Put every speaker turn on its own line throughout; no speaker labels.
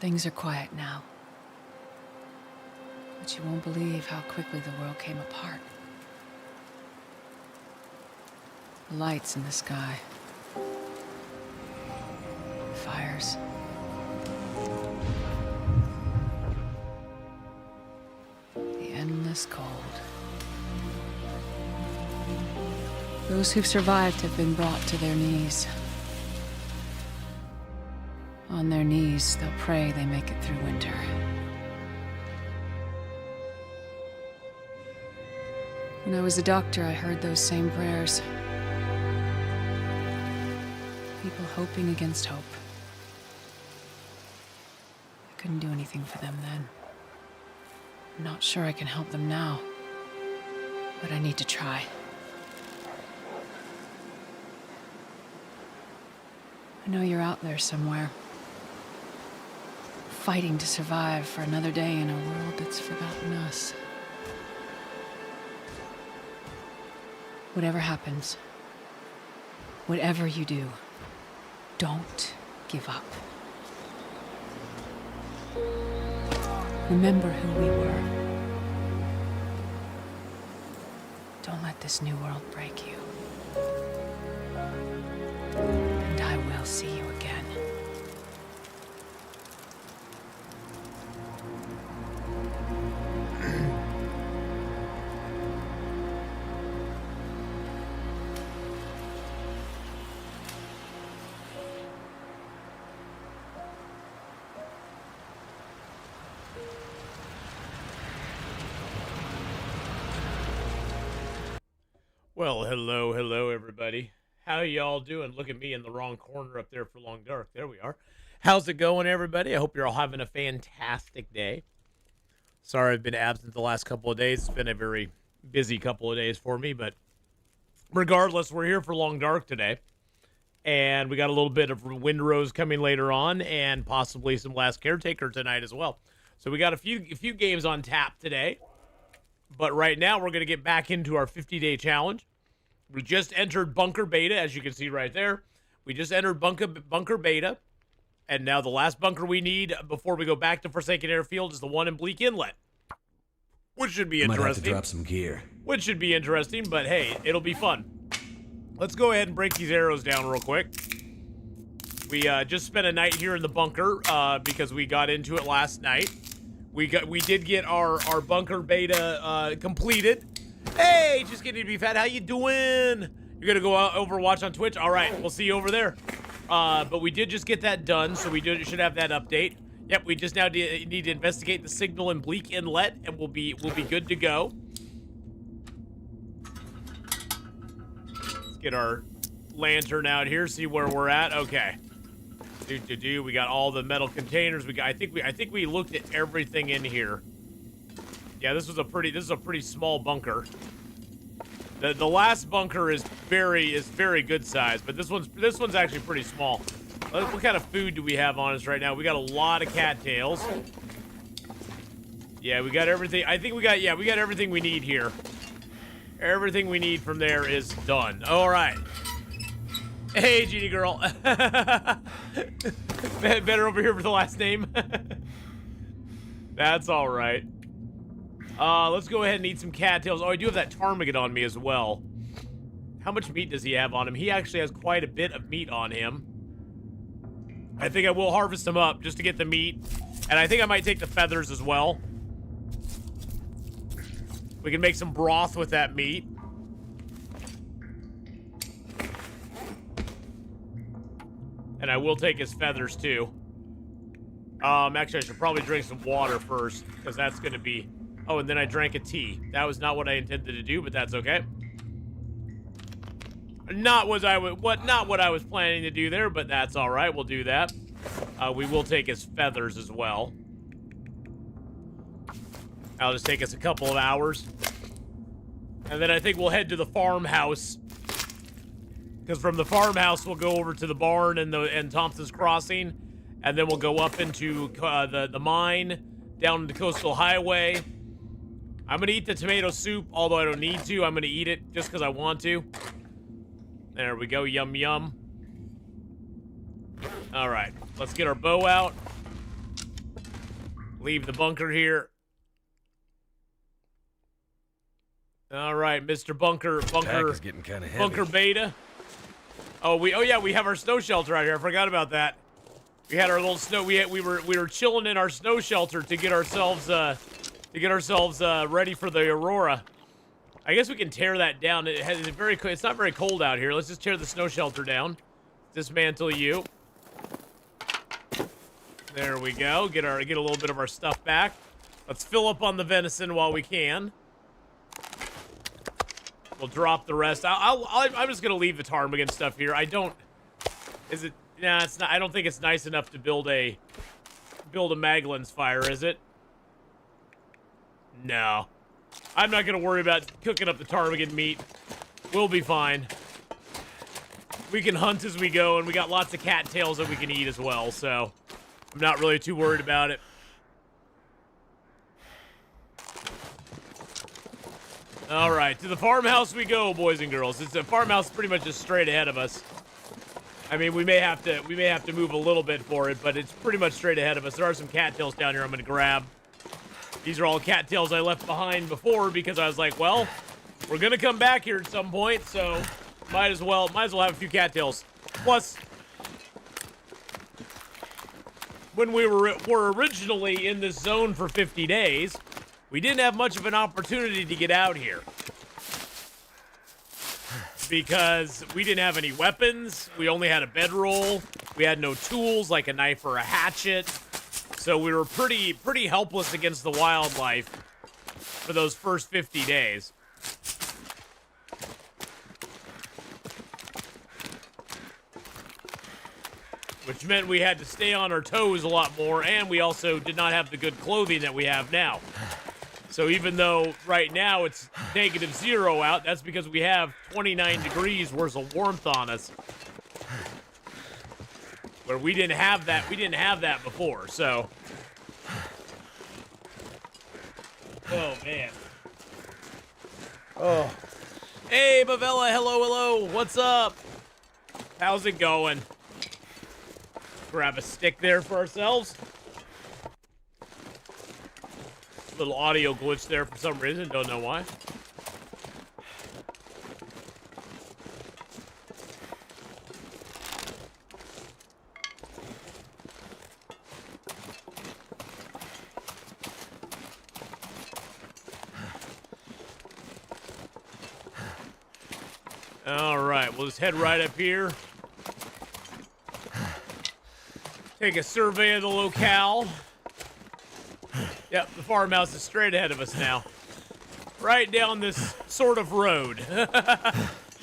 Things are quiet now. But you won't believe how quickly the world came apart. The lights in the sky. The fires. The endless cold. Those who've survived have been brought to their knees. On their knees, they'll pray they make it through winter. When I was a doctor, I heard those same prayers. People hoping against hope. I couldn't do anything for them then. I'm not sure I can help them now, but I need to try. I know you're out there somewhere, fighting to survive for another day in a world that's forgotten us. Whatever happens, whatever you do, don't give up. Remember who we were. Don't let this new world break you. And I will see you again.
Well, hello, everybody. How y'all doing? Look at me in the wrong corner up there for Long Dark. There we are. How's it going, everybody? I hope you're all having a fantastic day. Sorry I've been absent the last couple of days. It's been a very busy couple of days for me, but regardless, we're here for Long Dark today. And we got a little bit of Windrose coming later on, and possibly some Last Caretaker tonight as well. So we got a few games on tap today. But right now, we're going to get back into our 50-day challenge. We just entered Bunker Beta, as you can see right there. We just entered Bunker Beta. And now the last bunker we need before we go back to Forsaken Airfield is the one in Bleak Inlet. Which should be interesting.
Might have to drop some gear.
Which should be interesting, but hey, it'll be fun. Let's go ahead and break these arrows down real quick. We just spent a night here in the bunker because we got into it last night. We did get our bunker beta completed. Hey, just getting to be fat. How you doing? You're gonna go out Overwatch on Twitch? All right, we'll see you over there. But we did just get that done, so we should have that update. Yep, we just now need to investigate the signal in Bleak Inlet, and we'll be good to go. Let's get our lantern out here, see where we're at. Okay. We got all the metal containers. I think we looked at everything in here. Yeah, this is a pretty small bunker. The last bunker is very good size, but this one's actually pretty small. What kind of food do we have on us right now? We got a lot of cattails. Yeah, we got everything. I think we got everything we need here. Everything we need from there is done. All right. Hey, Genie girl. Better over here for the last name. That's all right. Let's go ahead and eat some cattails. Oh, I do have that ptarmigan on me as well. How much meat does he have on him? He actually has quite a bit of meat on him. I think I will harvest him up just to get the meat. And I think I might take the feathers as well. We can make some broth with that meat. And I will take his feathers too. Actually, I should probably drink some water first, because that's going to be... Oh, and then I drank a tea. That was not what I intended to do, but that's okay. Not what I was planning to do there, but that's all right. We'll do that. We will take his feathers as well. That'll just take us a couple of hours. And then I think we'll head to the farmhouse. Because from the farmhouse, we'll go over to the barn and Thompson's Crossing. And then we'll go up into the mine, down the coastal highway. I'm going to eat the tomato soup, although I don't need to. I'm going to eat it just because I want to. There we go. Yum, yum. All right. Let's get our bow out. Leave the bunker here. All right, Mr. Bunker
is getting kind of heavy.
Bunker Beta. Oh yeah, we have our snow shelter out here. I forgot about that. We had our little snow. We were chilling in our snow shelter to get ourselves ready for the aurora. I guess we can tear that down. It's not very cold out here. Let's just tear the snow shelter down. Dismantle you. There we go. Get a little bit of our stuff back. Let's fill up on the venison while we can. We'll drop the rest. I'm just gonna leave the ptarmigan stuff here. It's not. I don't think it's nice enough to build a Maglin's fire, is it? No. I'm not gonna worry about cooking up the ptarmigan meat. We'll be fine. We can hunt as we go, and we got lots of cattails that we can eat as well, so I'm not really too worried about it. All right, to the farmhouse we go, boys and girls. It's a farmhouse pretty much just straight ahead of us. I mean, we may have to move a little bit for it, but it's pretty much straight ahead of us. There are some cattails down here I'm going to grab. These are all cattails I left behind before because I was like, well, we're going to come back here at some point, so might as well have a few cattails. Plus, when we were originally in this zone for 50 days, we didn't have much of an opportunity to get out here because we didn't have any weapons. We only had a bedroll. We had no tools like a knife or a hatchet. So we were pretty helpless against the wildlife for those first 50 days. Which meant we had to stay on our toes a lot more, and we also did not have the good clothing that we have now. So even though right now it's -0 out, that's because we have 29 degrees worth of warmth on us. Where we didn't have that before, so. Oh man. Oh. Hey Bavella, hello, what's up? How's it going? Grab a stick there for ourselves. Little audio glitch there for some reason, don't know why. All right, we'll just head right up here. Take a survey of the locale. Yep, the farmhouse is straight ahead of us now. Right down this sort of road.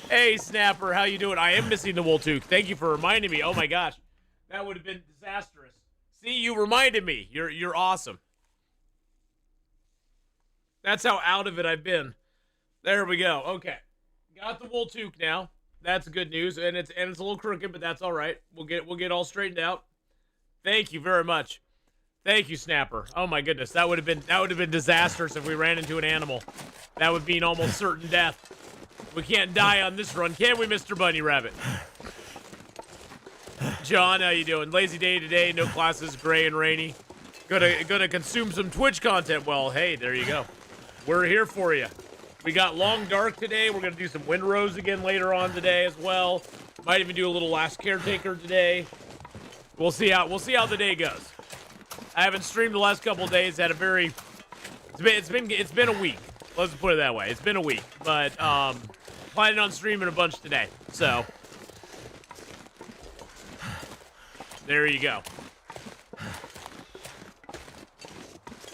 Hey, Snapper, how you doing? I am missing the Woltook. Thank you for reminding me. Oh my gosh, that would have been disastrous. See, you reminded me. You're awesome. That's how out of it I've been. There we go. Okay, got the Woltook now. That's good news, and it's a little crooked, but that's all right. We'll get all straightened out. Thank you very much. Thank you, Snapper. Oh my goodness, that would have been disastrous if we ran into an animal. That would mean almost certain death. We can't die on this run, can we, Mr. Bunny Rabbit? John, how you doing? Lazy day today, no classes, gray and rainy. Gonna consume some Twitch content. Well, hey, there you go. We're here for you. We got Long Dark today. We're gonna do some Windrose again later on today as well. Might even do a little Last Caretaker today. We'll see how the day goes. I haven't streamed the last couple of days. Had a very, it's been a week. Let's put it that way. It's been a week, but planning on streaming a bunch today. So there you go.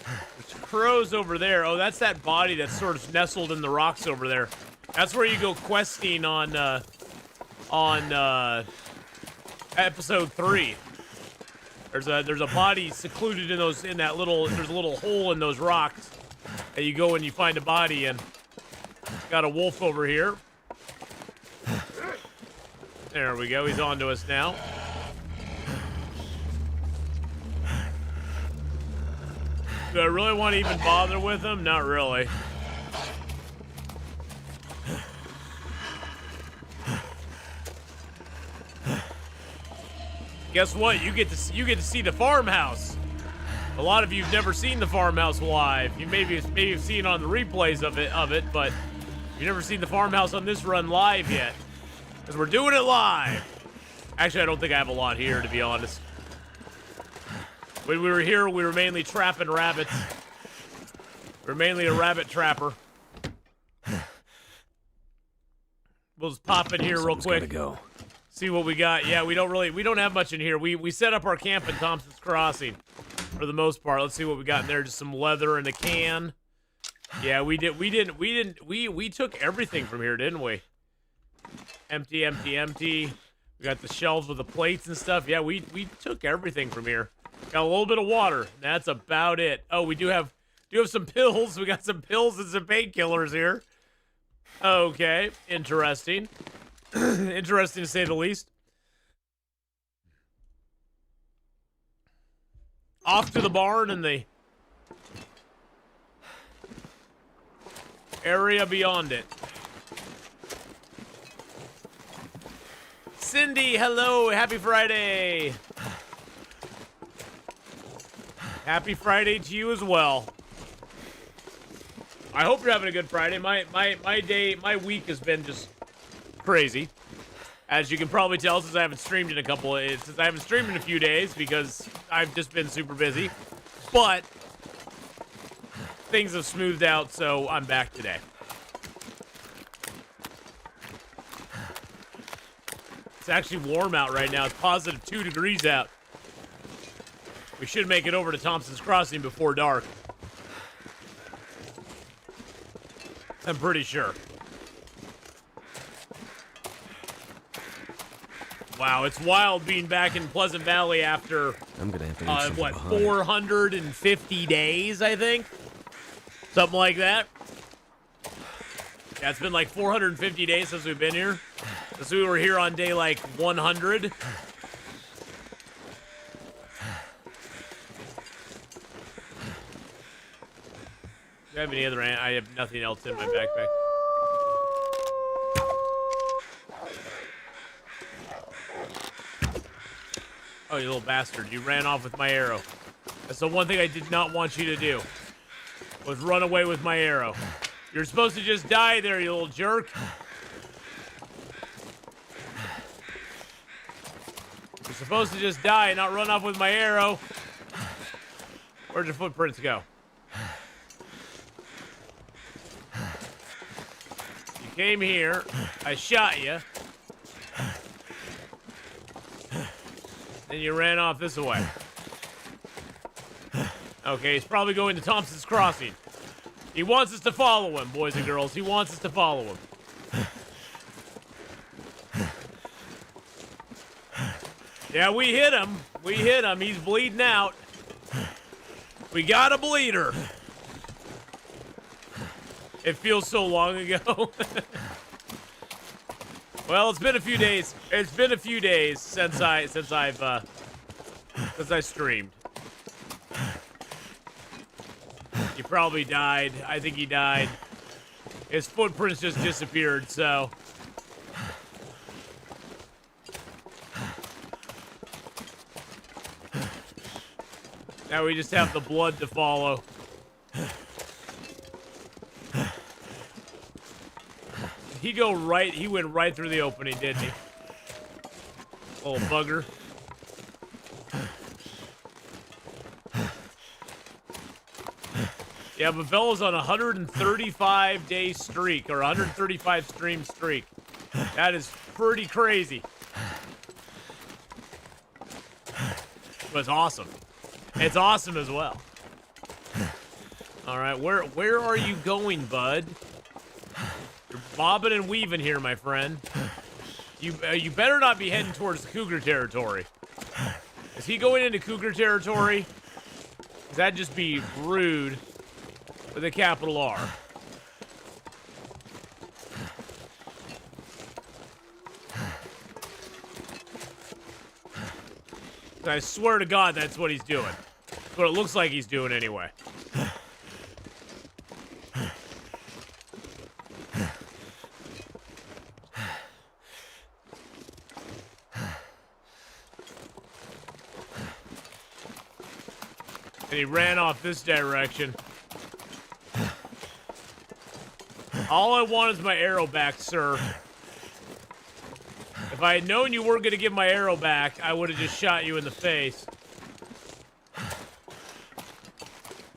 There's crows over there. Oh, that's that body that's sort of nestled in the rocks over there. That's where you go questing on episode 3. There's a body secluded there's a little hole in those rocks that you go and you find a body, and got a wolf over here. There we go, he's on to us now. Do I really want to even bother with him? Not really. Guess what? You get to see the farmhouse. A lot of you've never seen the farmhouse live. You maybe have seen on the replays of it, but you've never seen the farmhouse on this run live yet. Because we're doing it live. Actually, I don't think I have a lot here, to be honest. When we were here, we were mainly trapping rabbits. We're mainly a rabbit trapper. We'll just pop in here real quick.
Go.
See what we got. Yeah, we don't have much in here. We set up our camp in Thompson's Crossing for the most part. Let's see what we got in there. Just some leather and a can. Yeah, we took everything from here, didn't we? Empty, empty, empty. We got the shelves with the plates and stuff. Yeah, we took everything from here. Got a little bit of water. That's about it. Oh, we do have some pills. We got some pills and some painkillers here. Okay, interesting. Interesting to say the least. Off to the barn and the area beyond it. Cindy, hello. Happy Friday. Happy Friday to you as well. I hope you're having a good Friday. My week has been just crazy. As you can probably tell, since I haven't streamed in a few days because I've just been super busy. But things have smoothed out, so I'm back today. It's actually warm out right now. It's positive 2 degrees out. We should make it over to Thompson's Crossing before dark. I'm pretty sure. Wow, it's wild being back in Pleasant Valley after,
I'm gonna have to leave something behind.
450 days, I think? Something like that. Yeah, it's been like 450 days since we've been here. Since we were here on day, like, 100. Do I have any other... I have nothing else in my backpack. Oh, you little bastard. You ran off with my arrow. That's the one thing I did not want you to do. Was run away with my arrow. You're supposed to just die there, you little jerk. You're supposed to just die and not run off with my arrow. Where'd your footprints go? You came here. I shot you. Then you ran off this way. Okay, he's probably going to Thompson's Crossing. He wants us to follow him, boys and girls. He wants us to follow him. Yeah, we hit him. We hit him. He's bleeding out. We got a bleeder. It feels so long ago. Well, it's been a few days. It's been a few days since I've streamed. He probably died. I think he died. His footprints just disappeared, so. Now we just have the blood to follow. He go right, he went right through the opening, didn't he? Little bugger. Yeah, but Bella's on a 135-day streak, or 135 stream streak. That is pretty crazy. But it's awesome. It's awesome as well. All right, where are you going, bud? You're bobbing and weaving here, my friend. You better not be heading towards the Cougar territory. Is he going into Cougar territory? That'd just be rude with a capital R. I swear to God, that's what he's doing. That's what it looks like he's doing anyway. And he ran off this direction. All I want is my arrow back, sir. If I had known you weren't going to give my arrow back, I would have just shot you in the face.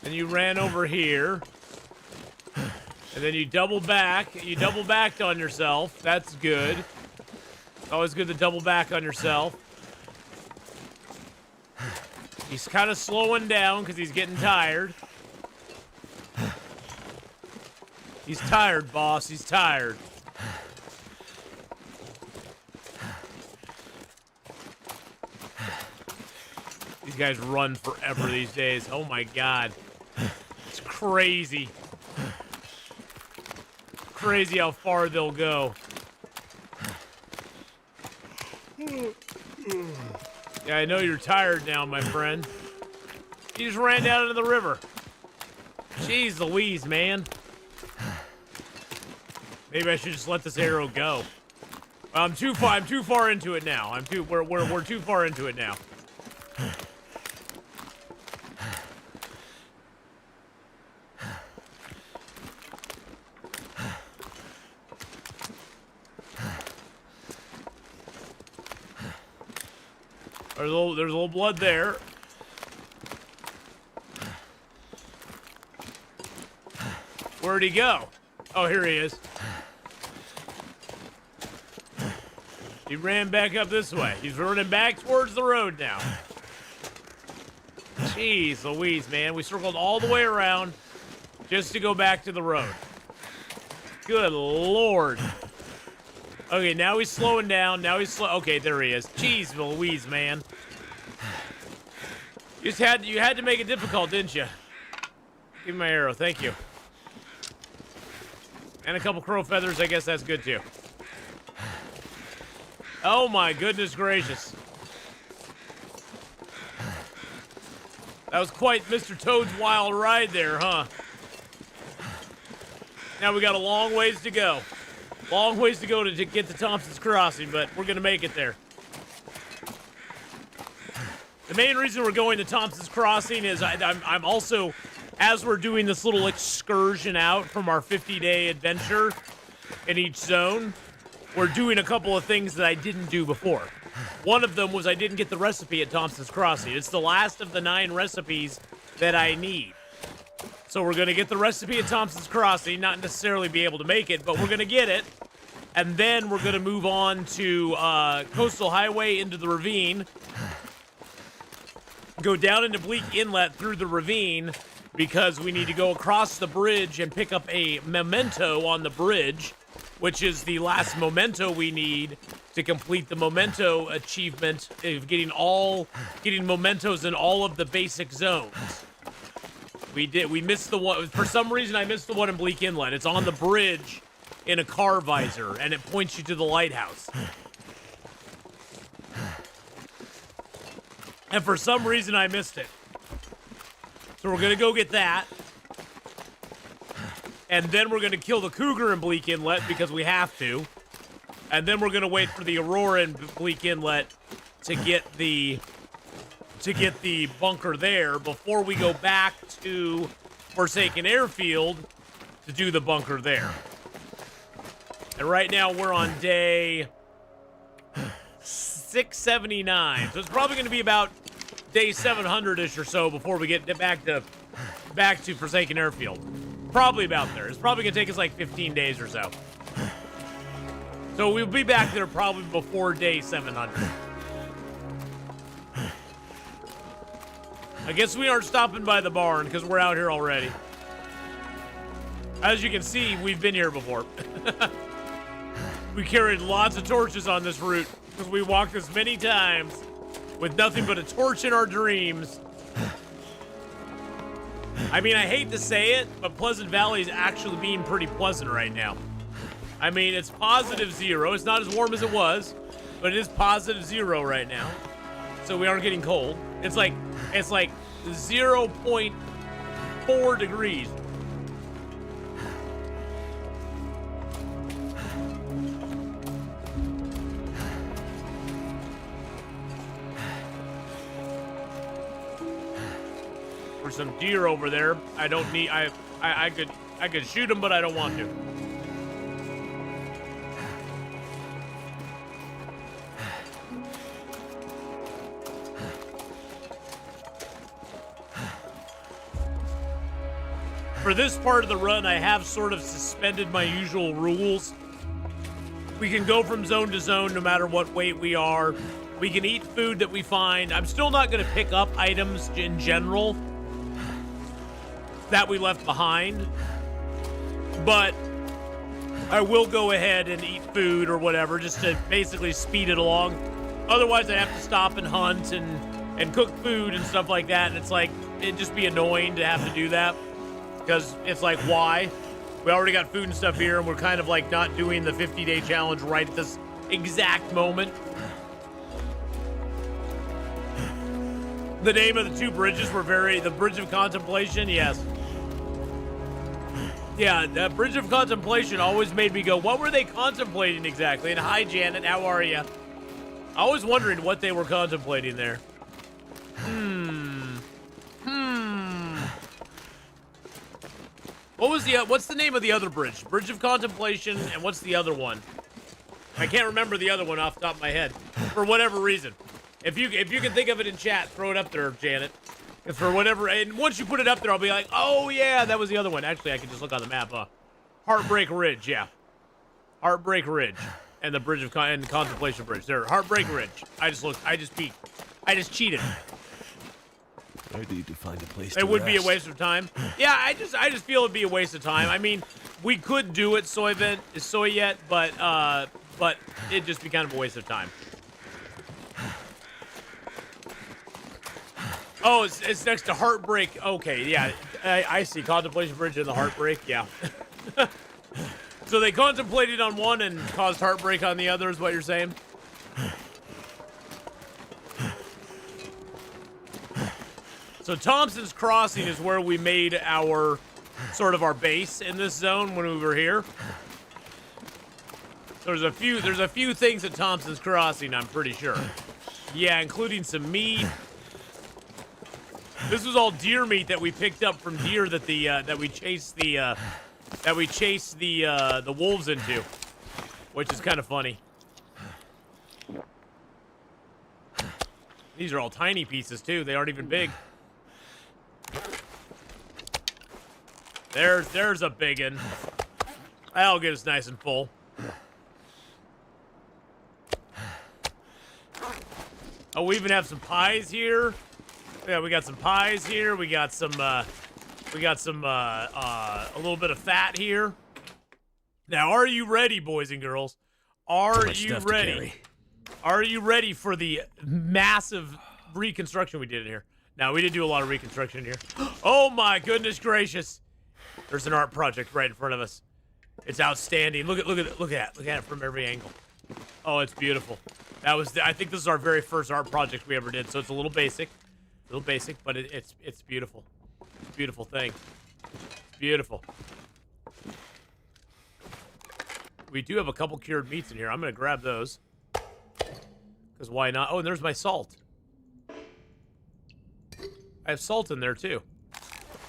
And you ran over here. And then you double back. You double backed on yourself. That's good. It's always good to double back on yourself. He's kind of slowing down because he's getting tired. He's tired, boss. He's tired. These guys run forever these days. Oh my god. It's crazy. Crazy how far they'll go. Yeah, I know you're tired now, my friend. You just ran down into the river. Jeez Louise, man. Maybe I should just let this arrow go. I'm too far into it now. We're too far into it now. There's a little blood there. Where'd he go? Oh, here he is. He ran back up this way. He's running back towards the road now. Jeez Louise, man. We circled all the way around just to go back to the road. Good Lord. Okay, now he's slowing down. Now he's slow. Okay, there he is. Jeez Louise, man. You had to make it difficult, didn't you? Give me my arrow. Thank you. And a couple crow feathers. I guess that's good, too. Oh, my goodness gracious. That was quite Mr. Toad's wild ride there, huh? Now we got a long ways to go. Long ways to go to get to Thompson's Crossing, but we're going to make it there. The main reason we're going to Thompson's Crossing is I'm also, as we're doing this little excursion out from our 50-day adventure in each zone, we're doing a couple of things that I didn't do before. One of them was I didn't get the recipe at Thompson's Crossing. It's the last of the 9 recipes that I need. So we're going to get the recipe at Thompson's Crossing, not necessarily be able to make it, but we're going to get it. And then we're going to move on to Coastal Highway into the ravine. Go down into Bleak Inlet through the ravine because we need to go across the bridge and pick up a memento on the bridge, which is the last memento we need to complete the memento achievement of getting mementos in all of the basic zones. We missed the one. For some reason, I missed the one in Bleak Inlet. It's on the bridge in a car visor, and it points you to the lighthouse. And for some reason, I missed it. So we're going to go get that. And then we're going to kill the Cougar in Bleak Inlet because we have to. And then we're going to wait for the Aurora in Bleak Inlet to get the bunker there before we go back to Forsaken Airfield to do the bunker there. And right now we're on day 679. So it's probably going to be about day 700-ish or so before we get back to Forsaken Airfield. Probably about there. It's probably going to take us like 15 days or so. So we'll be back there probably before day 700. I guess we aren't stopping by the barn because we're out here already. As you can see, we've been here before. We carried lots of torches on this route because we walked this many times with nothing but a torch in our dreams. I mean, I hate to say it, but Pleasant Valley is actually being pretty pleasant right now. I mean, it's +0. It's not as warm as it was, but it is +0 right now. So we aren't getting cold. It's like 0.4 degrees. for some deer over there. I don't need. I could shoot them, but I don't want to. For this part of the run, I have sort of suspended my usual rules. We can go from zone to zone no matter what weight we are. We can eat food that we find. I'm still not going to pick up items in general that we left behind, but I will go ahead and eat food or whatever just to basically speed it along. Otherwise, I have to stop and hunt and cook food and stuff like that, and it's like, it'd just be annoying to have to do that. Because it's like, why? We already got food and stuff here, and we're kind of like not doing the 50-day challenge right at this exact moment. The name of the two bridges were the Bridge of Contemplation, yes. Yeah, the Bridge of Contemplation always made me go, what were they contemplating exactly? And hi, Janet, how are you? I was wondering what they were contemplating there. What's the name of the other bridge? Bridge of Contemplation, and what's the other one? I can't remember the other one off the top of my head, for whatever reason. If you can think of it in chat, throw it up there, Janet. If for whatever, and once you put it up there, I'll be like, oh yeah, that was the other one. Actually, I can just look on the map. Heartbreak Ridge, yeah. Heartbreak Ridge, and the Bridge of Contemplation Bridge. There, Heartbreak Ridge. I just peeked. I just cheated.
I need to find a place.
It would be a waste of time. Yeah, I just feel it'd be a waste of time. I mean, we could do it soy yet, but it'd just be kind of a waste of time. Oh, it's next to Heartbreak. Okay, yeah, I see. Contemplation Bridge and the Heartbreak. Yeah. So they contemplated on one and caused heartbreak on the other, is what you're saying? So Thompson's Crossing is where we made our base in this zone when we were here. So there's a few things at Thompson's Crossing, I'm pretty sure. Yeah, including some meat. This was all deer meat that we picked up from deer that we chased the wolves into, which is kind of funny. These are all tiny pieces too. They aren't even big. There's a biggin. That'll get us nice and full. Oh, we even have some pies here. Yeah, we got some pies here. We got some a little bit of fat here. Now, are you ready, boys and girls? Are you ready? Are you ready for the massive reconstruction we did in here? Now, we did do a lot of reconstruction in here. Oh my goodness gracious! There's an art project right in front of us. It's outstanding. Look at it from every angle. Oh, it's beautiful. I think this is our very first art project we ever did, so it's a little basic, but it's beautiful. It's a beautiful thing. It's beautiful. We do have a couple cured meats in here. I'm gonna grab those. Because why not? Oh, and there's my salt. I have salt in there too.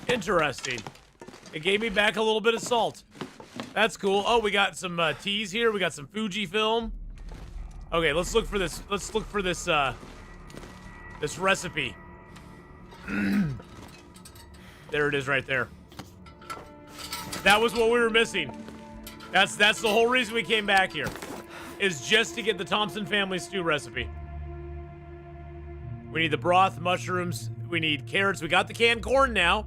Interesting. It gave me back a little bit of salt. That's cool. Oh, we got some teas here. We got some Fujifilm. Okay, let's look for this. Let's look for this this recipe. There it is right there. That was what we were missing. That's the whole reason we came back here. Is just to get the Thompson family stew recipe. We need the broth, mushrooms, we need carrots. We got the canned corn now.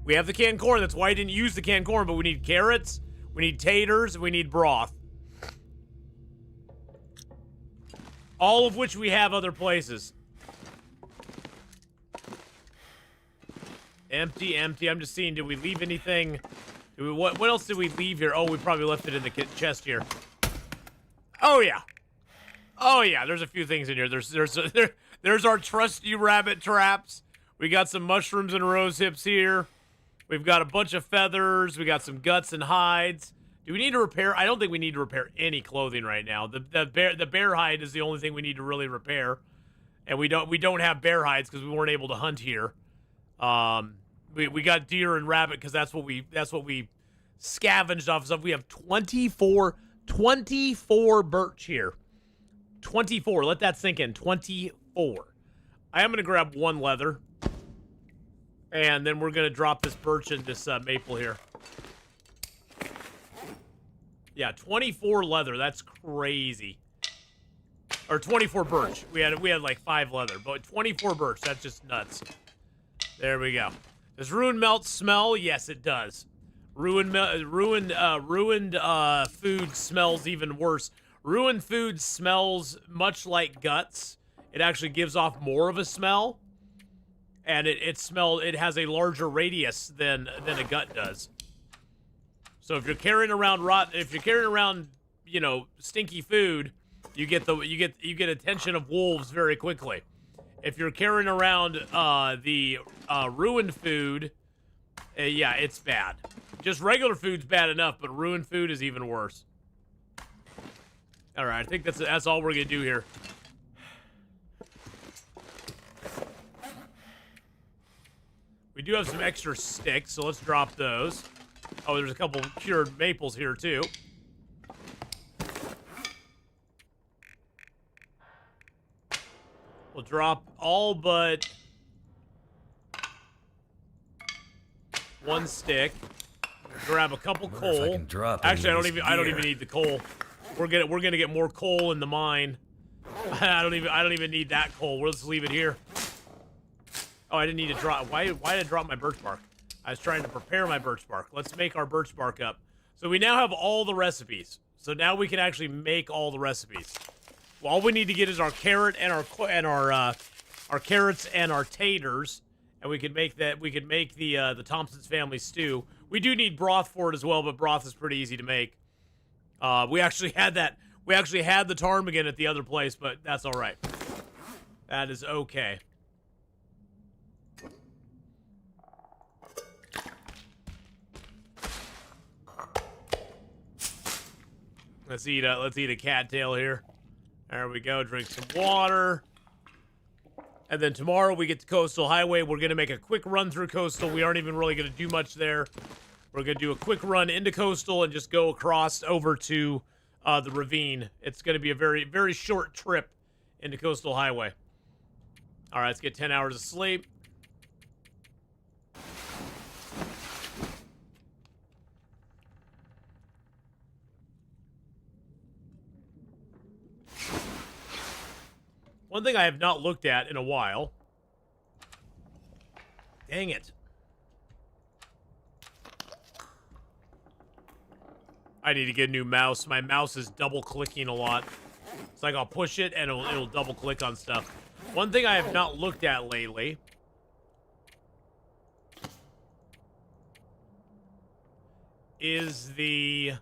We have the canned corn. That's why I didn't use the canned corn, but we need carrots, we need taters, we need broth. All of which we have other places. Empty, empty. I'm just seeing, did we leave anything? What else did we leave here? Oh, we probably left it in the chest here. Oh, yeah. Oh, yeah. There's a few things in here. There's our trusty rabbit traps. We got some mushrooms and rose hips here. We've got a bunch of feathers. We got some guts and hides. Do we need to repair? I don't think we need to repair any clothing right now. The bear hide is the only thing we need to really repair. And we don't have bear hides because we weren't able to hunt here. We got deer and rabbit because that's what we scavenged off stuff. We have 24 birch here. 24. Let that sink in. 24. I am gonna grab 1 leather, and then we're gonna drop this birch and this maple here. Yeah, 24 leather. That's crazy. Or 24 birch. We had like 5 leather, but 24 birch. That's just nuts. There we go. Does ruined melt smell? Yes, it does. Ruined food smells even worse. Ruined food smells much like guts. It actually gives off more of a smell, and it has a larger radius than a gut does. So if you're carrying around stinky food, you get attention of wolves very quickly. If you're carrying around the ruined food, yeah, it's bad. Just regular food's bad enough, but ruined food is even worse. All right, I think that's all we're gonna do here. We do have some extra sticks, so let's drop those. Oh, there's a couple cured maples here too. We'll drop all but 1 stick. Grab a couple coal. Actually, I don't even need the coal. We're gonna get more coal in the mine. I don't even need that coal. We'll just leave it here. Oh, I didn't need to drop. Why did I drop my birch bark? I was trying to prepare my birch bark. Let's make our birch bark up. So we now have all the recipes. So now we can actually make all the recipes. Well, all we need to get is our carrot and our carrots and our taters, and we could make that. We could make the Thompson's family stew. We do need broth for it as well, but broth is pretty easy to make. We actually had that. We actually had the ptarmigan at the other place, but that's all right. That is okay. Let's eat a cattail here. There we go. Drink some water. And then tomorrow we get to Coastal Highway. We're going to make a quick run through Coastal. We aren't even really going to do much there. We're going to do a quick run into Coastal and just go across over to the ravine. It's going to be a very, very short trip into Coastal Highway. All right, let's get 10 hours of sleep. One thing I have not looked at in a while. Dang it. I need to get a new mouse. My mouse is double clicking a lot. It's like I'll push it and it'll double click on stuff. One thing I have not looked at lately is the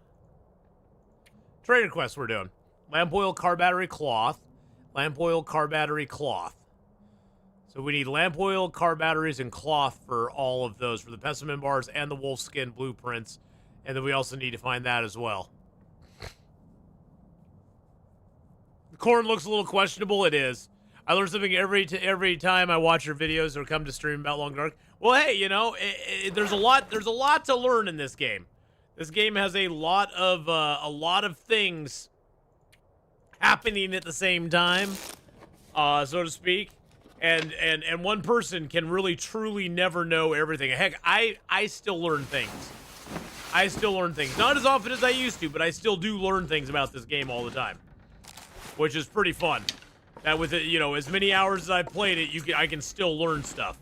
trader quest we're doing. Lamp oil, car battery, cloth. Lamp oil, car battery, cloth. So we need lamp oil, car batteries, and cloth for all of those, for the pessimum bars and the wolfskin blueprints. And then we also need to find that as well. The corn looks a little questionable. It is. I learn something every time I watch your videos or come to stream about Long Dark. Well, hey, you know, there's a lot to learn in this game. This game has a lot of things happening at the same time, so to speak, and one person can really truly never know everything. Heck, I still learn things. Not as often as I used to, but I still do learn things about this game all the time, which is pretty fun. That with it, you know, as many hours as I played it, I can still learn stuff.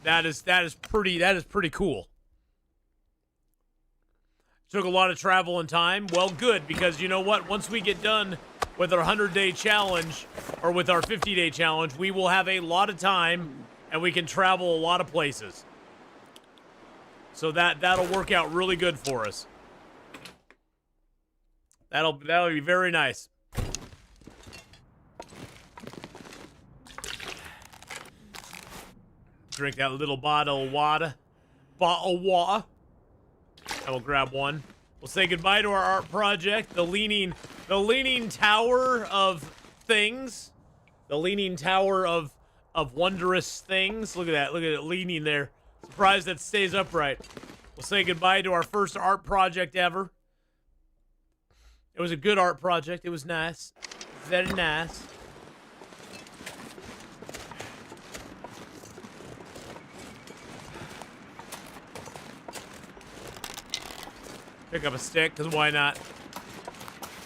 That is pretty cool. Took a lot of travel and time. Well, good, because you know what? Once we get done with our 100-day challenge, or with our 50-day challenge, we will have a lot of time, and we can travel a lot of places. So that'll work out really good for us. That'll be very nice. Drink that little bottle of water. I will grab one. We'll say goodbye to our art project, the leaning tower of things, the leaning tower of wondrous things. Look at that! Look at it leaning there. Some Prize that stays upright. We'll say goodbye to our first art project ever. It was a good art project. It was nice. Very nice. Pick up a stick, because why not?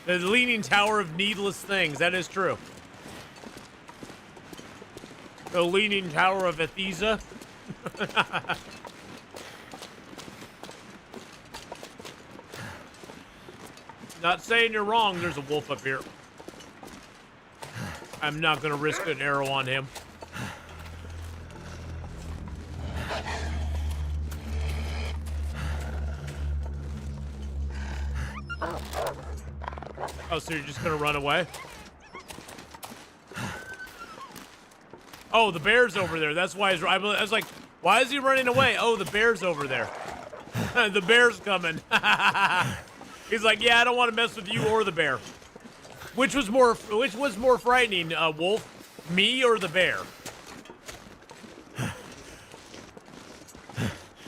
The Leaning Tower of Needless Things. That is true. The Leaning Tower of Athesa. Not saying you're wrong. There's a wolf up here. I'm not going to risk an arrow on him. Oh, so you're just going to run away? Oh, the bear's over there. That's why I was like, why is he running away? Oh, the bear's over there. The bear's coming. He's like, yeah, I don't want to mess with you or the bear. Which was more frightening, Wolf? Me or the bear?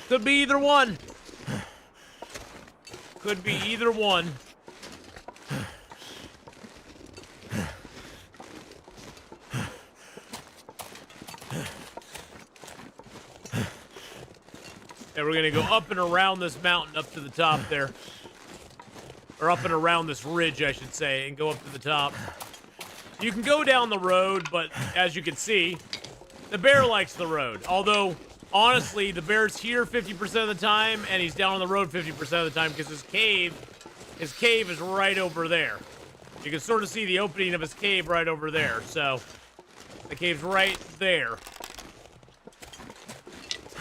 Could be either one. Could be either one. And we're gonna go up and around this mountain up to the top there. Or up and around this ridge, I should say, and go up to the top. You can go down the road, but as you can see, the bear likes the road. Although, honestly, the bear's here 50% of the time, and he's down on the road 50% of the time because his cave is right over there. You can sort of see the opening of his cave right over there. So, the cave's right there.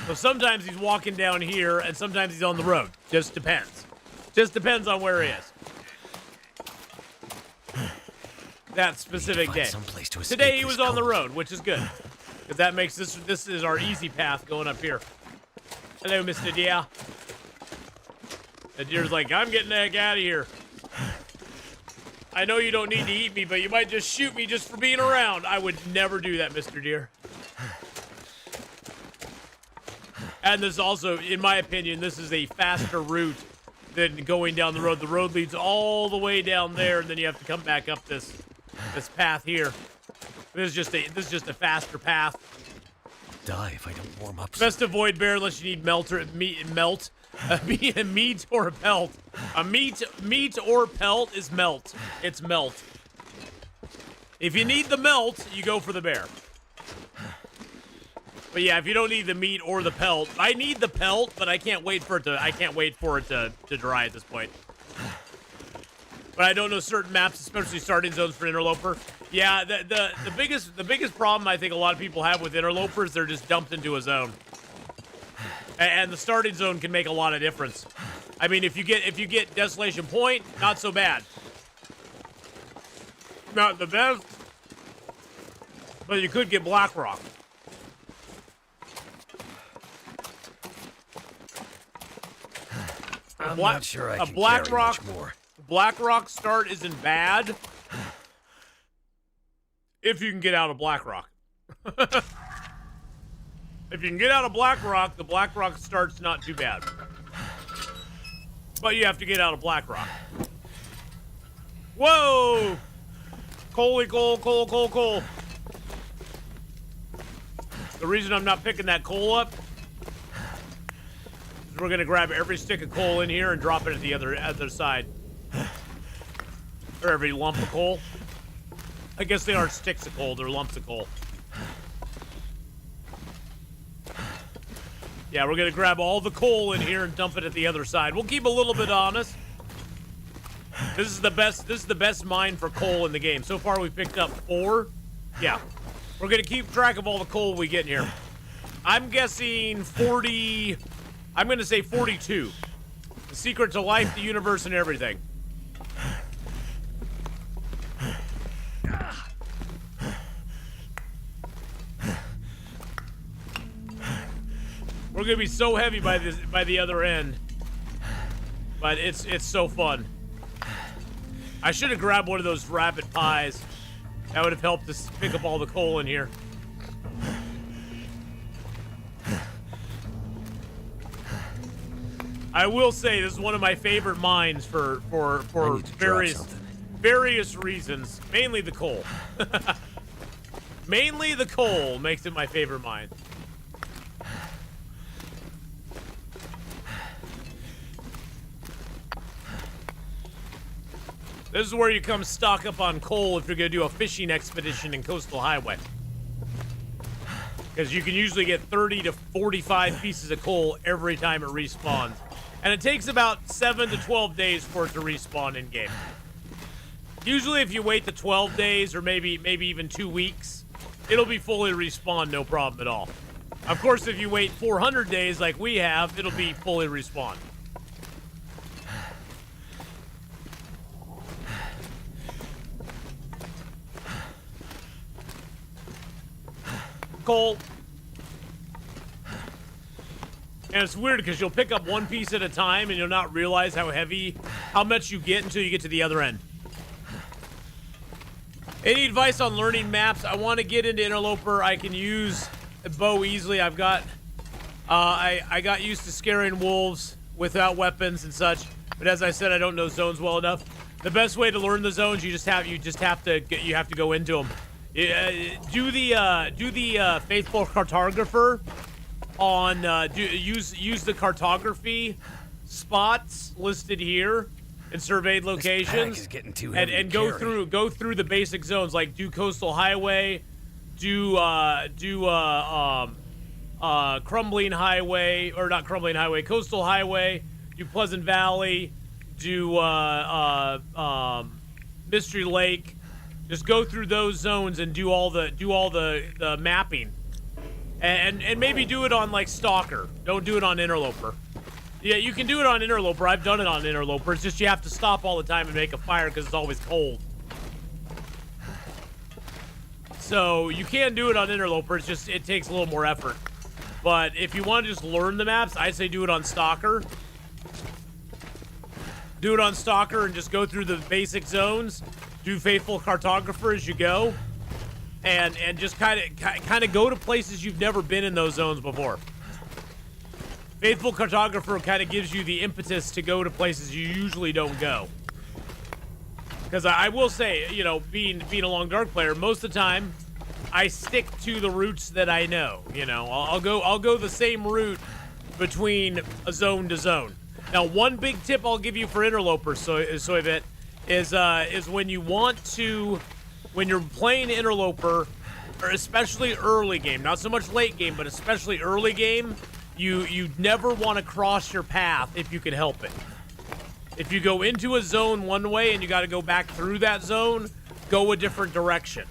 So sometimes he's walking down here, and sometimes he's on the road. Just depends. Just depends on where he is. That specific day. Today he was on the road, which is good. Because that makes this is our easy path going up here. Hello, Mr. Deer. The deer's like, I'm getting the heck out of here. I know you don't need to eat me, but you might just shoot me just for being around. I would never do that, Mr. Deer. And this also, in my opinion, this is a faster route than going down the road. The road leads all the way down there, and then you have to come back up this path here. This is just a faster path.
Die if I don't warm up.
Best avoid bear unless you need meat or pelt. A meat or pelt is melt. It's melt. If you need the melt, you go for the bear. But yeah, if you don't need the meat or the pelt, I need the pelt, but I can't wait for it to dry at this point. But I don't know certain maps, especially starting zones for Interloper. Yeah, the biggest problem I think a lot of people have with Interloper is they're just dumped into a zone. And the starting zone can make a lot of difference. I mean, if you get Desolation Point, not so bad. Not the best, but you could get Black Rock.
I'm not sure I can
Black
carry
Rock,
much more.
Black Rock start isn't bad if you can get out of Black Rock. If you can get out of Black Rock, the Black Rock start's not too bad. But you have to get out of Black Rock. Whoa! Coal. The reason I'm not picking that coal up is we're gonna grab every stick of coal in here and drop it at the other side. Or every lump of coal. I guess they aren't sticks of coal, they're lumps of coal. Yeah, we're gonna grab all the coal in here and dump it at the other side. We'll keep a little bit honest. This is the best mine for coal in the game. So far we've picked up 4. Yeah. We're gonna keep track of all the coal we get in here. I'm guessing 40. I'm gonna say 42. The secret to life, the universe, and everything. We're gonna be so heavy by the other end, but it's so fun. I should have grabbed one of those rapid pies. That would have helped us pick up all the coal in here. I will say this is one of my favorite mines for
I need to drop something.
various reasons. Mainly the coal. Mainly the coal makes it my favorite mine. This is where you come stock up on coal if you're going to do a fishing expedition in Coastal Highway. Because you can usually get 30 to 45 pieces of coal every time it respawns. And it takes about 7 to 12 days for it to respawn in game. Usually if you wait the 12 days or maybe even 2 weeks, it'll be fully respawned, no problem at all. Of course, if you wait 400 days like we have, it'll be fully respawned. Coal. And it's weird because you'll pick up one piece at a time and you'll not realize how much you get until you get to the other end. Any advice on learning maps? I want to get into Interloper. I can use a bow easily. I've got, I got used to scaring wolves without weapons and such. But as I said, I don't know zones well enough. The best way to learn the zones, you have to go into them. Do the faithful cartographer on use the cartography spots listed here in surveyed locations
is getting too heavy
and
to
go through the basic zones, like do Coastal Highway, do Crumbling Highway, or not Crumbling Highway, Coastal Highway, do Pleasant Valley, do Mystery Lake. Just go through those zones and do all the mapping, and maybe do it on like Stalker. Don't do it on Interloper. Yeah, you can do it on Interloper. I've done it on Interloper. It's just you have to stop all the time and make a fire because it's always cold. So you can do it on Interloper. It's just it takes a little more effort. But if you want to just learn the maps, I'd say do it on Stalker. Do it on Stalker and just go through the basic zones. Do Faithful Cartographer as you go, and just kind of go to places you've never been in those zones before. Faithful Cartographer kind of gives you the impetus to go to places you usually don't go. Because I will say, you know, being a Long Dark player, most of the time I stick to the routes that I know. You know, I'll go the same route between a zone to zone. Now, one big tip I'll give you for Interloper, Soyvet, is when you're playing Interloper, or especially early game, not so much late game, but especially early game, you never want to cross your path if you can help it. If you go into a zone one way and you got to go back through that zone, go a different direction.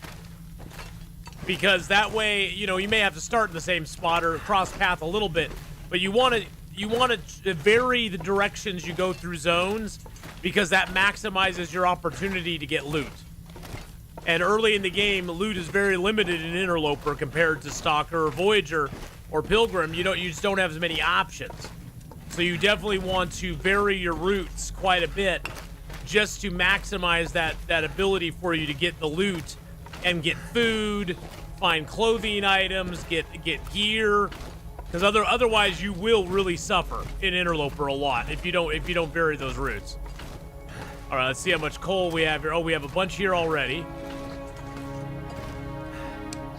Because that way, you know, you may have to start in the same spot or cross path a little bit, but you want to vary the directions you go through zones, because that maximizes your opportunity to get loot. And early in the game, loot is very limited in Interloper compared to Stalker or Voyager or Pilgrim. You just don't have as many options. So you definitely want to vary your routes quite a bit just to maximize that ability for you to get the loot and get food, find clothing items, get gear. Because otherwise you will really suffer in Interloper a lot if you don't vary those routes. All right, let's see how much coal we have here. Oh, we have a bunch here already.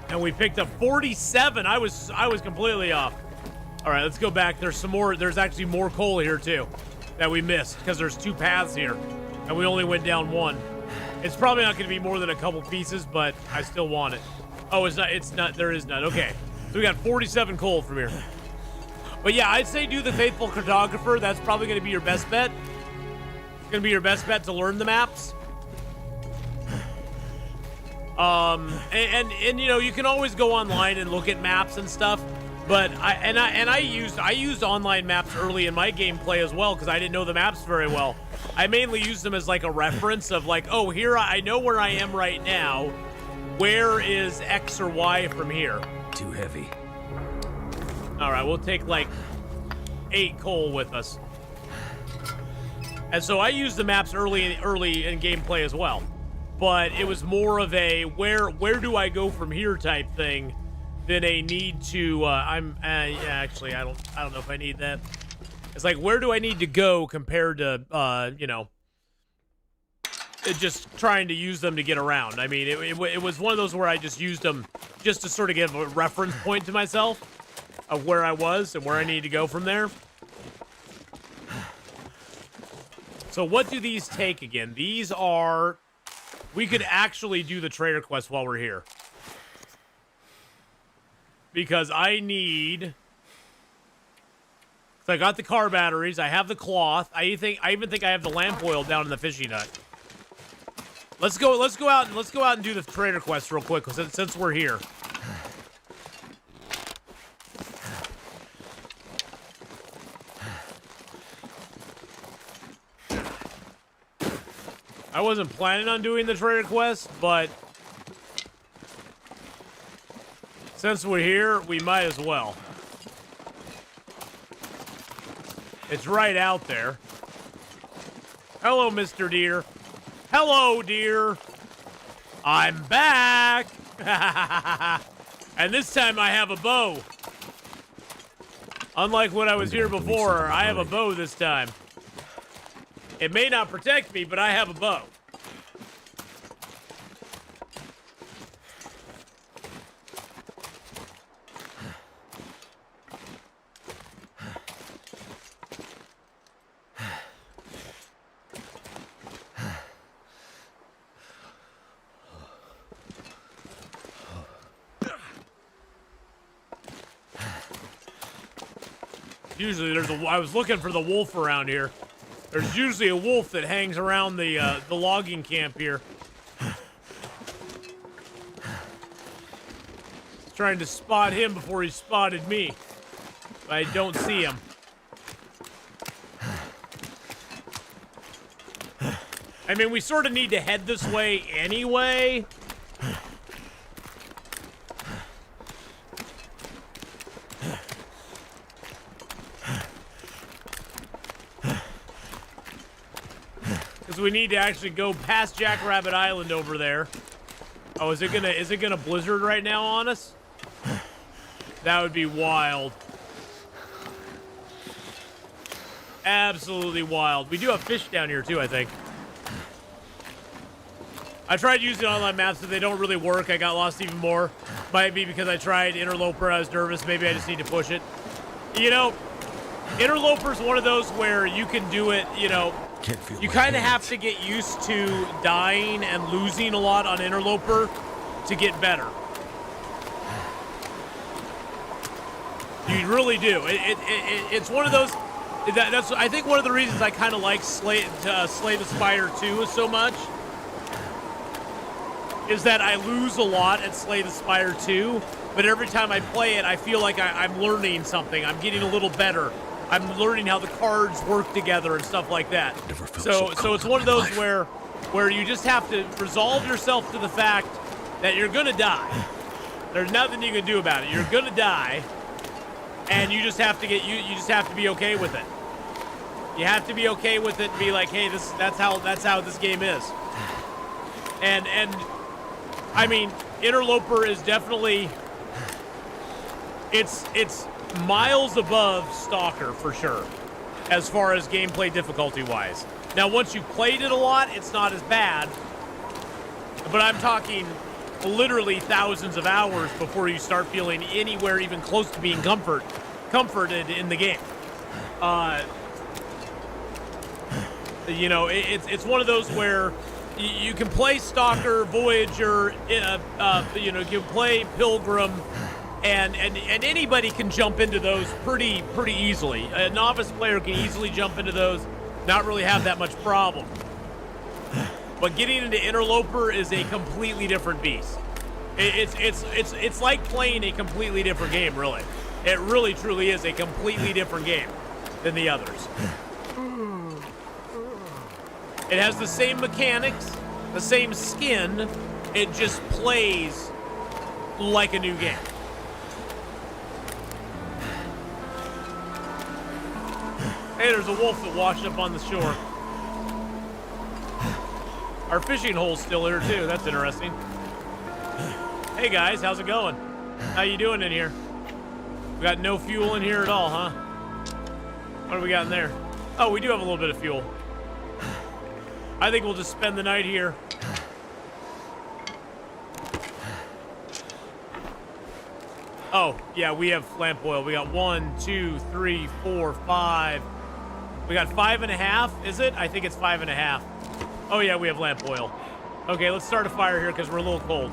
And we picked up 47. I was completely off. All right, let's go back. There's some more. There's actually more coal here too that we missed because there's 2 paths here, and we only went down 1. It's probably not going to be more than a couple pieces, but I still want it. Oh, it's not. It's not. There is none. Okay, so we got 47 coal from here. But yeah, I'd say do the Faithful Cartographer. That's probably going to be your best bet. It's going to be your best bet to learn the maps. And you know, you can always go online and look at maps and stuff, but I used online maps early in my gameplay as well because I didn't know the maps very well. I mainly used them as like a reference of like, oh, here I know where I am right now. Where is X or Y from here?
Too heavy.
All right, we'll take like 8 coal with us. And so I used the maps early in gameplay as well. But it was more of a where do I go from here type thing than a need to actually I don't know if I need that. It's like, where do I need to go compared to, you know, just trying to use them to get around. I mean, it was one of those where I just used them just to sort of give a reference point to myself of where I was and where I need to go from there. So what do these take again? These are... We could actually do the trader quest while we're here. Because I need... So I got the car batteries. I have the cloth. I even think I have the lamp oil down in the fishing hut. Let's go out and do the trader quest real quick since we're here. I wasn't planning on doing the trader quest, but since we're here, we might as well. It's right out there. Hello, Mr. Deer. Hello, deer. I'm back. And this time I have a bow. Unlike when I was here before, I have a bow this time. It may not protect me, but I have a bow. Usually I was looking for the wolf around here. There's usually a wolf that hangs around the logging camp here. Trying to spot him before he spotted me. But I don't see him. I mean, we sort of need to head this way anyway. We need to actually go past Jackrabbit Island over there. Oh, is it gonna blizzard right now on us? That would be wild. Absolutely wild. We do have fish down here too, I think. I tried using online maps, but they don't really work. I got lost even more. Might be because I tried Interloper. I was nervous. Maybe I just need to push it. You know, Interloper's one of those where you can do it, you know, you kind of have to get used to dying and losing a lot on Interloper to get better. You really do. It's one of those. That's I think one of the reasons I kind of like Slay the Spire 2 so much is that I lose a lot at Slay the Spire 2, but every time I play it, I feel like I'm learning something. I'm getting a little better. I'm learning how the cards work together and stuff like that. So it's one of those where you just have to resolve yourself to the fact that you're gonna die. There's nothing you can do about it. You're gonna die, and you just have to you just have to be okay with it. You have to be okay with it and be like, hey, that's how this game is. And I mean, Interloper is definitely it's miles above Stalker for sure, as far as gameplay difficulty wise. Now, once you've played it a lot, it's not as bad, but I'm talking literally thousands of hours before you start feeling anywhere even close to being comforted in the game. You know, it's one of those where you can play Stalker, Voyager, you know, you can play Pilgrim, and anybody can jump into those pretty easily. A novice player can easily jump into those, not really have that much problem. But getting into Interloper is a completely different beast. It's like playing a completely different game, really. It really truly is a completely different game than the others. It has the same mechanics, the same skin. It just plays like a new game. Hey, there's a wolf that washed up on the shore. Our fishing hole's still here too. That's interesting. Hey guys, how's it going? How you doing in here? We got no fuel in here at all, huh? What do we got in there? Oh, we do have a little bit of fuel. I think we'll just spend the night here. Oh, yeah, we have lamp oil. We got 1, 2, 3, 4, 5. We got 5.5, is it? I think it's 5.5. Oh, yeah, we have lamp oil. Okay, let's start a fire here because we're a little cold.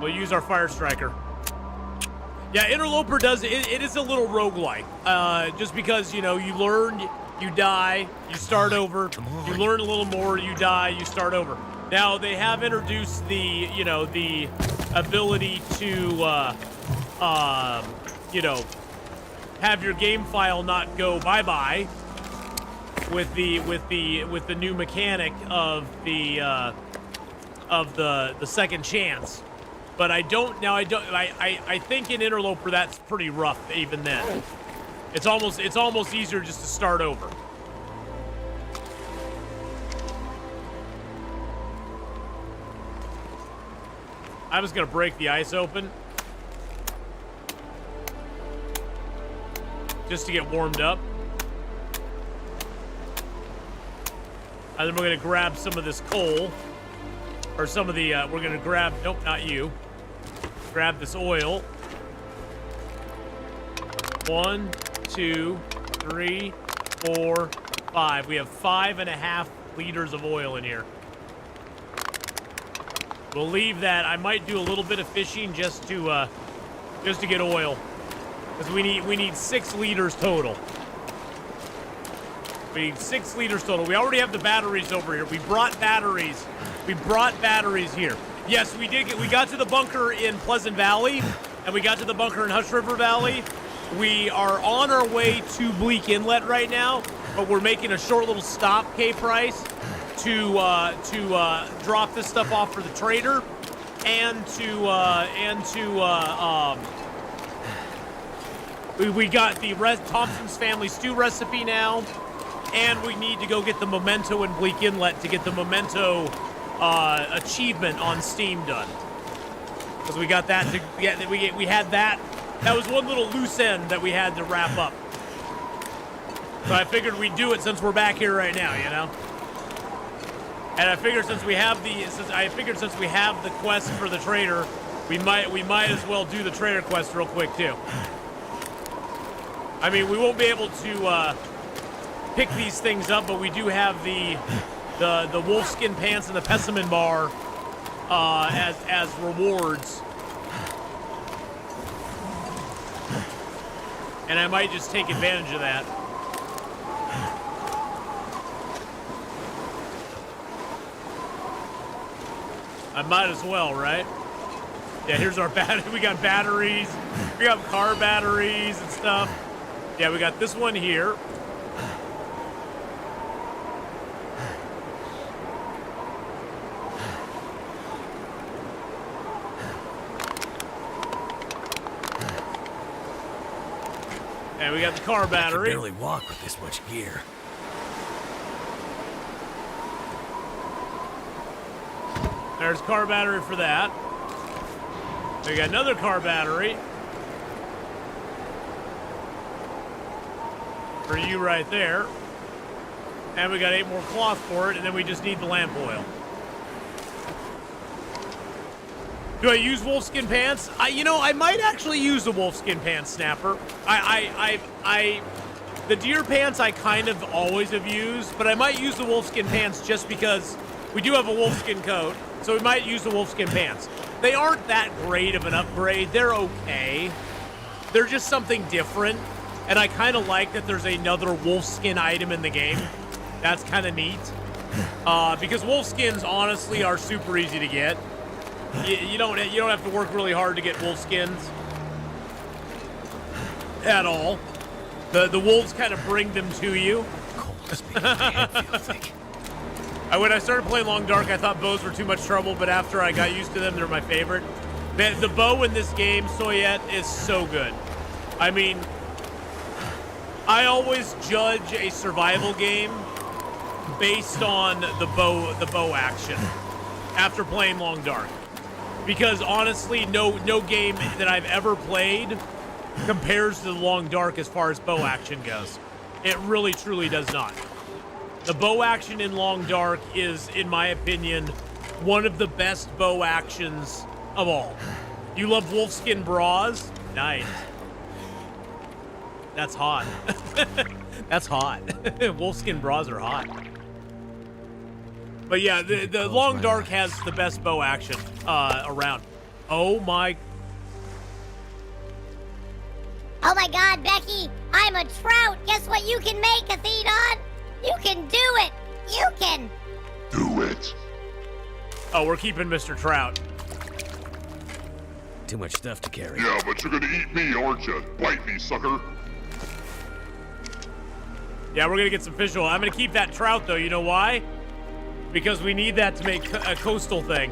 We'll use our fire striker. Yeah, Interloper does, it is a little roguelike. Just because, you know, you learn, you die, you start over. You learn a little more, you die, you start over. Now, they have introduced the, you know, the ability to, you know, have your game file not go bye-bye with the new mechanic of the second chance. But I think in Interloper that's pretty rough even then. It's almost easier just to start over. I'm just gonna break the ice open just to get warmed up. And then we're gonna grab some of this coal, or some of the, we're gonna grab, nope, not you. Grab this oil. 1, 2, 3, 4, 5. We have 5.5 liters of oil in here. We'll leave that. I might do a little bit of fishing just to get oil, because we need 6 liters total. We need 6 liters total. We already have the batteries over here. We brought batteries. We brought batteries here. Yes, we did. We got to the bunker in Pleasant Valley, and we got to the bunker in Hush River Valley. We are on our way to Bleak Inlet right now, but we're making a short little stop, K-Price, to drop this stuff off for the trader, and we got the Thompson's family stew recipe now, and we need to go get the Memento in Bleak Inlet to get the Memento achievement on Steam done, because we got that. We had that. That was one little loose end that we had to wrap up. So I figured we'd do it since we're back here right now, you know. And I figured since we have the quest for the trader, we might as well do the trader quest real quick too. I mean, we won't be able to pick these things up, but we do have the wolfskin pants and the pessimon bar as rewards. And I might just take advantage of that. I might as well, right? Yeah, here's our battery. We got batteries. We got car batteries and stuff. Yeah, we got this one here. And we got the car battery.
I can barely walk with this much gear.
There's car battery for that. We got another car battery for you right there. And we got 8 more cloth for it, and then we just need the lamp oil. Do I use wolfskin pants? You know, I might actually use the wolfskin pants, Snapper. The deer pants I kind of always have used, but I might use the wolfskin pants just because we do have a wolfskin coat, so we might use the wolfskin pants. They aren't that great of an upgrade. They're okay. They're just something different, and I kind of like that there's another wolfskin item in the game. That's kind of neat, because wolfskins honestly are super easy to get. You don't have to work really hard to get wolfskins at all. The wolves kind of bring them to you. When I started playing Long Dark, I thought bows were too much trouble, but after I got used to them, they're my favorite. The bow in this game, Soyette, is so good. I mean, I always judge a survival game based on the bow action after playing Long Dark. Because honestly, no game that I've ever played compares to the long dark as far as bow action goes. It really, truly does not. The bow action in long dark is, in my opinion, one of the best bow actions of all. You love wolfskin bras? Nice. That's hot. That's hot. Wolfskin bras are hot. But yeah, the long dark has the best bow action around. Oh my.
Oh my God, Becky, I'm a trout. Guess what you can make, Atheenon? You can do it. You can.
Do it.
Oh, we're keeping Mr. Trout.
Too much stuff to carry.
Yeah, but you're gonna eat me, aren't you? Bite me, sucker.
Yeah, we're gonna get some fish oil. I'm gonna keep that trout though. You know why? Because we need that to make a coastal thing.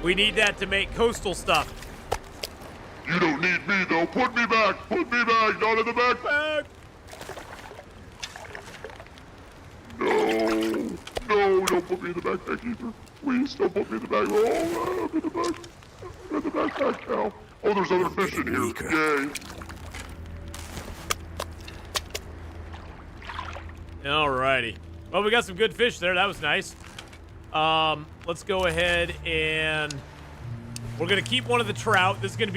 We need that to make coastal stuff.
You don't need me, though. Put me back. Put me back. Not in the backpack. No. No, don't put me in the backpack either. Please don't put me in the back. Oh, I'm in the back. I'm in the backpack now. Oh, there's other fish in here. Yay.
Alrighty. Well, we got some good fish there. That was nice. Let's go ahead and we're gonna keep one of the trout. This is gonna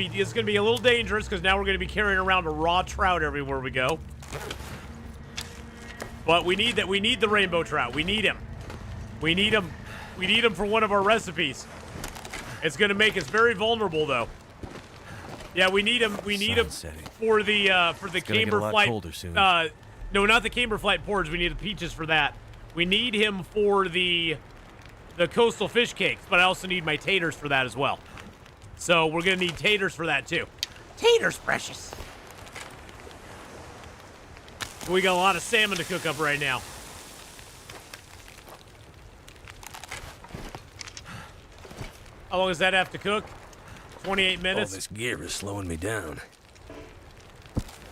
be a little dangerous because now we're gonna be carrying around a raw trout everywhere we go. But we need that. We need the rainbow trout. We need him. We need him. We need him for one of our recipes. It's gonna make us very vulnerable, though. Yeah, we need him. We need him for the camber flight. No, not the camber flight porridge. We need the peaches for that. We need him for the coastal fish cakes, but I also need my taters for that as well. So we're gonna need taters for that too. Taters, precious. We got a lot of salmon to cook up right now. How long does that have to cook? 28 minutes?
All this gear is slowing me down.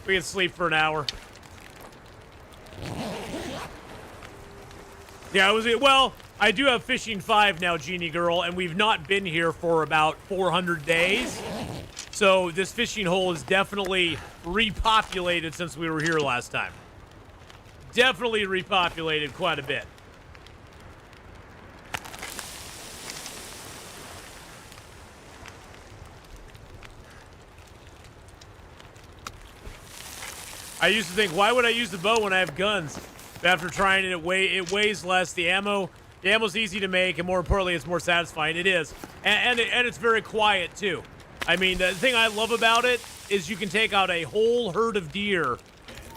We can sleep for an hour. Yeah, well, I do have Fishing 5 now, Genie Girl, and we've not been here for about 400 days. So this fishing hole is definitely repopulated since we were here last time. Definitely repopulated quite a bit. I used to think, why would I use the bow when I have guns? But after trying it, it weighs less. The ammo's easy to make, and more importantly, it's more satisfying. It is, and it's very quiet too. I mean, the thing I love about it is you can take out a whole herd of deer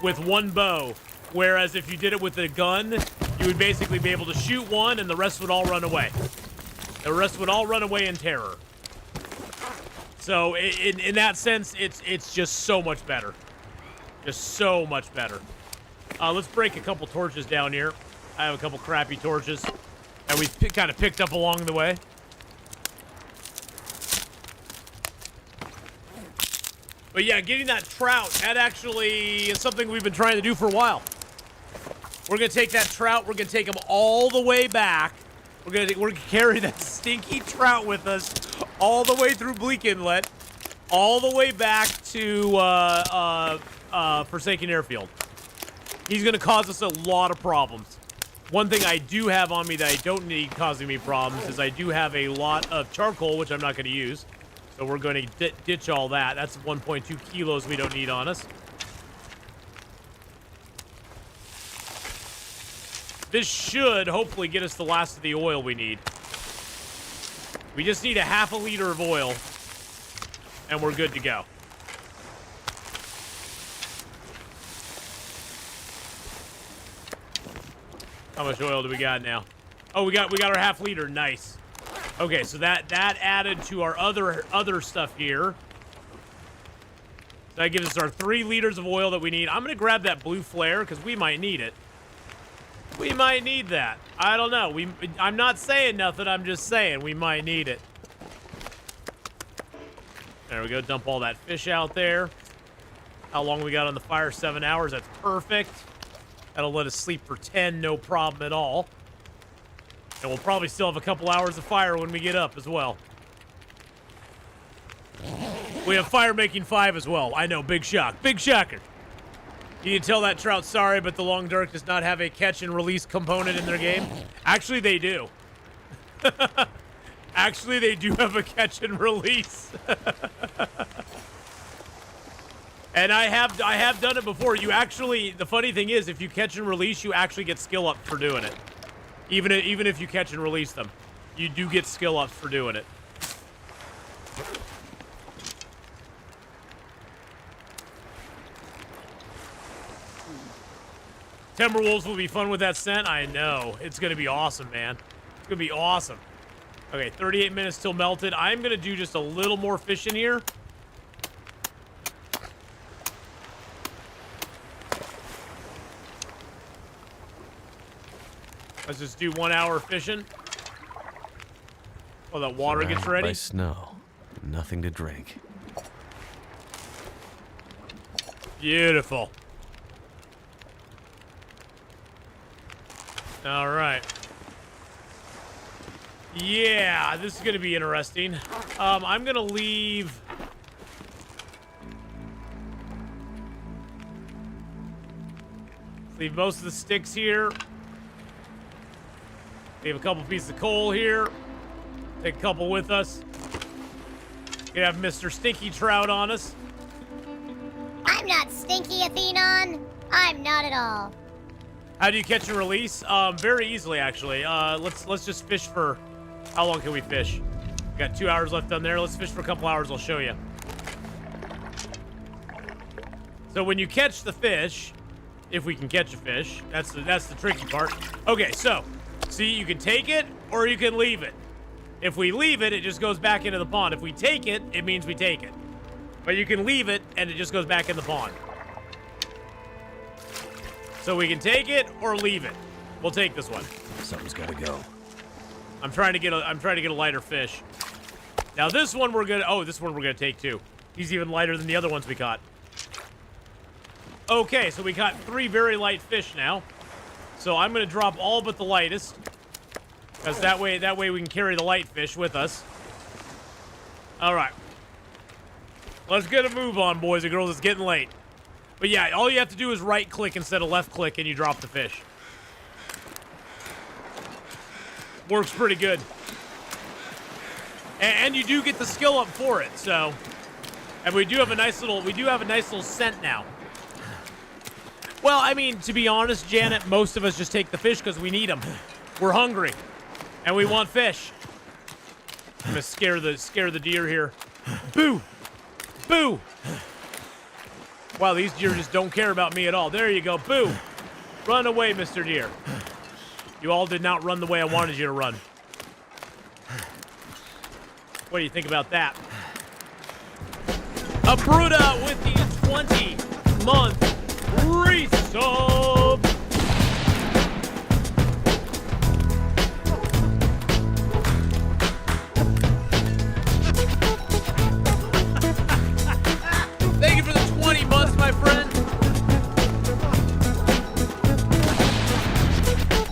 with one bow, whereas if you did it with a gun, you would basically be able to shoot one, and the rest would all run away. The rest would all run away in terror. So in that sense, it's just so much better. Just so much better. Let's break a couple torches down here. I have a couple crappy torches that we kind of picked up along the way. But yeah, getting that trout, that actually is something we've been trying to do for a while. We're going to take that trout, we're going to take him all the way back. We're going to carry that stinky trout with us all the way through Bleak Inlet, all the way back to Forsaken Airfield. He's going to cause us a lot of problems. One thing I do have on me that I don't need causing me problems is I do have a lot of charcoal, which I'm not going to use. So we're going to ditch all that. That's 1.2 kilos we don't need on us. This should hopefully get us the last of the oil we need. We just need a half a liter of oil, and we're good to go. How much oil do we got now? Oh, we got our half liter. Nice. Okay, so that added to our other stuff here. That gives us our 3 liters of oil that we need. I'm gonna grab that blue flare because we might need it. We might need that. I don't know. I'm not saying nothing. I'm just saying we might need it. There we go. Dump all that fish out there. How long we got on the fire? 7 hours. That's perfect. That'll let us sleep for 10, no problem at all. And we'll probably still have a couple hours of fire when we get up as well. We have fire making 5 as well. I know, big shock. Big shocker. You need to tell that trout sorry, but the Long Dark does not have a catch and release component in their game. Actually, they do. Actually, they do have a catch and release. And I have done it before. You actually, the funny thing is, if you catch and release, you actually get skill up for doing it. Even if you catch and release them, you do get skill ups for doing it. Timberwolves will be fun with that scent. I know. It's going to be awesome, man. It's going to be awesome. Okay, 38 minutes till melted. I'm going to do just a little more fishing here. Let's just do 1 hour fishing. Oh, that water gets ready.
By snow, nothing to drink.
Beautiful. All right. Yeah, this is going to be interesting. I'm going to leave... Leave most of the sticks here. Leave a couple pieces of coal here. Take a couple with us. We have Mr. Stinky Trout on us.
I'm not stinky, Atheenon. I'm not at all.
How do you catch and release? Very easily, actually. Let's just fish for... How long can we fish? We got 2 hours left on there. Let's fish for a couple hours. I'll show you. So when you catch the fish, if we can catch a fish, that's the tricky part. Okay, so see, you can take it or you can leave it. If we leave it, it just goes back into the pond. If we take it, it means we take it. But you can leave it and it just goes back in the pond. So we can take it or leave it. We'll take this one.
Something's gotta go.
I'm trying to get a lighter fish. Now this one we're gonna take too. He's even lighter than the other ones we caught. Okay, so we caught 3 very light fish now. So I'm gonna drop all but the lightest. Because that way we can carry the light fish with us. Alright. Let's get a move on, boys and girls. It's getting late. But yeah, all you have to do is right click instead of left click and you drop the fish. Works pretty good. And you do get the skill up for it, so. And we do have a nice little scent now. Well, I mean, to be honest, Janet, most of us just take the fish because we need them. We're hungry. And we want fish. I'm gonna scare the deer here. Boo! Boo! Wow, these deer just don't care about me at all. There you go. Boo! Run away, Mr. Deer. You all did not run the way I wanted you to run. What do you think about that? A Bruta with the 20-month resub. Thank you for the 20 months, my friend.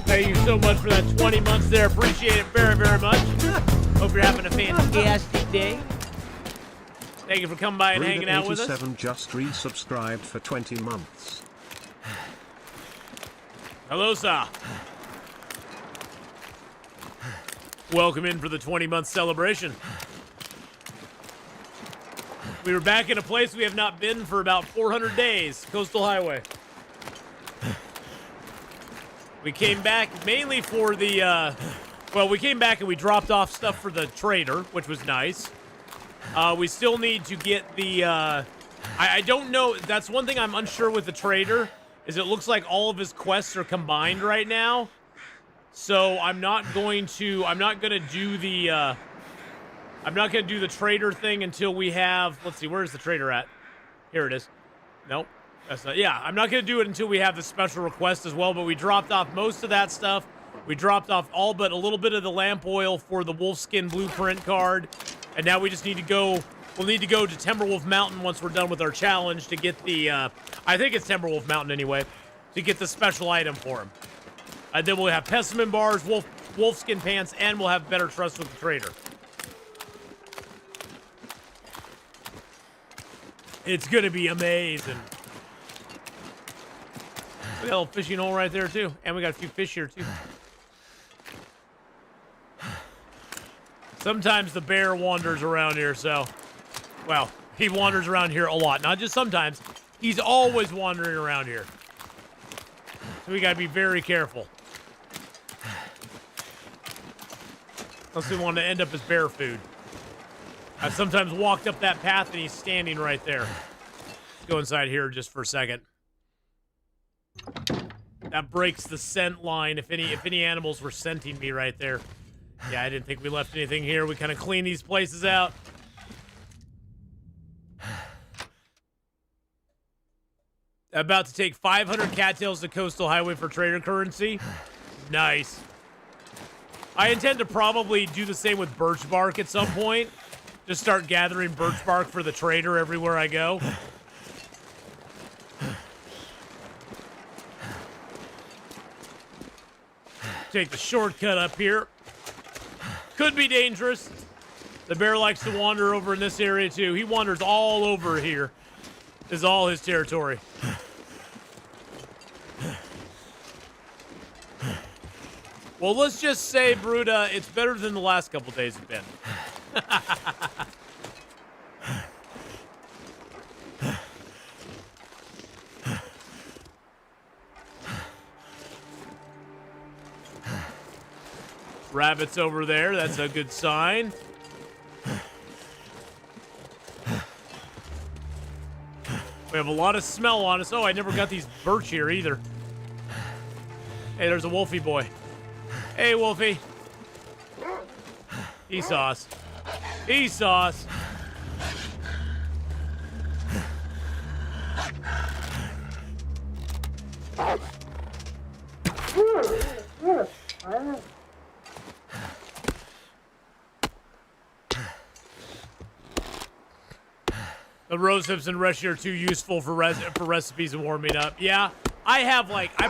Thank you so much for that 20 months there. Appreciate it very, very much. Hope you're having a fantastic day. Thank you for coming by and hanging out with us.
87 just resubscribed for 20 months.
Hello, sir. Welcome in for the 20-month celebration. We were back in a place we have not been for about 400 days. Coastal Highway. We came back mainly for the, well, we came back and we dropped off stuff for the trader, which was nice. We still need to get the, I don't know, that's one thing I'm unsure with the trader, is it looks like all of his quests are combined right now. So I'm not gonna do the, I'm not going to do the trader thing until we have... Let's see, where's the trader at? Here it is. Nope. That's not... Yeah, I'm not going to do it until we have the special request as well, but we dropped off most of that stuff. We dropped off all but a little bit of the lamp oil for the Wolfskin Blueprint card. And now we just need to go... We'll need to go to Timberwolf Mountain once we're done with our challenge to get the... I think it's Timberwolf Mountain anyway. To get the special item for him. And then we'll have Pessimon Bars, Wolfskin Pants, and we'll have better trust with the trader. It's gonna be amazing. We got a little fishing hole right there too, and we got a few fish here too. Sometimes the bear wanders around here, so, well, he wanders around here a lot. Not just sometimes, he's always wandering around here. So we gotta be very careful. Unless we want to end up as bear food. I've sometimes walked up that path and he's standing right there. Let's go inside here just for a second. That breaks the scent line if any animals were scenting me right there. Yeah, I didn't think we left anything here. We kind of clean these places out. About to take 500 cattails to Coastal Highway for trader currency. Nice. I intend to probably do the same with birch bark at some point. Just start gathering birch bark for the trader everywhere I go. Take the shortcut up here. Could be dangerous. The bear likes to wander over in this area too. He wanders all over here. This is all his territory. Well, let's just say, Bruda, it's better than the last couple days have been. Rabbits over there, that's a good sign. We have a lot of smell on us. Oh, I never got these birch here either. Hey, there's a Wolfie boy. Hey, Wolfie. He saw us. He saw us. The rose hips and Reshi are too useful for recipes and warming up. Yeah, I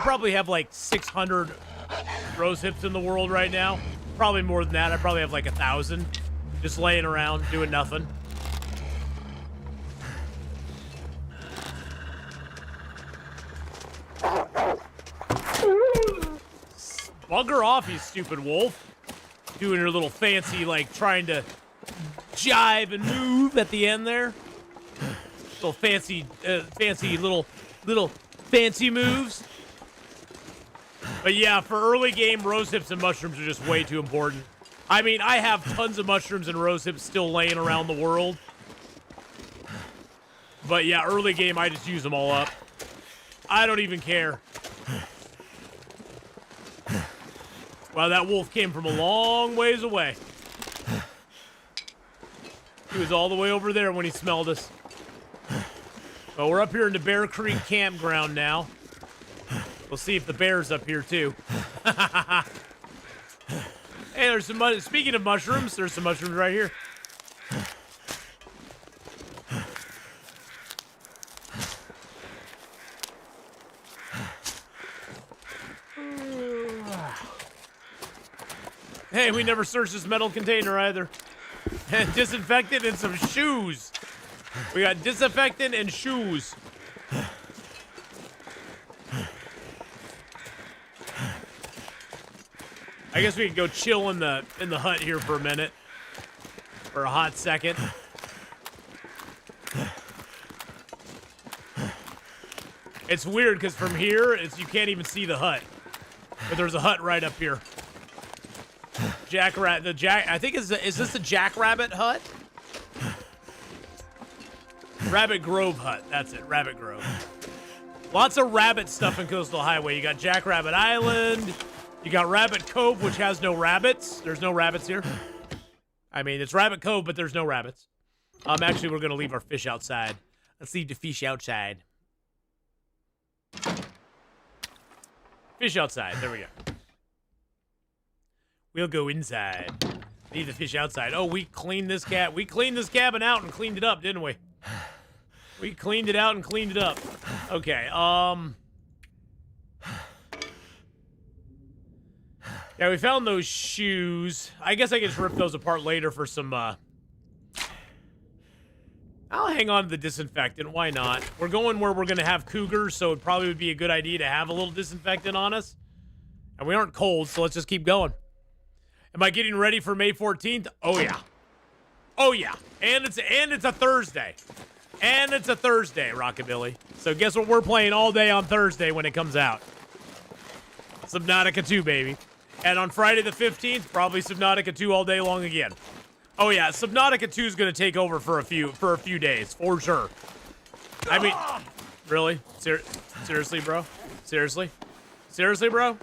probably have like 600 rose hips in the world right now. Probably more than that. I probably have like 1,000 just laying around doing nothing. Bugger off, you stupid wolf. Doing your little fancy, like, trying to jive and move at the end there. Little fancy, little fancy moves. But yeah, for early game, rose hips and mushrooms are just way too important. I mean, I have tons of mushrooms and rose hips still laying around the world. But yeah, early game, I just use them all up. I don't even care. Wow, that wolf came from a long ways away. He was all the way over there when he smelled us. Well, we're up here in the Bear Creek campground now. We'll see if the bear's up here, too. Hey, there's some... Speaking of mushrooms, there's some mushrooms right here. Hey, we never searched this metal container either. And disinfectant and some shoes. We got disinfectant and shoes. I guess we can go chill in the hut here for a minute. For a hot second. It's weird because from here, you can't even see the hut. But there's a hut right up here. I think is this the Jackrabbit hut? Rabbit Grove hut. That's it. Rabbit Grove. Lots of rabbit stuff in Coastal Highway. You got Jackrabbit Island. You got Rabbit Cove, which has no rabbits. There's no rabbits here. I mean, it's Rabbit Cove, but there's no rabbits. Actually, we're going to leave our fish outside. Let's leave the fish outside. Fish outside. There we go. We'll go inside. Leave the fish outside. Oh, we cleaned this We cleaned this cabin out and cleaned it up, didn't we? We cleaned it out and cleaned it up. Okay, yeah, we found those shoes. I guess I can just rip those apart later for some, I'll hang on to the disinfectant. Why not? We're going where we're going to have cougars, so it probably would be a good idea to have a little disinfectant on us. And we aren't cold, so let's just keep going. Am I getting ready for May 14th? Oh, yeah. Oh, yeah. And it's a Thursday. And it's a Thursday, Rockabilly. So guess what we're playing all day on Thursday when it comes out? Subnautica 2, baby. And on Friday the 15th, probably Subnautica 2 all day long again. Oh yeah, Subnautica 2 is going to take over for a few days, for sure. I mean, really? Seriously, bro? Seriously? Seriously, bro?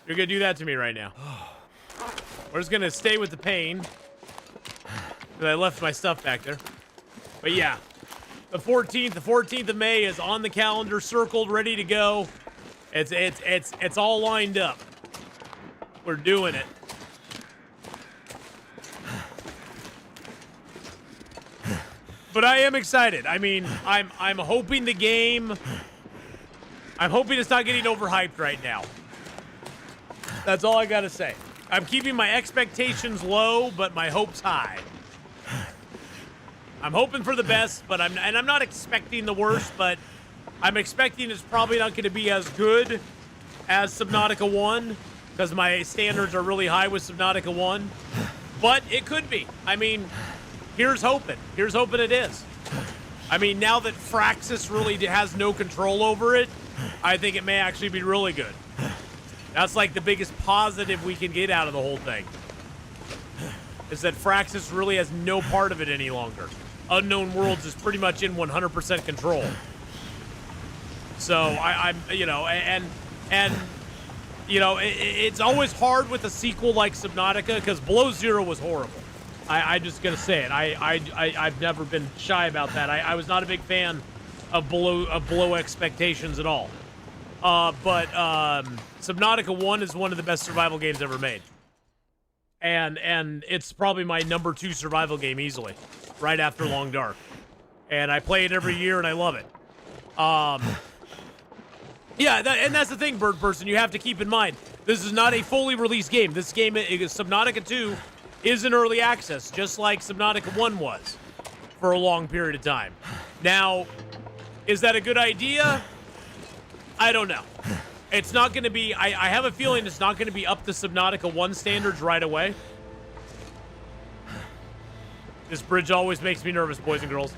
You're going to do that to me right now. We're just going to stay with the pain. Because I left my stuff back there. But yeah, the 14th of May is on the calendar, circled, ready to go. It's all lined up. We're doing it. But I am excited. I mean, I'm hoping the game. I'm hoping it's not getting overhyped right now. That's all I gotta say. I'm keeping my expectations low, but my hopes high. I'm hoping for the best, but I'm not expecting the worst. But I'm expecting it's probably not going to be as good as Subnautica 1 because my standards are really high with Subnautica 1. But it could be. I mean. Here's hoping. Here's hoping it is. I mean, now that Fraxis really has no control over it, I think it may actually be really good. That's like the biggest positive we can get out of the whole thing. Is that Fraxis really has no part of it any longer. Unknown Worlds is pretty much in 100% control. So I'm, you know, and you know, it's always hard with a sequel like Subnautica because Below Zero was horrible. I'm just gonna say it. I've never been shy about that. I was not a big fan of below expectations at all. But Subnautica 1 is one of the best survival games ever made, and it's probably my number 2 survival game easily, right after Long Dark. And I play it every year, and I love it. Yeah, and that's the thing, Bird Person. You have to keep in mind this is not a fully released game. This game, Subnautica 2. Is in early access, just like Subnautica 1 was for a long period of time. Now, is that a good idea? I don't know. It's not going to be, I have a feeling it's not going to be up to Subnautica 1 standards right away. This bridge always makes me nervous, boys and girls.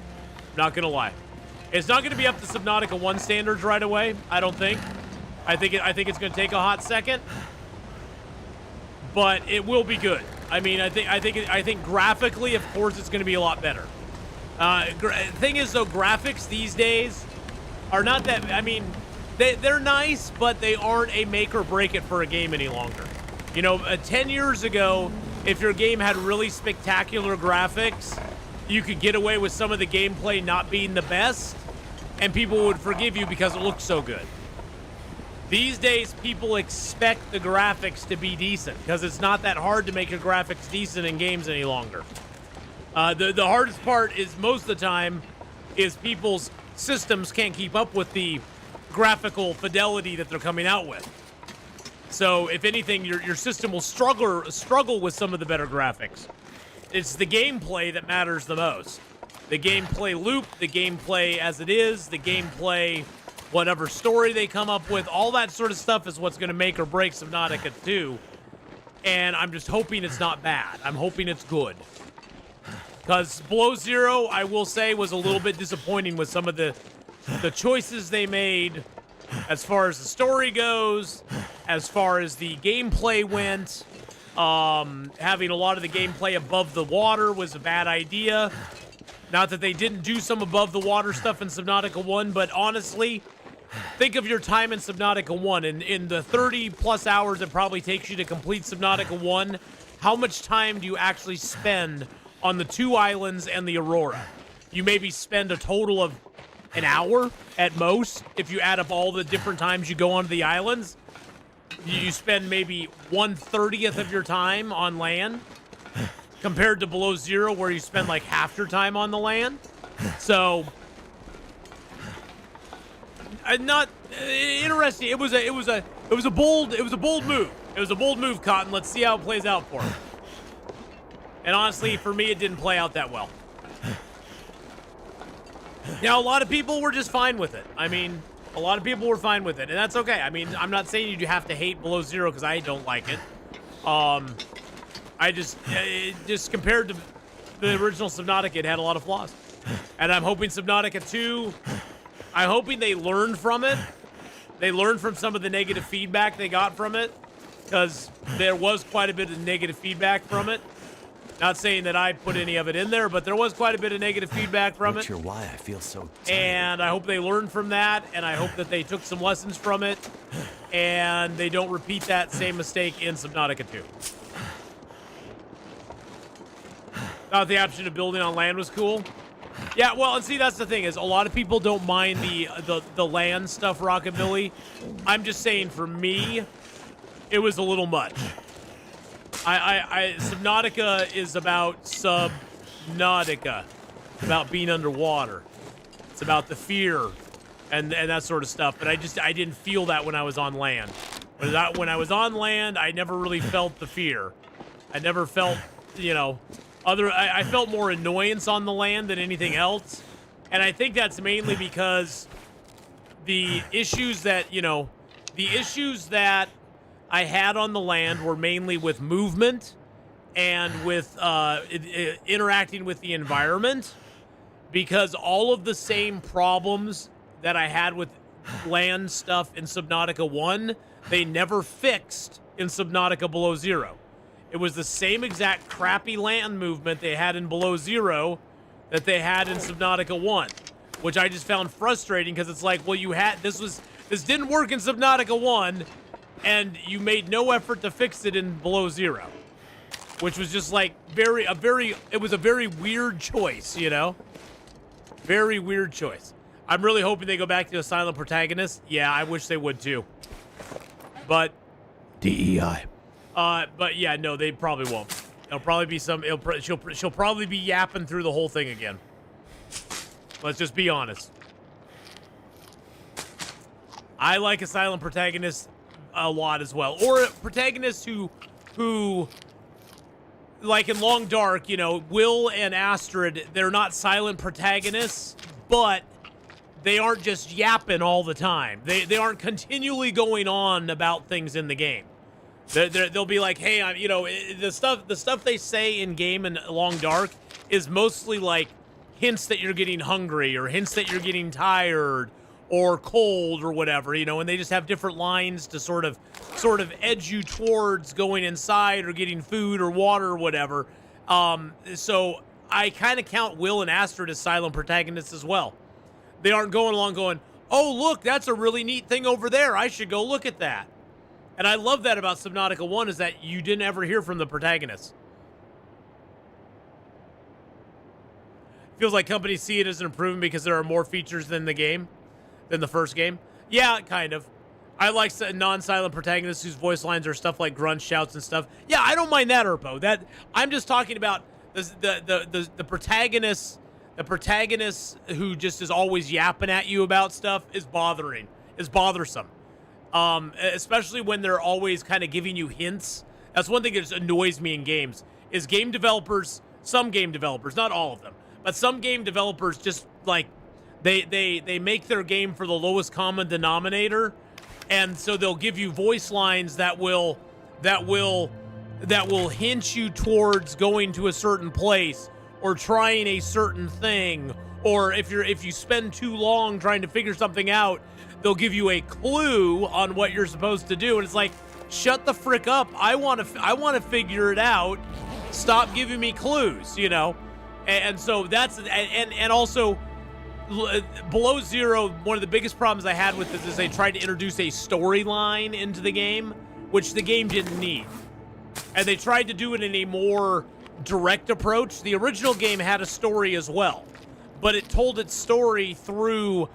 Not going to lie. It's not going to be up to Subnautica 1 standards right away, I don't think. I think it's going to take a hot second. But it will be good. I mean, I think graphically, of course, it's going to be a lot better. Thing is, though, graphics these days are not that. I mean, they're nice, but they aren't a make or break it for a game any longer. You know, 10 years ago, if your game had really spectacular graphics, you could get away with some of the gameplay not being the best, and people would forgive you because it looked so good. These days, people expect the graphics to be decent because it's not that hard to make your graphics decent in games any longer. The hardest part is most of the time is people's systems can't keep up with the graphical fidelity that they're coming out with. So, if anything, your system will struggle with some of the better graphics. It's the gameplay that matters the most. The gameplay loop, the gameplay as it is, the gameplay... whatever story they come up with, all that sort of stuff is what's going to make or break Subnautica 2. And I'm just hoping it's not bad. I'm hoping it's good. Because Below Zero, I will say, was a little bit disappointing with some of the choices they made as far as the story goes, as far as the gameplay went. Having a lot of the gameplay above the water was a bad idea. Not that they didn't do some above the water stuff in Subnautica 1, but honestly... think of your time in Subnautica 1. In the 30-plus hours it probably takes you to complete Subnautica 1, how much time do you actually spend on the 2 islands and the Aurora? You maybe spend a total of an hour at most. If you add up all the different times you go onto the islands, you spend maybe 1/30th of your time on land compared to Below Zero where you spend like half your time on the land. So... not interesting. It was a bold move. It was a bold move, Cotton. Let's see how it plays out for him. And honestly, for me, it didn't play out that well. Now, a lot of people were just fine with it. I mean, a lot of people were fine with it, and that's okay. I mean, I'm not saying you have to hate Below Zero because I don't like it. I just compared to the original Subnautica, it had a lot of flaws. And I'm hoping Subnautica 2, I'm hoping they learned from it. They learned from some of the negative feedback they got from it, because there was quite a bit of negative feedback from it. Not saying that I put any of it in there, but there was quite a bit of negative feedback from
Not
it.
sure why I feel so tired.
And I hope they learned from that, and I hope that they took some lessons from it, and they don't repeat that same mistake in Subnautica 2. Thought the option of building on land was cool. Yeah, well, and see, that's the thing, is a lot of people don't mind the land stuff, Rockabilly. I'm just saying, for me, it was a little much. Subnautica is about Subnautica. It's about being underwater. It's about the fear and that sort of stuff. But I didn't feel that when I was on land. When I was on land, I never really felt the fear. I never felt, you know, I felt more annoyance on the land than anything else. And I think that's mainly because the issues that I had on the land were mainly with movement and with interacting with the environment, because all of the same problems that I had with land stuff in Subnautica 1, they never fixed in Subnautica Below Zero. It was the same exact crappy land movement they had in Below Zero that they had in Subnautica 1, which I just found frustrating, because it's like, well, this didn't work in Subnautica 1, and you made no effort to fix it in Below Zero, which was just like it was a very weird choice, you know? Very weird choice. I'm really hoping they go back to a silent protagonist. Yeah, I wish they would too. But
DEI.
But yeah, no, they probably won't. It'll probably be she'll probably be yapping through the whole thing again. Let's just be honest. I like a silent protagonist a lot as well, or a protagonist who like in Long Dark, you know, Will and Astrid, they're not silent protagonists, but they aren't just yapping all the time. They aren't continually going on about things in the game. They'll be like, hey, the stuff they say in game in Long Dark is mostly like hints that you're getting hungry, or hints that you're getting tired or cold or whatever, you know, and they just have different lines to sort of edge you towards going inside or getting food or water or whatever. So I kind of count Will and Astrid as silent protagonists as well. They aren't going along going, oh, look, that's a really neat thing over there. I should go look at that. And I love that about Subnautica 1, is that you didn't ever hear from the protagonist. Feels like companies see it as an improvement because there are more features than the first game. Yeah, kind of. I like non-silent protagonists whose voice lines are stuff like grunts, shouts, and stuff. Yeah, I don't mind that, Erpo. That I'm just talking about the protagonist. The protagonist who just is always yapping at you about stuff is bothersome. Especially when they're always kind of giving you hints. That's one thing that just annoys me in games, is game developers, some game developers, not all of them, but some game developers just like, they make their game for the lowest common denominator, and so they'll give you voice lines that will hint you towards going to a certain place or trying a certain thing, or if you spend too long trying to figure something out, they'll give you a clue on what you're supposed to do, and it's like, shut the frick up. I want to figure it out. Stop giving me clues, you know? And so that's, and also, Below Zero, one of the biggest problems I had with this is they tried to introduce a storyline into the game, which the game didn't need. And they tried to do it in a more direct approach. The original game had a story as well, but it told its story through,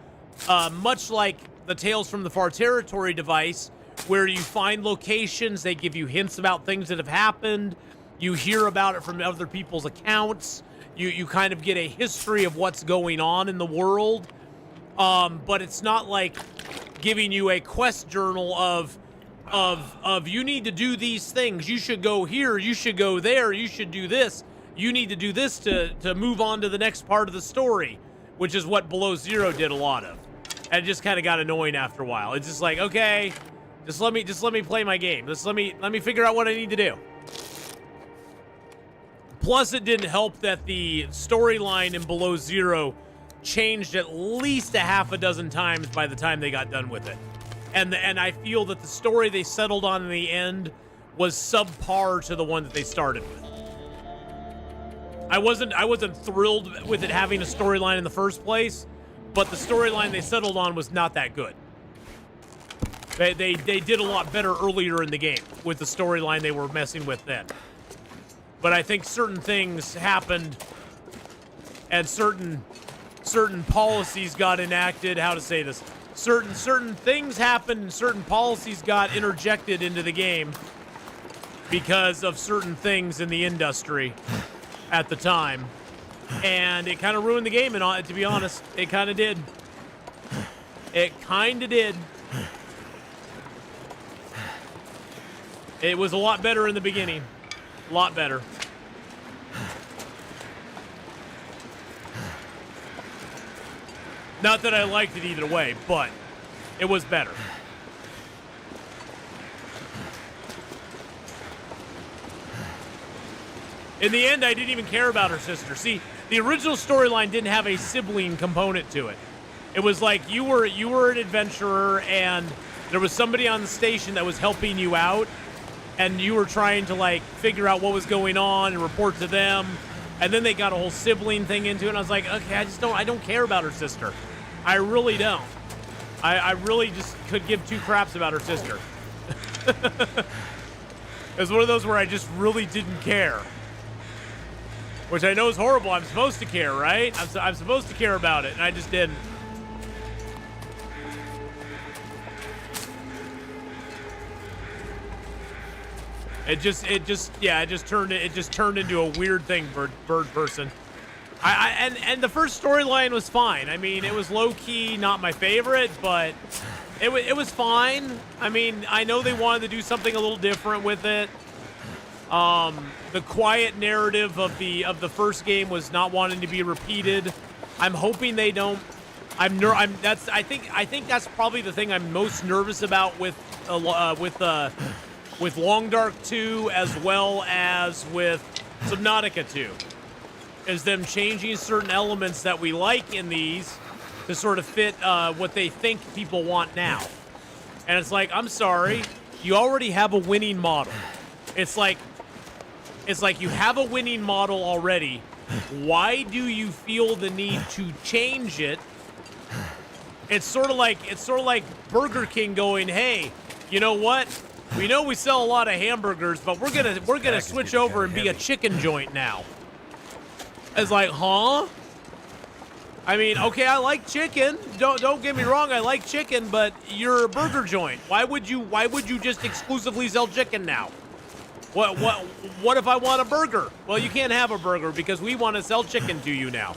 much like the Tales from the Far Territory device, where you find locations, they give you hints about things that have happened, you hear about it from other people's accounts, you kind of get a history of what's going on in the world, but it's not like giving you a quest journal of you need to do these things, you should go here, you should go there, you should do this, you need to do this to move on to the next part of the story, which is what Below Zero did a lot of. And it just kind of got annoying after a while. It's just like, okay, just let me play my game. Let me figure out what I need to do. Plus, it didn't help that the storyline in Below Zero changed at least a half a dozen times by the time they got done with it. And I feel that the story they settled on in the end was subpar to the one that they started with. I wasn't thrilled with it having a storyline in the first place, but the storyline they settled on was not that good. They did a lot better earlier in the game with the storyline they were messing with then. But I think certain things happened and certain policies got enacted. How to say this? Certain things happened and certain policies got interjected into the game because of certain things in the industry at the time. And it kind of ruined the game, and to be honest, it kind of did. It kind of did. It was a lot better in the beginning. A lot better. Not that I liked it either way, but it was better. In the end, I didn't even care about her sister. See, the original storyline didn't have a sibling component to it. It was like you were an adventurer, and there was somebody on the station that was helping you out, and you were trying to like figure out what was going on and report to them. And then they got a whole sibling thing into it, and I was like, okay, I don't care about her sister. I really don't. I really just could give two craps about her sister. It was one of those where I just really didn't care. Which I know is horrible. I'm supposed to care, right? I'm supposed to care about it, and I just didn't. It just turned into a weird thing, bird person. And the first storyline was fine. I mean, it was low key, not my favorite, but it was fine. I mean, I know they wanted to do something a little different with it. The quiet narrative of the first game was not wanting to be repeated. I'm hoping they don't. I think that's probably the thing I'm most nervous about with Long Dark 2 as well as with Subnautica 2. Is them changing certain elements that we like in these to sort of fit what they think people want now. And it's like, I'm sorry, you already have a winning model. It's like you have a winning model already. Why do you feel the need to change it? It's sort of like Burger King going, hey, you know what? We know we sell a lot of hamburgers, but we're gonna switch over and be a chicken joint now. It's like, huh? I mean, okay, I like chicken. Don't get me wrong, I like chicken, but you're a burger joint. Why would you just exclusively sell chicken now? What if I want a burger? Well, you can't have a burger because we want to sell chicken to you now.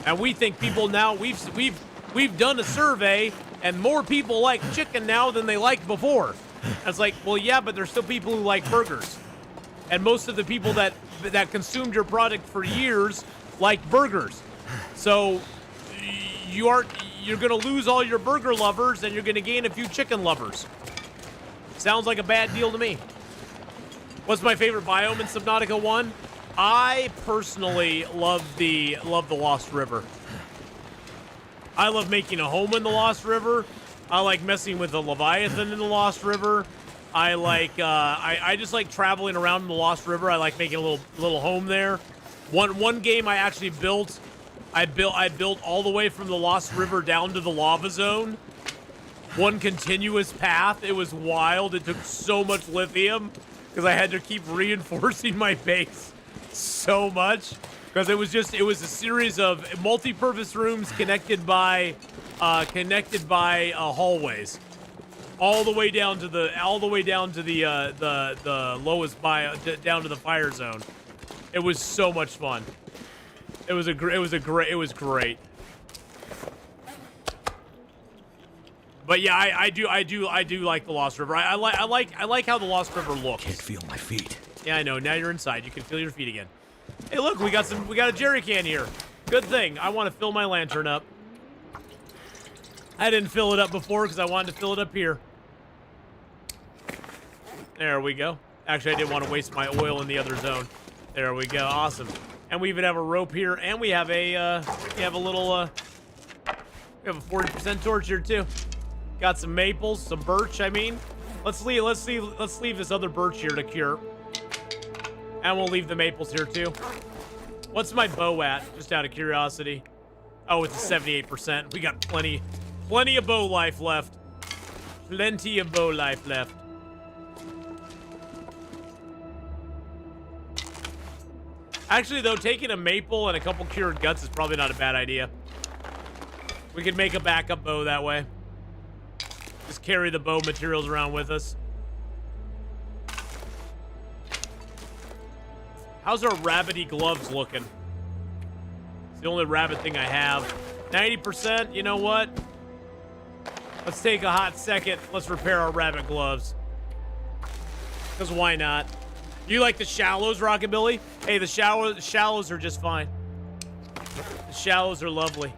And we think people now we've done a survey and more people like chicken now than they liked before. And it's like, well, yeah, but there's still people who like burgers. And most of the people that consumed your product for years like burgers. So you're going to lose all your burger lovers and you're going to gain a few chicken lovers. Sounds like a bad deal to me. What's my favorite biome in Subnautica 1? I personally love the Lost River. I love making a home in the Lost River. I like messing with the Leviathan in the Lost River. I like I just like traveling around in the Lost River. I like making a little home there. One game I actually built. I built all the way from the Lost River down to the lava zone. One continuous path. It was wild. It took so much lithium because I had to keep reinforcing my base so much because it was a series of multi-purpose rooms connected by hallways. All the way down to the lowest down to the fire zone. It was so much fun. It was great. But yeah, I do like the Lost River. I like how the Lost River looks.
Can't feel my feet.
Yeah, I know. Now you're inside. You can feel your feet again. Hey, look, we got a jerry can here. Good thing. I want to fill my lantern up. I didn't fill it up before because I wanted to fill it up here. There we go. Actually, I didn't want to waste my oil in the other zone. There we go. Awesome. And we even have a rope here, and we have a little we have a 40% torch here too. Got some maples, some birch. I mean, let's leave this other birch here to cure, and we'll leave the maples here too. What's my bow at? Just out of curiosity. Oh, it's a 78%. We got plenty of bow life left. Plenty of bow life left. Actually, though, taking a maple and a couple cured guts is probably not a bad idea. We could make a backup bow that way. Just carry the bow materials around with us. How's our rabbity gloves looking? It's the only rabbit thing I have. 90%, you know what? Let's take a hot second. Let's repair our rabbit gloves. Because why not? You like the shallows, Rockabilly? Hey, the shallows are just fine. The shallows are lovely.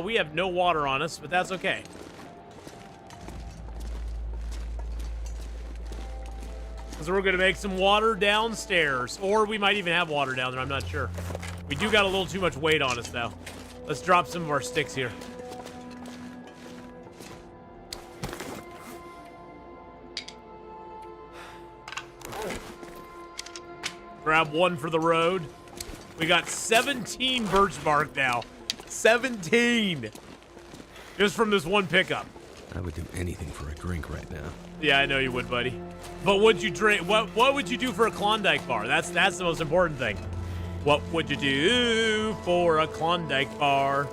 We have no water on us, but that's okay. So we're going to make some water downstairs. Or we might even have water down there, I'm not sure. We do got a little too much weight on us, though. Let's drop some of our sticks here. Grab one for the road. We got 17 birch bark now. 17! Just from this one pickup.
I would do anything for a drink right now.
Yeah, I know you would, buddy. But would you drink? What would you do for a Klondike bar? That's the most important thing. What would you do for a Klondike bar?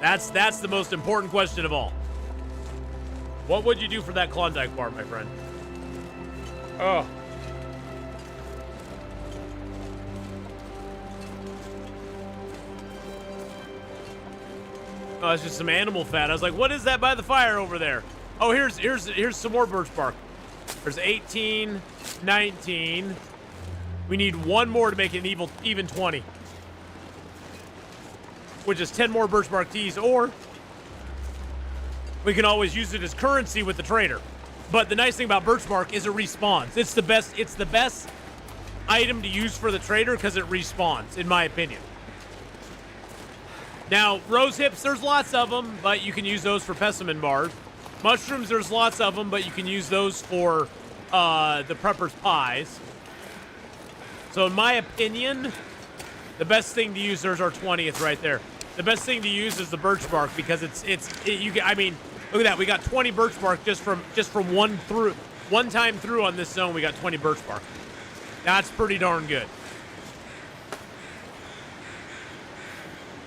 That's the most important question of all. What would you do for that Klondike bar, my friend? Oh. Oh, it's just some animal fat. I was like, what is that by the fire over there? Oh, here's some more birch bark. There's 18, 19. We need one more to make it an even 20. Which is 10 more birch bark teas, or we can always use it as currency with the trader. But the nice thing about birch bark is it respawns. It's the best item to use for the trader because it respawns, in my opinion. Now, rose hips, there's lots of them, but you can use those for pessimon bars. Mushrooms, there's lots of them, but you can use those for the prepper's pies. So in my opinion, the best thing to use, there's our 20th right there. The best thing to use is the birch bark because I mean, look at that. We got 20 birch bark just from one time through on this zone. We got 20 birch bark. That's pretty darn good.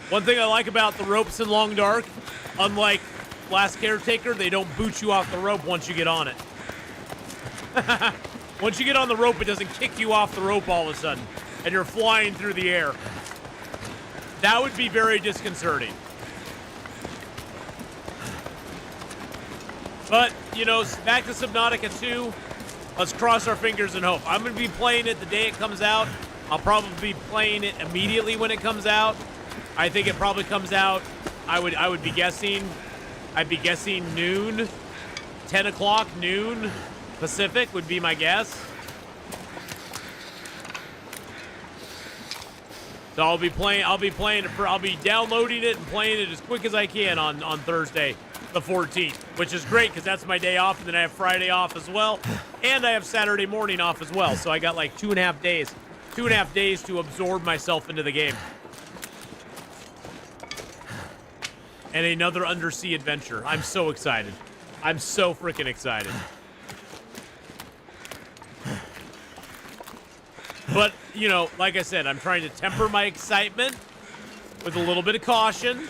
One thing I like about the ropes in Long Dark, unlike Last Caretaker, they don't boot you off the rope once you get on it. Once you get on the rope, it doesn't kick you off the rope all of a sudden, and you're flying through the air. That would be very disconcerting. But, you know, back to Subnautica 2, let's cross our fingers and hope. I'm going to be playing it the day it comes out. I'll probably be playing it immediately when it comes out. I think it probably comes out, I would be guessing, I'd be guessing noon, 10 o'clock, noon, Pacific would be my guess. So I'll be downloading it and playing it as quick as I can on Thursday, the 14th, which is great because that's my day off, and then I have Friday off as well, and I have Saturday morning off as well, so I got like 2.5 days to absorb myself into the game. And another undersea adventure. I'm so excited. I'm so freaking excited. But, you know, like I said, I'm trying to temper my excitement with a little bit of caution.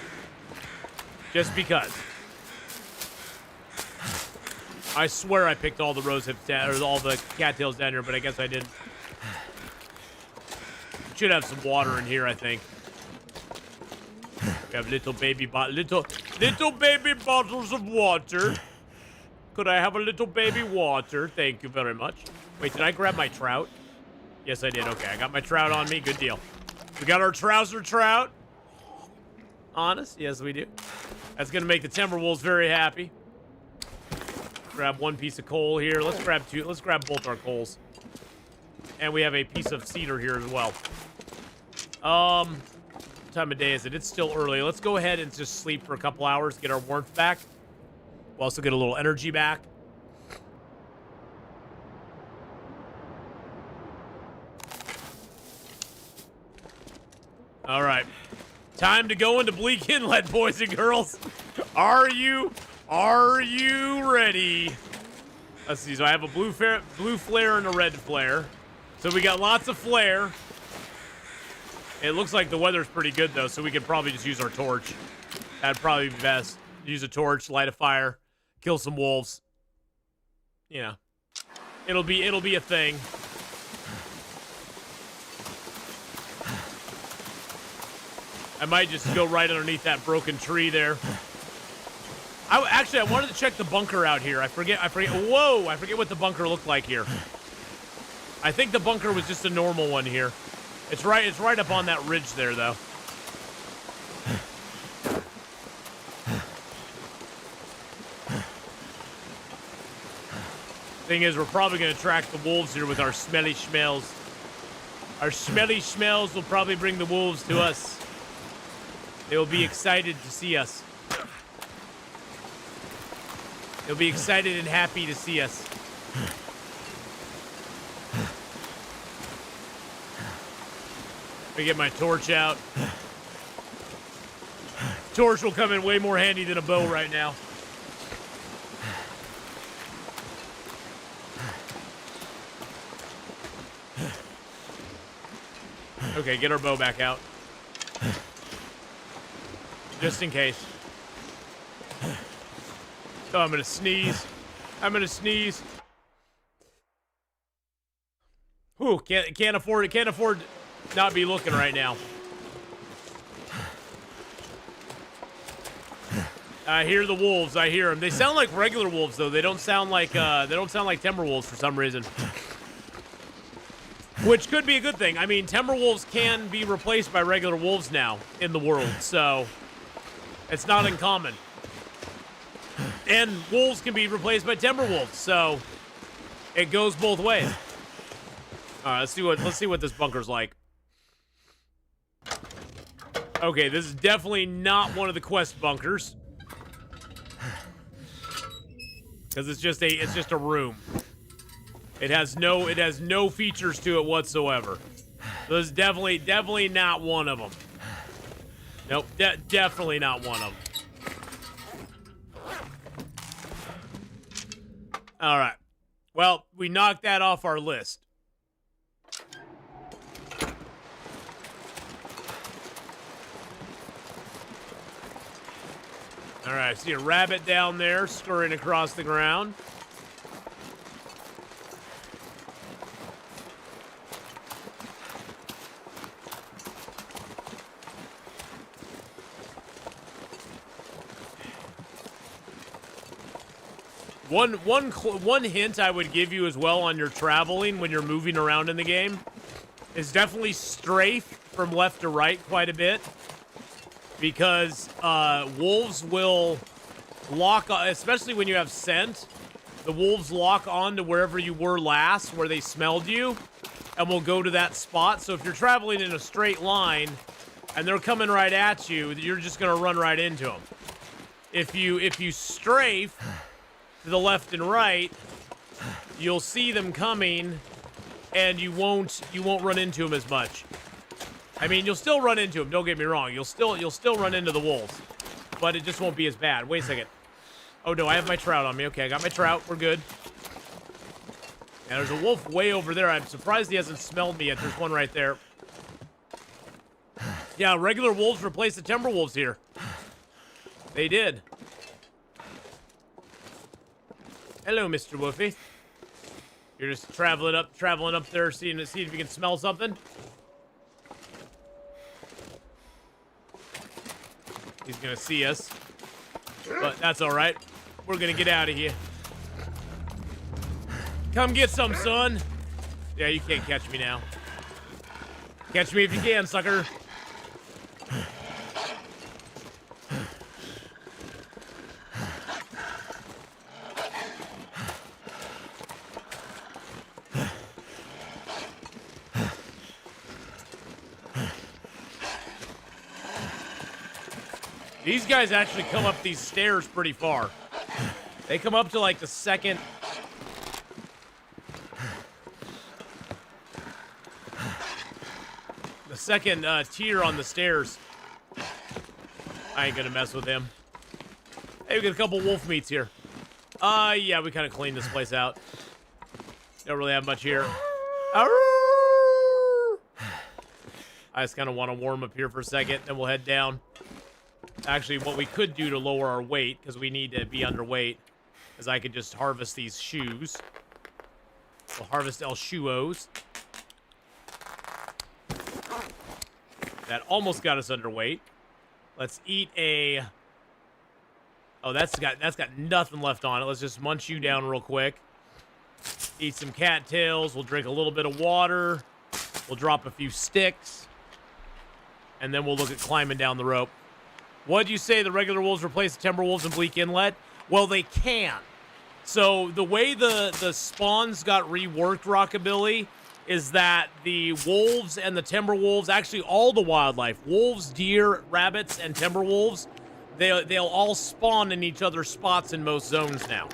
Just because. I swear I picked all the rose hips down, or all the cattails down here, but I guess I didn't. Should have some water in here, I think. We have little baby bottles of water. Could I have a little baby water? Thank you very much. Wait, did I grab my trout? Yes, I did. Okay, I got my trout on me. Good deal. We got our trouser trout on us. Yes, we do. That's going to make the Timberwolves very happy. Grab one piece of coal here. Let's grab two. Let's grab both our coals. And we have a piece of cedar here as well. What time of day is it? It's still early. Let's go ahead and just sleep for a couple hours, get our warmth back. We'll also get a little energy back. All right. Time to go into Bleak Inlet, boys and girls. Are you ready? Let's see. So I have a blue flare and a red flare. So we got lots of flare. It looks like the weather's pretty good though, so we could probably just use our torch. That'd probably be best. Use a torch, light a fire, kill some wolves. You know, it'll be a thing. I might just go right underneath that broken tree there. I wanted to check the bunker out here. I forget. Whoa! I forget what the bunker looked like here. I think the bunker was just a normal one here. It's right up on that ridge there, though. Thing is, we're probably going to attract the wolves here with our smelly smells. Our smelly smells will probably bring the wolves to us. They will be excited to see us. They'll be excited and happy to see us. Let me get my torch out. Torch will come in way more handy than a bow right now. Okay, get our bow back out. Just in case. Oh, I'm gonna sneeze. I'm gonna sneeze. Whew, can't afford it. Can't afford not be looking right now. I hear the wolves. I hear them. They sound like regular wolves though. They don't sound like timber wolves for some reason. Which could be a good thing. I mean, timber wolves can be replaced by regular wolves now in the world, so it's not uncommon. And wolves can be replaced by timber wolves, so it goes both ways. All right, let's see what this bunker's like. Okay, this is definitely not one of the quest bunkers, because it's just a room. It has no features to it whatsoever. So this is definitely not one of them. Nope, definitely not one of them. All right. Well, we knocked that off our list. All right, I see a rabbit down there scurrying across the ground. One hint I would give you as well on your traveling when you're moving around in the game is definitely strafe from left to right quite a bit, because wolves will lock, especially when you have scent. The wolves lock on to wherever you were last, where they smelled you, and will go to that spot. So if you're traveling in a straight line and they're coming right at you, you're just gonna run right into them. If you strafe to the left and right, you'll see them coming, and you won't run into them as much. I mean, you'll still run into them. Don't get me wrong. You'll still run into the wolves, but it just won't be as bad. Wait a second. Oh no, I have my trout on me. Okay, I got my trout. We're good. And there's a wolf way over there. I'm surprised he hasn't smelled me yet. There's one right there. Yeah, regular wolves replaced the timber wolves here. They did. Hello, Mr. Wolfie. You're just traveling up there, seeing if you can smell something. He's gonna see us, but that's all right. We're gonna get out of here. Come get some, son. Yeah, you can't catch me now. Catch me if you can, sucker. These guys actually come up these stairs pretty far. They come up to like the second... tier on the stairs. I ain't gonna mess with him. Hey, we got a couple wolf meats here. Yeah, we kind of cleaned this place out. Don't really have much here. I just kind of want to warm up here for a second, then we'll head down. Actually, what we could do to lower our weight, because we need to be underweight, is I could just harvest these shoes. We'll harvest El Shuos. That almost got us underweight. Let's eat a... Oh, that's got nothing left on it. Let's just munch you down real quick. Eat some cattails. We'll drink a little bit of water. We'll drop a few sticks. And then we'll look at climbing down the rope. What'd you say? The regular wolves replace the timber wolves in Bleak Inlet? Well, they can. So the way the spawns got reworked, Rockabilly, is that the wolves and the timber wolves, actually all the wildlife, wolves, deer, rabbits, and timber wolves, they'll all spawn in each other's spots in most zones now.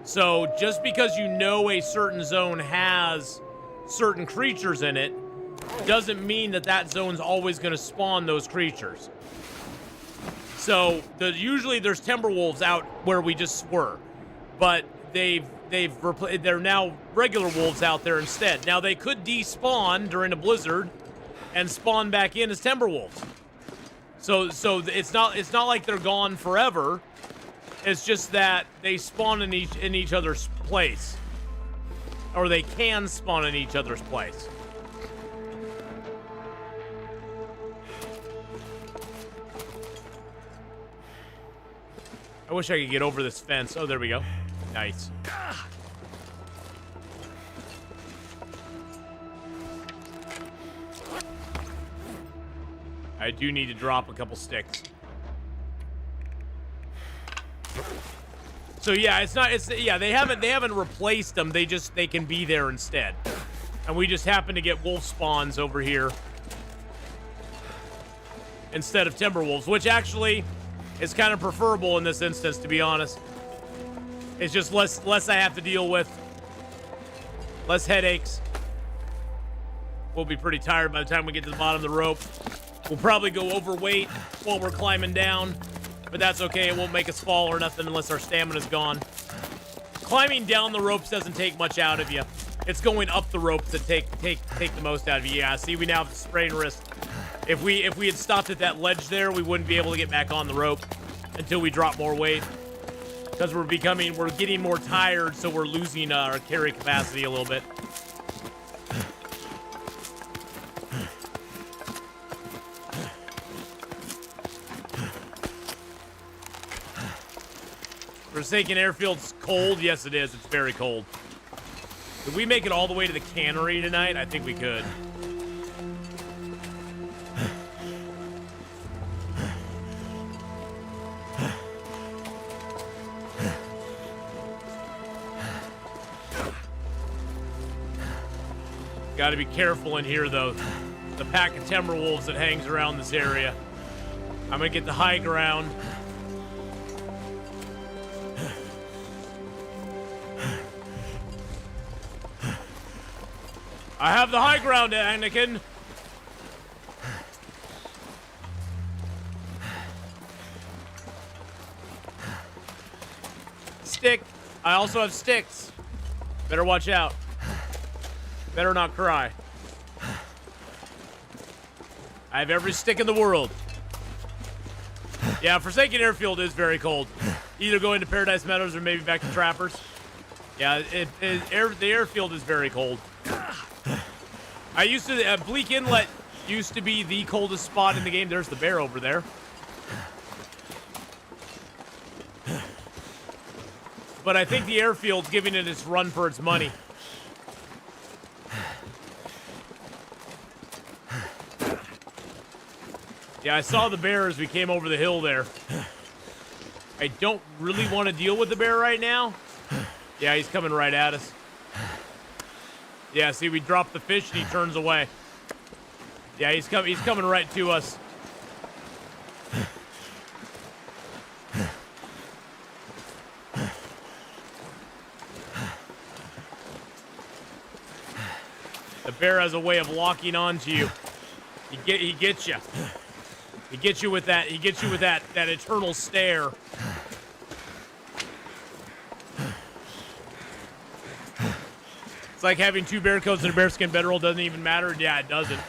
So just because you know a certain zone has certain creatures in it, doesn't mean that that zone's always going to spawn those creatures. So usually there's timber wolves out where we just were, but they're now regular wolves out there instead. Now they could despawn during a blizzard and spawn back in as timber wolves. So it's not like they're gone forever. It's just that they spawn in each other's place, or they can spawn in each other's place. I wish I could get over this fence. Oh, there we go. Nice. I do need to drop a couple sticks. So yeah, they haven't replaced them. They can be there instead. And we just happen to get wolf spawns over here instead of timber wolves, which actually is kind of preferable in this instance, to be honest. It's just less I have to deal with. Less headaches. We'll be pretty tired by the time we get to the bottom of the rope. We'll probably go overweight while we're climbing down, but that's okay. It won't make us fall or nothing unless our stamina's gone. Climbing down the ropes doesn't take much out of you. It's going up the ropes that take the most out of you. Yeah, see, we now have a sprained wrist. If we had stopped at that ledge there, we wouldn't be able to get back on the rope until we drop more weight. Because we're getting more tired, so we're losing our carry capacity a little bit. Forsaken Airfield's cold? Yes, it is. It's very cold. Could we make it all the way to the cannery tonight? I think we could. Got to be careful in here, though. The pack of timber wolves that hangs around this area. I'm going to get the high ground. I have the high ground, Anakin. Stick. I also have sticks. Better watch out. Better not cry. I have every stick in the world. Yeah, Forsaken Airfield is very cold. Either going to Paradise Meadows or maybe back to Trappers. Yeah, the airfield is very cold. I used to... Bleak Inlet used to be the coldest spot in the game. There's the bear over there. But I think the airfield's giving it its run for its money. Yeah, I saw the bear as we came over the hill there. I don't really want to deal with the bear right now. Yeah, he's coming right at us. Yeah, see, we dropped the fish and he turns away. Yeah, he's coming right to us. The bear has a way of locking onto you. He gets you. He gets you with that. He gets you with that eternal stare. It's like having two bear coats and a bearskin bedroll doesn't even matter. Yeah, it doesn't.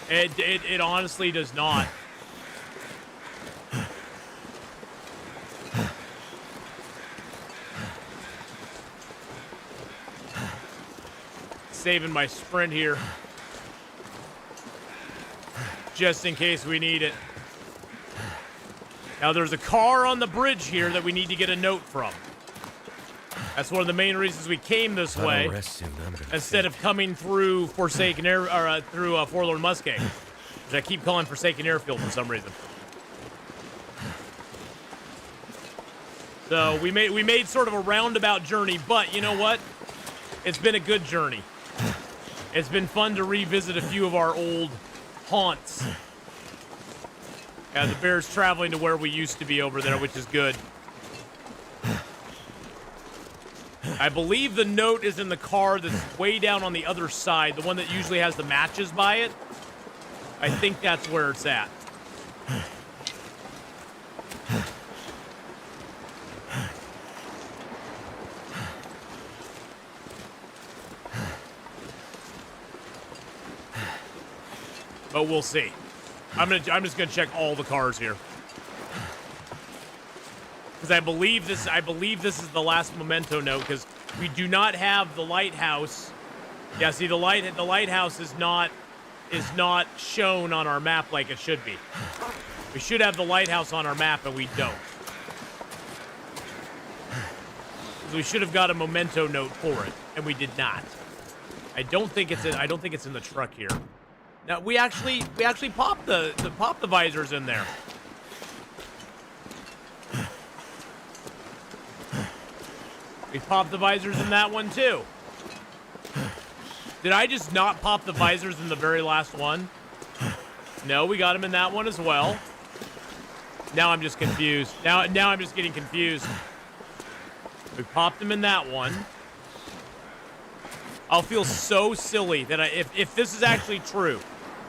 It honestly does not. Saving my sprint here. Just in case we need it. Now there's a car on the bridge here that we need to get a note from. That's one of the main reasons we came this way. Instead of coming through Forsaken Air or through Forlorn Muskeg, which I keep calling Forsaken Airfield for some reason. So we made sort of a roundabout journey, but you know what? It's been a good journey. It's been fun to revisit a few of our old haunts. Yeah, the bear's traveling to where we used to be over there, which is good. I believe the note is in the car that's way down on the other side, the one that usually has the matches by it. I think that's where it's at. But we'll see. I'm just gonna check all the cars here. Because I believe this is the last memento note, because we do not have the lighthouse. Yeah, see, the lighthouse is not shown on our map like it should be. We should have the lighthouse on our map, and we don't. We should have got a memento note for it, and we did not. I don't think it's in the truck here. Now we actually popped the visors in there. We popped the visors in that one too. Did I just not pop the visors in the very last one? No, we got them in that one as well. Now I'm just confused. Now I'm just getting confused. We popped them in that one. I'll feel so silly that if this is actually true,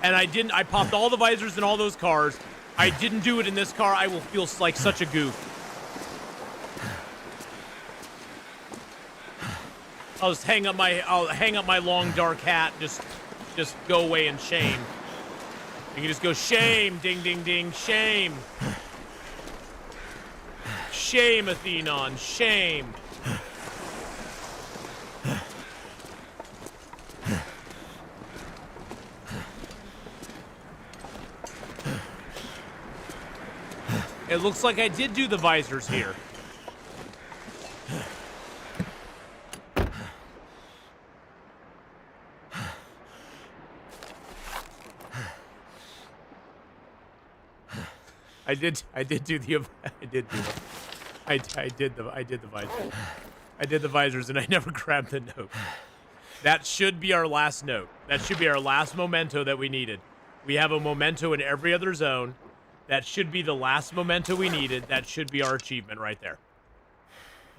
and I popped all the visors in all those cars, I didn't do it in this car, I will feel like such a goof. I'll hang up my long dark hat, just go away in shame. You can just go shame, ding ding ding, shame. Shame, Atheenon, shame. It looks like I did do the visors here. I did the visors. I did the visors and I never grabbed the note. That should be our last note. That should be our last memento that we needed. We have a memento in every other zone. That should be the last memento we needed. That should be our achievement right there.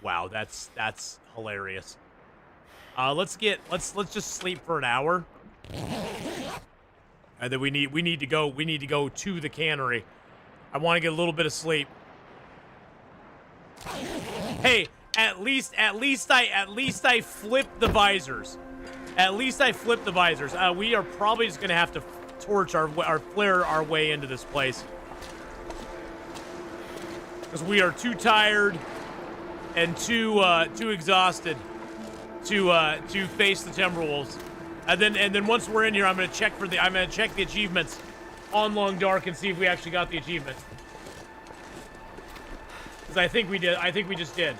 Wow, that's hilarious. Let's just sleep for an hour. And then we need to go to the cannery. I want to get a little bit of sleep. Hey, at least I flipped the visors. At least I flipped the visors. We are probably just gonna have to torch our flare our way into this place. Because we are too tired and too exhausted to face the Timberwolves. And then once we're in here, I'm gonna check the achievements on Long Dark and see if we actually got the achievement. Because I think we did. I think we just did.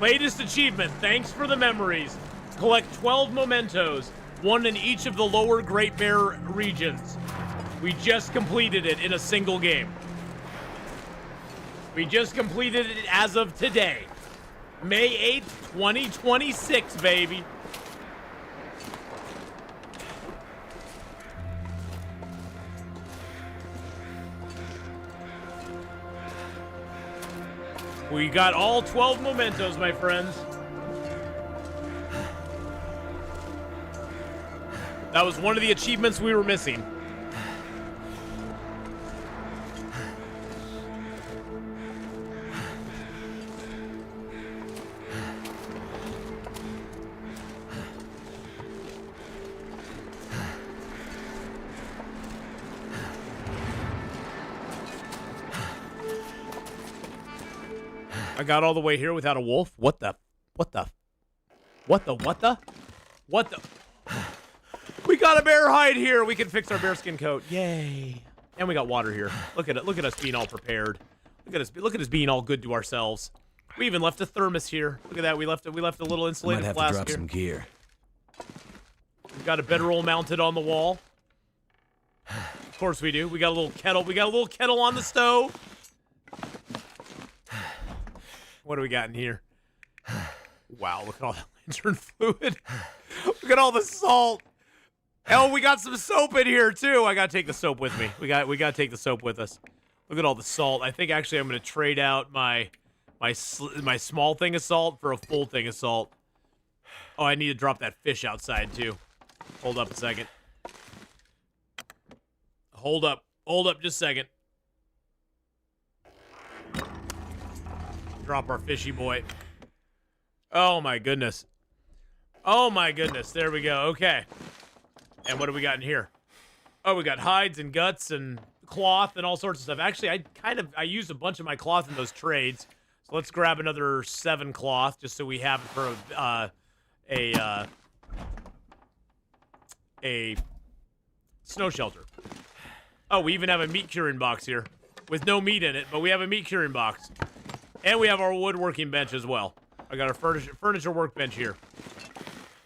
Latest achievement, thanks for the memories. Collect 12 mementos, one in each of the lower Great Bear regions. We just completed it in a single game. We just completed it as of today. May 8th, 2026, baby. We got all 12 mementos, my friends. That was one of the achievements we were missing. I got all the way here without a wolf. What the? We got a bear hide here. We can fix our bearskin coat. Yay. And we got water here. Look at it. Look at us being all prepared. Look at us being all good to ourselves. We even left a thermos here. Look at that. We left a little insulated
Might have
flask
to drop
here.
some gear.
We've got a bedroll mounted on the wall. Of course we do. We got a little kettle. We got a little kettle on the stove. What do we got in here? Wow, look at all that lantern fluid. Look at all the salt. Oh, we got some soap in here too. I gotta take the soap with me. We gotta take the soap with us. Look at all the salt. I think actually I'm gonna trade out my small thing of salt for a full thing of salt. Oh, I need to drop that fish outside too. Hold up a second. Hold up just a second. Drop our fishy boy. Oh my goodness. Oh my goodness. There we go. Okay. And what do we got in here? Oh, we got hides and guts and cloth and all sorts of stuff. Actually, I used a bunch of my cloth in those trades. So let's grab another 7 cloth just so we have it for a snow shelter. Oh, we even have a meat curing box here with no meat in it, but we have a meat curing box. And we have our woodworking bench as well. I got our furniture workbench here.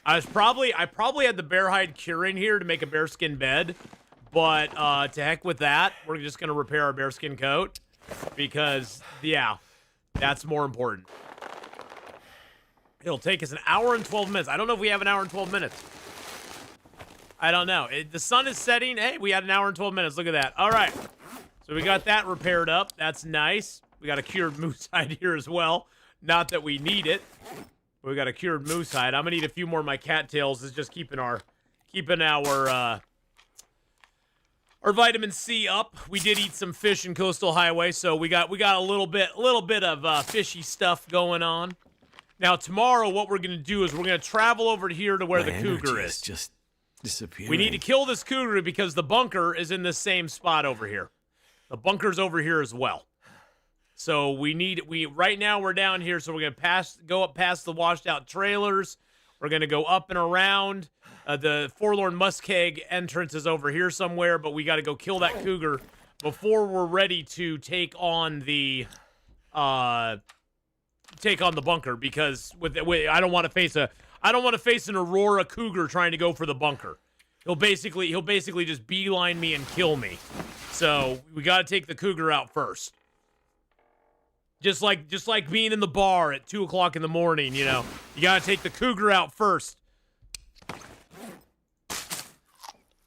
I probably had the bear hide curing here to make a bearskin bed, but to heck with that. We're just gonna repair our bearskin coat because yeah, that's more important. It'll take us an hour and 12 minutes. I don't know if we have an hour and 12 minutes. I don't know. The sun is setting. Hey, we had an hour and 12 minutes. Look at that. All right. So we got that repaired up. That's nice. We got a cured moose hide here as well. Not that we need it. But we got a cured moose hide. I'm gonna need a few more of my cattails. Is just keeping our vitamin C up. We did eat some fish in Coastal Highway, so we got a little bit of fishy stuff going on. Now tomorrow, what we're gonna do is we're gonna travel over here to where the cougar is.
Just disappearing.
We need to kill this cougar because the bunker is in the same spot over here. The bunker's over here as well. So right now we're down here, so we're gonna go up past the washed out trailers. We're gonna go up and around. The Forlorn Muskeg entrance is over here somewhere, but we got to go kill that cougar before we're ready to take on the bunker. Because I don't want to face an Aurora cougar trying to go for the bunker. He'll basically just beeline me and kill me. So we got to take the cougar out first. Just like being in the bar at 2 o'clock in the morning, you know. You got to take the cougar out first.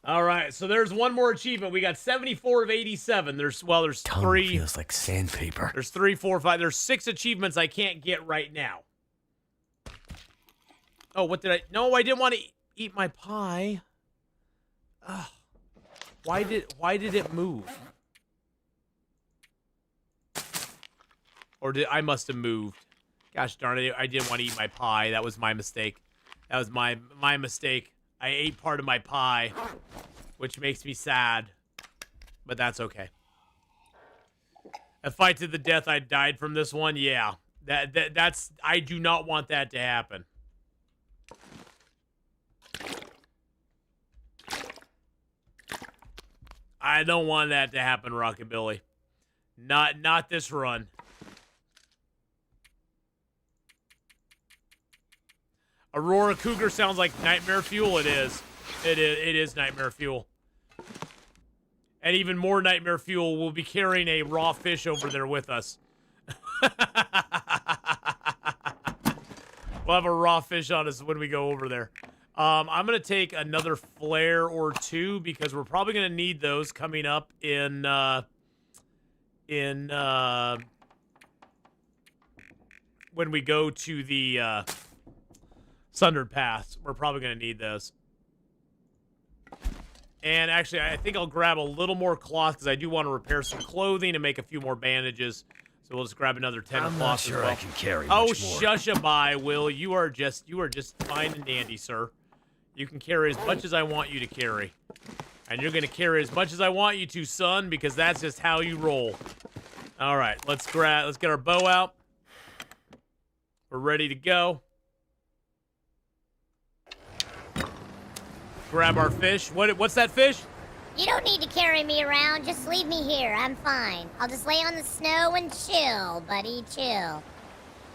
All right, so there's one more achievement. We got 74 of 87. There's
Tongue
3.
feels like sandpaper.
There's 3, 4, 5. There's 6 achievements I can't get right now. Oh, what did I? No, I didn't want to eat my pie. Ugh. Why did it move? Or I must have moved. Gosh darn it, I didn't want to eat my pie. That was my mistake. That was my mistake. I ate part of my pie, which makes me sad. But that's okay. A fight to the death, I died from this one. Yeah. That's I do not want that to happen. I don't want that to happen, Rockabilly. Not this run. Aurora Cougar sounds like nightmare fuel. It is. It is nightmare fuel. And even more nightmare fuel, we'll be carrying a raw fish over there with us. We'll have a raw fish on us when we go over there. I'm going to take another flare or two because we're probably going to need those coming up in when we go to the Sundered Paths. We're probably going to need those. And actually, I think I'll grab a little more cloth because I do want to repair some clothing and make a few more bandages. So we'll just grab another 10
I'm
cloth
not
as
sure
well.
I can carry
Oh,
much more.
shush-a-bye, Will. You are just fine and dandy, sir. You can carry as much as I want you to carry. And you're going to carry as much as I want you to, son, because that's just how you roll. All right, let's get our bow out. We're ready to go. Grab our fish. What's that fish?
You don't need to carry me around. Just leave me here. I'm fine. I'll just lay on the snow and chill, buddy. Chill.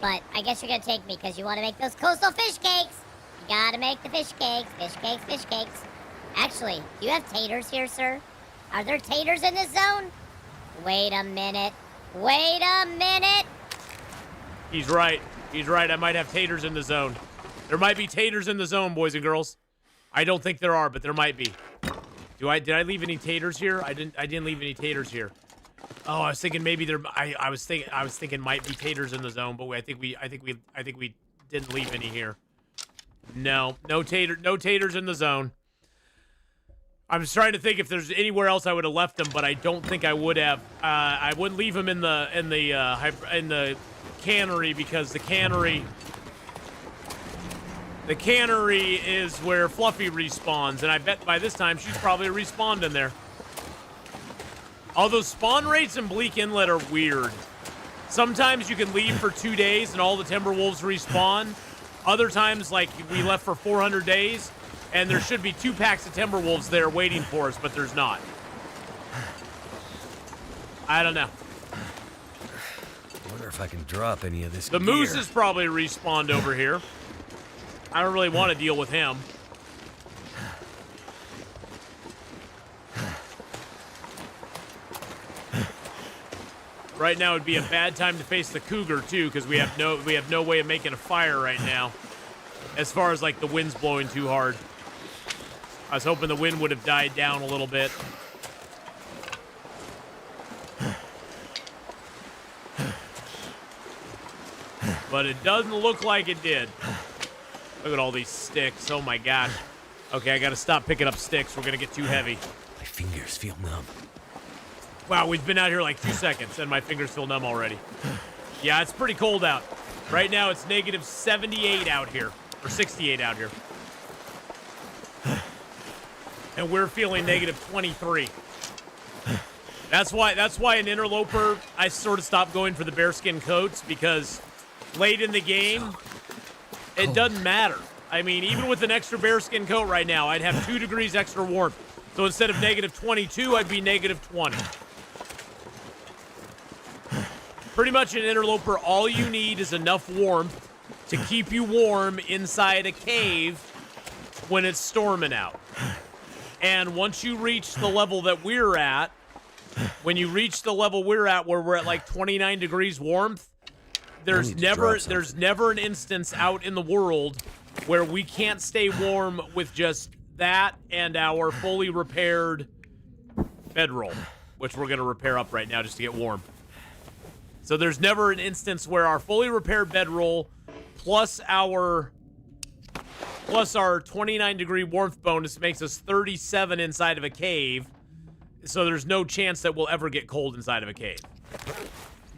But I guess you're going to take me because you want to make those coastal fish cakes. You got to make the fish cakes. Fish cakes, fish cakes. Actually, do you have taters here, sir? Are there taters in this zone? Wait a minute. Wait a minute.
He's right. He's right. I might have taters in the zone. There might be taters in the zone, boys and girls. I don't think there are, but there might be. Did I leave any taters here? I didn't leave any taters here. Oh, I was thinking maybe there. I was thinking might be taters in the zone, but I think we didn't leave any here. No taters in the zone. I'm just trying to think if there's anywhere else I would have left them, but I don't think I would have. I wouldn't leave them in the cannery because the cannery is where Fluffy respawns, and I bet by this time she's probably respawned in there. Although spawn rates in Bleak Inlet are weird. Sometimes you can leave for 2 days and all the Timberwolves respawn. Other times, like, we left for 400 days, and there should be 2 packs of Timberwolves there waiting for us, but there's not. I don't know.
I wonder if I can drop any of this
The
gear.
moose is probably respawned over here. I don't really want to deal with him. Right now would be a bad time to face the Cougar too, because we have no way of making a fire right now. As far as like the wind's blowing too hard. I was hoping the wind would have died down a little bit. But it doesn't look like it did. Look at all these sticks. Oh my gosh. Okay, I gotta stop picking up sticks. We're gonna get too heavy.
My fingers feel numb.
Wow, we've been out here like 2 seconds and my fingers feel numb already. Yeah, it's pretty cold out. Right now it's negative 78 out here. Or 68 out here. And we're feeling negative 23. That's why in Interloper I sort of stopped going for the bearskin coats, because late in the game it doesn't matter. I mean, even with an extra bearskin coat right now, I'd have 2 degrees extra warmth. So instead of negative 22, I'd be negative 20. Pretty much in Interloper, all you need is enough warmth to keep you warm inside a cave when it's storming out. And once you reach the level that we're at, when you reach the level we're at where we're at like 29 degrees warmth, there's never an instance out in the world where we can't stay warm with just that and our fully repaired bedroll, which we're going to repair up right now just to get warm. So there's never an instance where our fully repaired bedroll plus our 29 degree warmth bonus makes us 37 inside of a cave. So there's no chance that we'll ever get cold inside of a cave,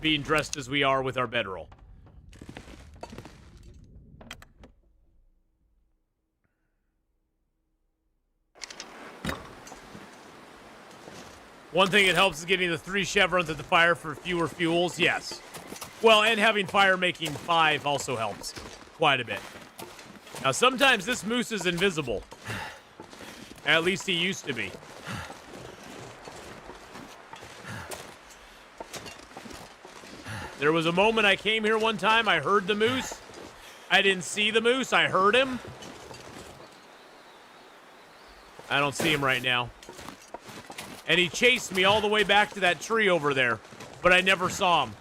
being dressed as we are with our bedroll. One thing it helps is getting the 3 chevrons at the fire for fewer fuels. Yes. Well, and having fire making 5 also helps quite a bit. Now, sometimes this moose is invisible. At least he used to be. There was a moment I came here one time, I heard the moose. I didn't see the moose. I heard him. I don't see him right now. And he chased me all the way back to that tree over there, but I never saw him.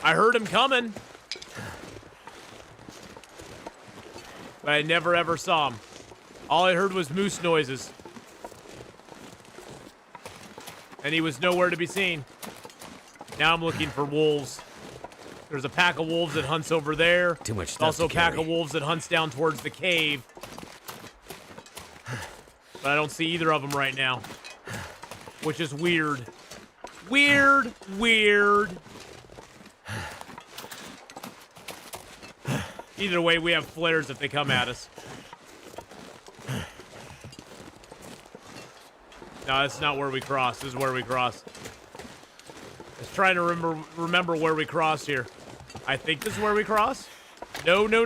I heard him coming, but I never ever saw him. All I heard was moose noises. And he was nowhere to be seen. Now I'm looking for wolves. There's a pack of wolves that hunts over there.
Too much stuff
Also a
to
pack
carry.
of wolves that hunts down towards the cave. But I don't see either of them right now. Which is weird. Weird. Either way, we have flares if they come at us. No, that's not where we cross. This is where we cross. Let's try to remember where we cross here. I think this is where we cross. No. Nope.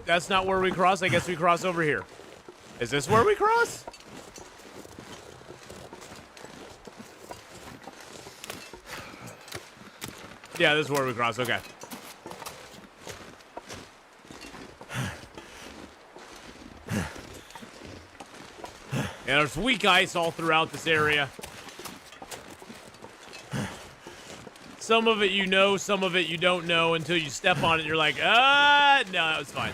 That's not where we cross. I guess we cross over here. Is this where we cross? Yeah, this is where we cross. Okay. Yeah, there's weak ice all throughout this area. Some of it you know, some of it you don't know until you step on it and you're like, no, that was fine.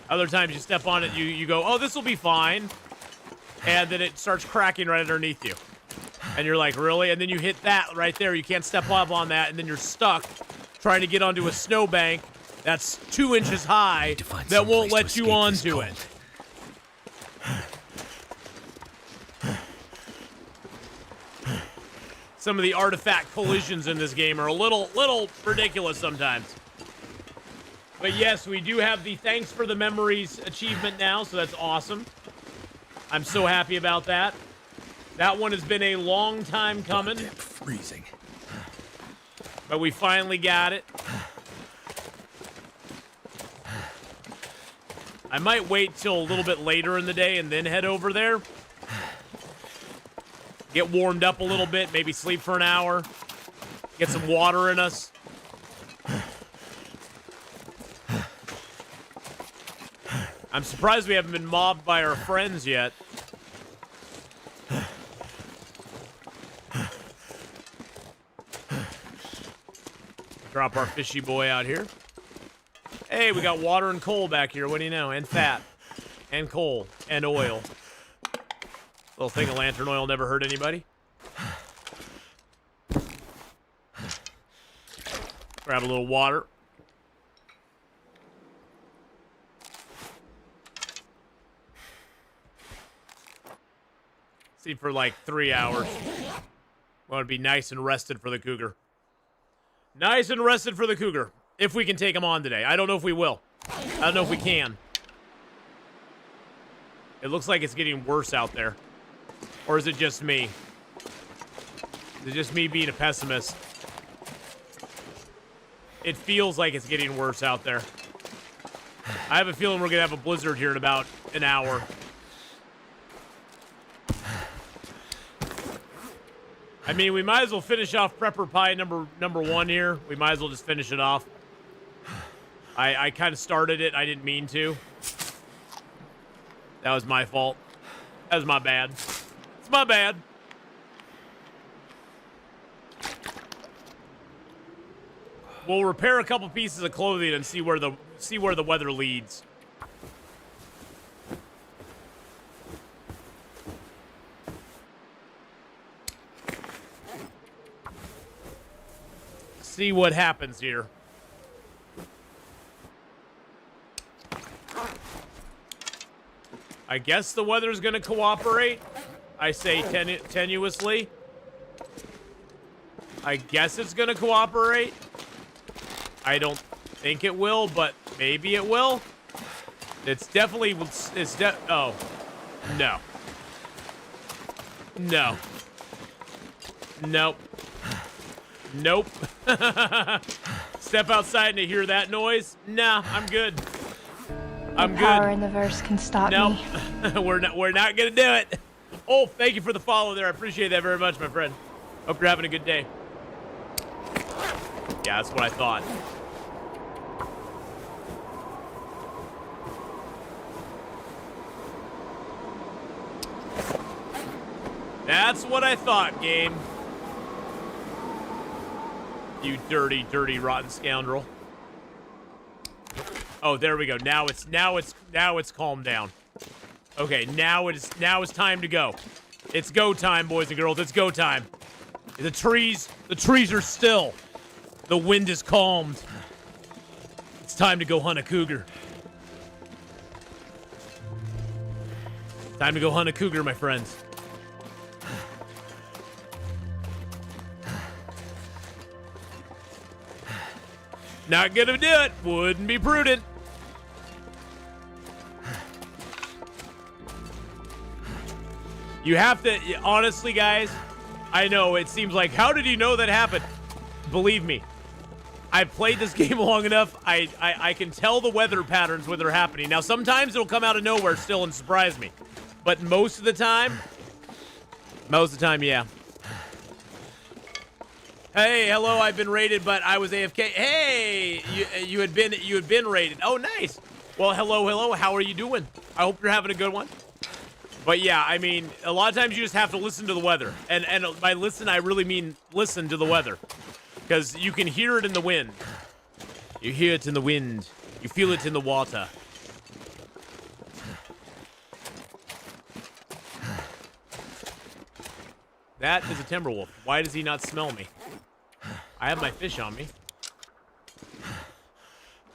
Other times you step on it, you go, oh, this will be fine. And then it starts cracking right underneath you. And you're like, really? And then you hit that right there. You can't step up on that, and then you're stuck trying to get onto a snowbank that's 2 inches high that won't let you onto it. Some of the artifact collisions in this game are a little ridiculous sometimes. But yes, we do have the Thanks for the Memories achievement now, so that's awesome. I'm so happy about that. That one has been a long time coming.
Damn freezing.
But we finally got it. I might wait till a little bit later in the day and then head over there. Get warmed up a little bit, maybe sleep for an hour. Get some water in us. I'm surprised we haven't been mobbed by our friends yet. Drop our fishy boy out here. Hey, we got water and coal back here. What do you know? And fat. And coal. And oil. Little thing of lantern oil never hurt anybody. Grab a little water. See for like 3 hours. Want to be nice and rested for the Cougar. Nice and rested for the Cougar. If we can take him on today. I don't know if we will. I don't know if we can. It looks like it's getting worse out there. Or is it just me? Is it just me being a pessimist? It feels like it's getting worse out there. I have a feeling we're going to have a blizzard here in about an hour. I mean, we might as well finish off Prepper Pie number 1 here. We might as well just finish it off. I kind of started it. I didn't mean to. That was my fault. That was my bad. It's my bad. We'll repair a couple pieces of clothing and see where the weather leads. See what happens here. I guess the weather's gonna cooperate. I say tenuously. I guess it's gonna cooperate. I don't think it will, but maybe it will. It's definitely, oh, no. No. Nope. Nope. Step outside and hear that noise? Nah, I'm good. I'm good.
Power in the verse can stop me.
We're not gonna do it. Oh, thank you for the follow there. I appreciate that very much, my friend. Hope you're having a good day. Yeah, that's what I thought. That's what I thought, game. You dirty, dirty, rotten scoundrel. Oh, there we go. Now it's calmed down. Okay, now it's time to go. It's go time, boys and girls. It's go time. The trees are still. The wind is calmed. It's time to go hunt a cougar. Time to go hunt a cougar, my friends. Not gonna do it. Wouldn't be prudent. You have to, honestly, guys, I know it seems like, how did he know that happened? Believe me, I've played this game long enough. I can tell the weather patterns when they're happening. Now, sometimes it'll come out of nowhere still and surprise me. But most of the time, yeah. Hey, hello, I've been raided, but I was AFK. Hey, you had been raided. Oh, nice. Well, hello, how are you doing? I hope you're having a good one. But yeah, I mean, a lot of times you just have to listen to the weather. And by listen, I really mean listen to the weather. Because you can hear it in the wind. You hear it in the wind. You feel it in the water. That is a timber wolf. Why does he not smell me? I have my fish on me.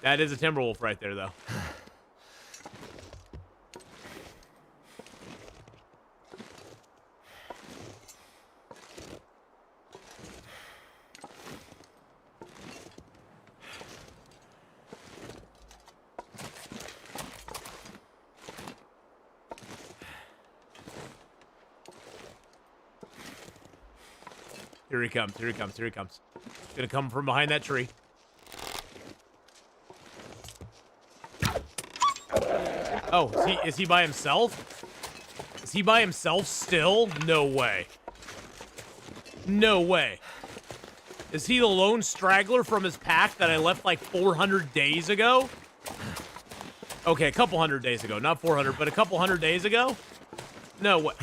That is a timber wolf right there, though. Here he comes, here he comes, here he comes. He's gonna come from behind that tree. Oh, is he by himself? Is he by himself still? No way. No way. Is he the lone straggler from his pack that I left like 400 days ago? Okay, a couple hundred days ago. Not 400, but a couple hundred days ago? No way.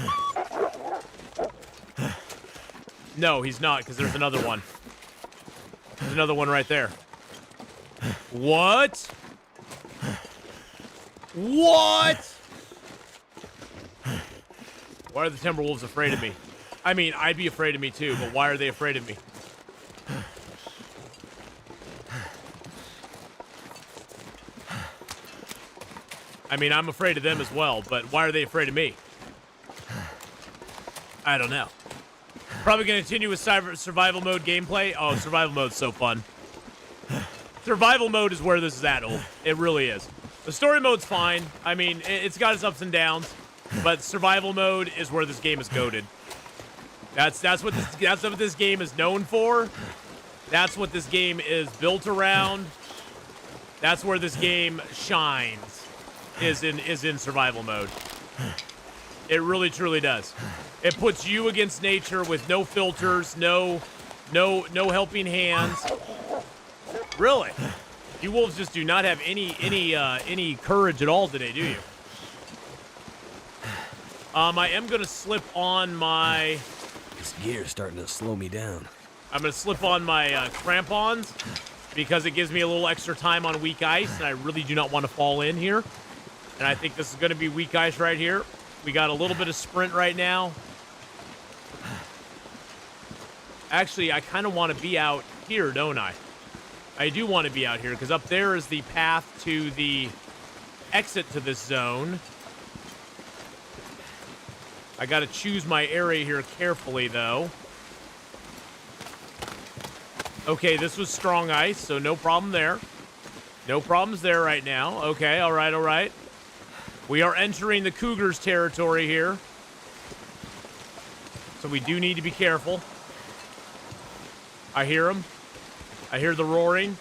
No, he's not, because there's another one. There's another one right there. What? What? Why are the Timberwolves afraid of me? I mean, I'd be afraid of me too, but why are they afraid of me? I mean, I'm afraid of them as well, but why are they afraid of me? I don't know. Probably going to continue with survival mode gameplay. Oh, survival mode's so fun. Survival mode is where this is at, old. It really is. The story mode's fine. I mean, it's got its ups and downs, but survival mode is where this game is goated. That's what this game is known for. That's what this game is built around. That's where this game shines. Is in survival mode. It really truly does. It puts you against nature with no filters, no helping hands. Really, you wolves just do not have any courage at all today, do you? I am gonna slip on my.
This gear's starting to slow me down.
I'm gonna slip on my crampons because it gives me a little extra time on weak ice, and I really do not want to fall in here. And I think this is gonna be weak ice right here. We got a little bit of sprint right now. Actually, I kind of want to be out here, don't I? I do want to be out here, because up there is the path to the exit to this zone. I got to choose my area here carefully, though. Okay, this was strong ice, so no problem there. No problems there right now. Okay, all right, all right. We are entering the Cougars' territory here. So we do need to be careful. I hear them. I hear the roaring.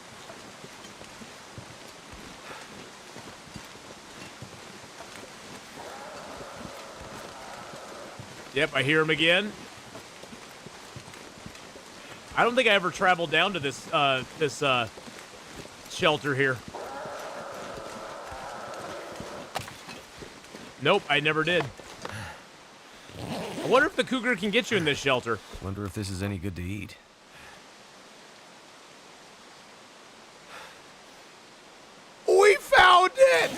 Yep, I hear him again. I don't think I ever traveled down to this shelter here. Nope, I never did. I wonder if the cougar can get you in this shelter.
Wonder if this is any good to eat.
We found it!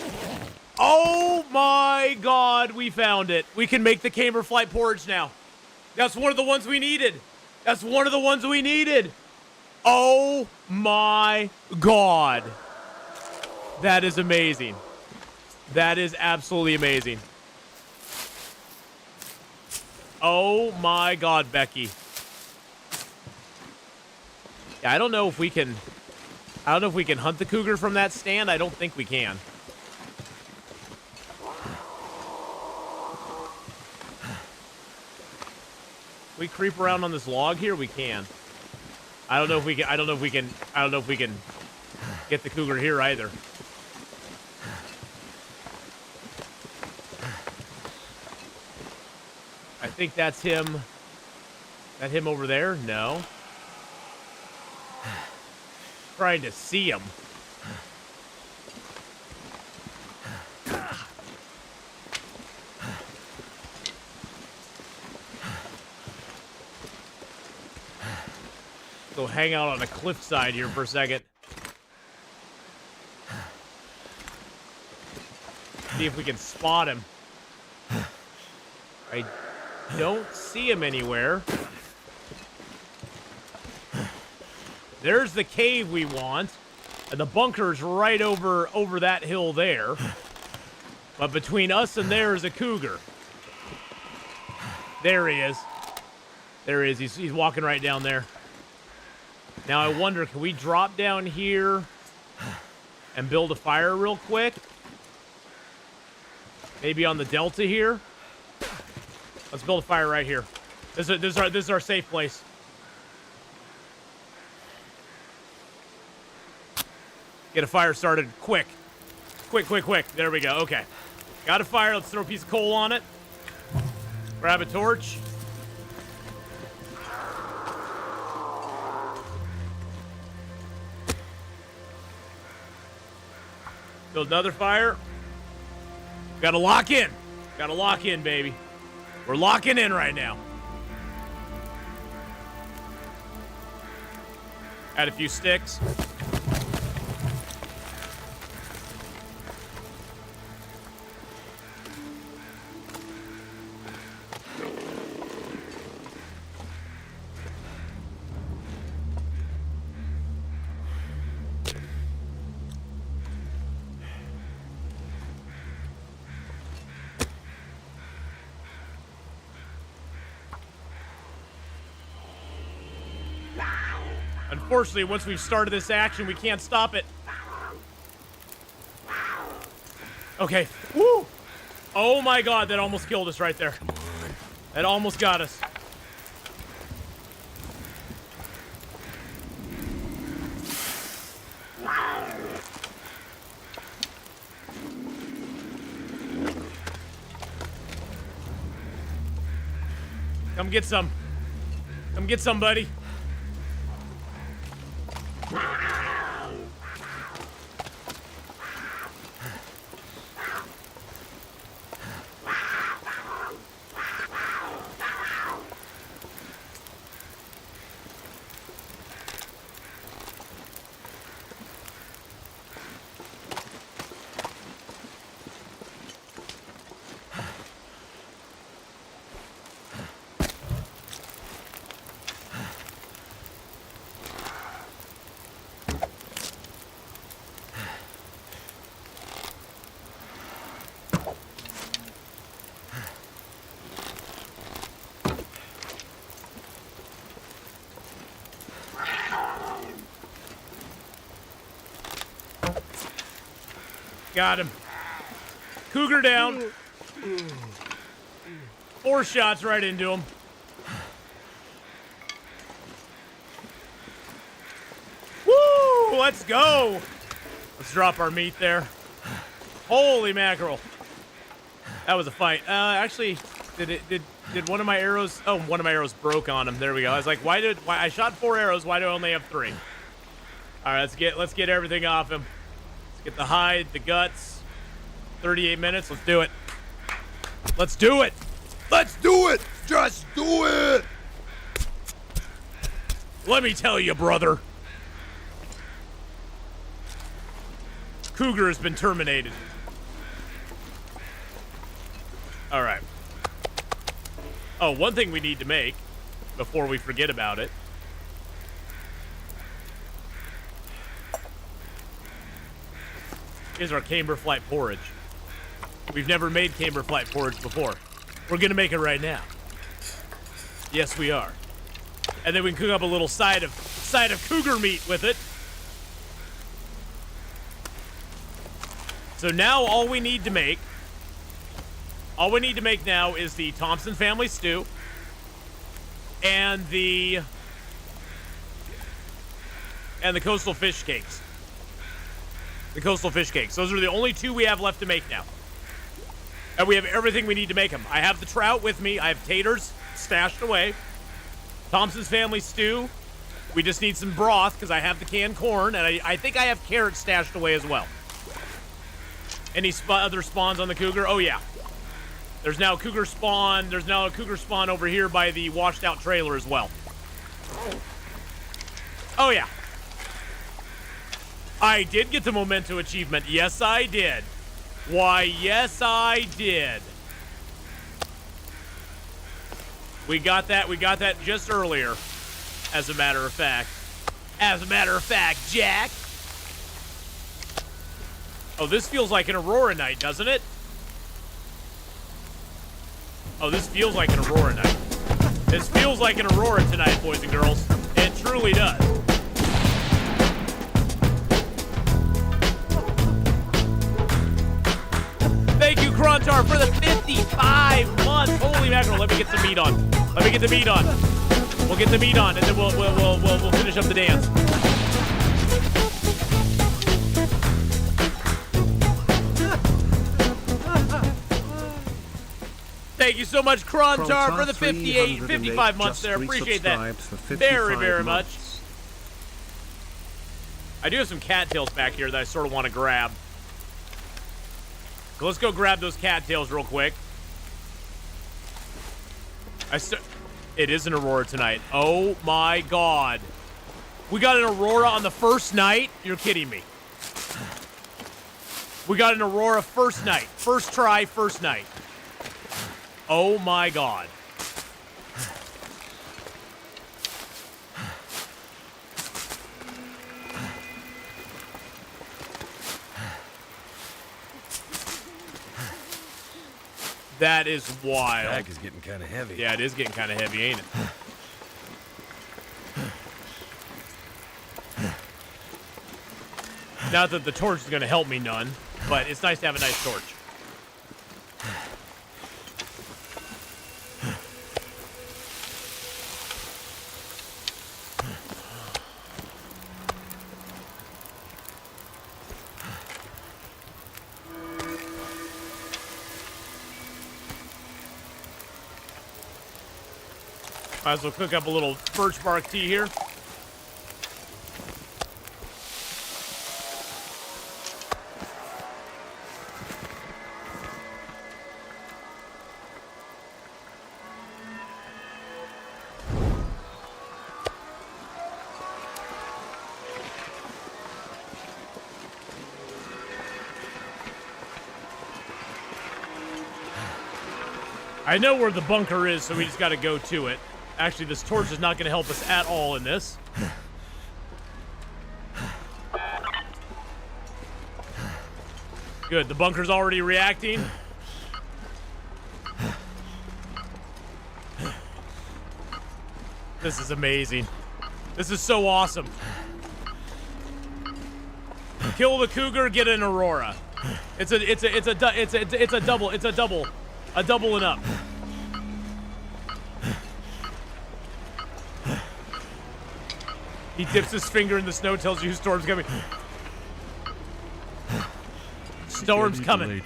Oh my god, we found it. We can make the Camerflight porridge now. That's one of the ones we needed. That's one of the ones we needed. Oh my god. That is amazing. That is absolutely amazing. Oh my god, Becky. Yeah, I don't know if we can hunt the cougar from that stand. I don't think we can. We creep around on this log here, we can. I don't know if we can get the cougar here either. I think that's him. That him over there? No. Trying to see him. Go hang out on a cliffside here for a second. See if we can spot him. I don't see him anywhere. There's the cave we want. And the bunker's right over that hill there. But between us and there is a cougar. There he is. There he is. He's walking right down there. Now I wonder, can we drop down here and build a fire real quick? Maybe on the delta here? Let's build a fire right here. This is our safe place. Get a fire started quick. Quick. There we go. Okay. Got a fire. Let's throw a piece of coal on it. Grab a torch. Build another fire. Gotta lock in. Gotta lock in, baby. We're locking in right now. Add a few sticks. Unfortunately, once we've started this action, we can't stop it. Okay. Woo! Oh my god, that almost killed us right there.
Come on.
That almost got us. Come get some. Come get some, buddy. Got him. Cougar down. 4 shots right into him. Woo! Let's go. Let's drop our meat there. Holy mackerel. That was a fight. Actually, Did one of my arrows? Oh, one of my arrows broke on him. There we go. I was like, why I shot 4 arrows? Why do I only have 3? All right, let's get everything off him. Let's get the hide, the guts. 38 minutes. Let's do it. Let's do it. Let's do it. Just do it. Let me tell you, brother. Cougar has been terminated. All right. Oh, one thing we need to make before we forget about it. Is our camberflight porridge. We've never made camberflight porridge before. We're gonna make it right now. Yes, we are. And then we can cook up a little side of cougar meat with it. So now all we need to make now is the Thompson family stew and the coastal fish cakes. The coastal fish cakes. Those are the only 2 we have left to make now. And we have everything we need to make them. I have the trout with me. I have taters stashed away. Thompson's family stew. We just need some broth because I have the canned corn, and I think I have carrots stashed away as well. Any other spawns on the cougar? Oh, yeah. There's now a cougar spawn. There's now a cougar spawn over here by the washed out trailer as well. Oh, yeah. I did get the Memento achievement. Yes, I did. Why, yes, I did. We got that just earlier, as a matter of fact. As a matter of fact, Jack. Oh, this feels like an Aurora night, doesn't it? Oh, this feels like an Aurora night. This feels like an Aurora tonight, boys and girls. It truly does. Thank you, Krontar, for the 55 months. Holy mackerel! Let me get some meat on. Let me get the meat on. We'll get the meat on, and then we'll finish up the dance. Thank you so much, Krontar, for the 55 months there. Appreciate that very, very much. I do have some cattails back here that I sort of want to grab. So let's go grab those cattails real quick. It is an Aurora tonight. Oh my God. We got an Aurora on the first night? You're kidding me. We got an Aurora first night. First try, first night. Oh my God. That is wild.
Bag is getting kind of heavy.
Yeah, it is getting kind of heavy, ain't it? Not that the torch is going to help me none, but it's nice to have a nice torch. Might as well cook up a little birch bark tea here. I know where the bunker is, so we just got to go to it. Actually, this torch is not going to help us at all in this. Good, the bunker's already reacting. This is amazing. This is so awesome. Kill the cougar, get an Aurora. It's a double and up. He dips his finger in the snow, tells you whose storm's coming. Storm's coming.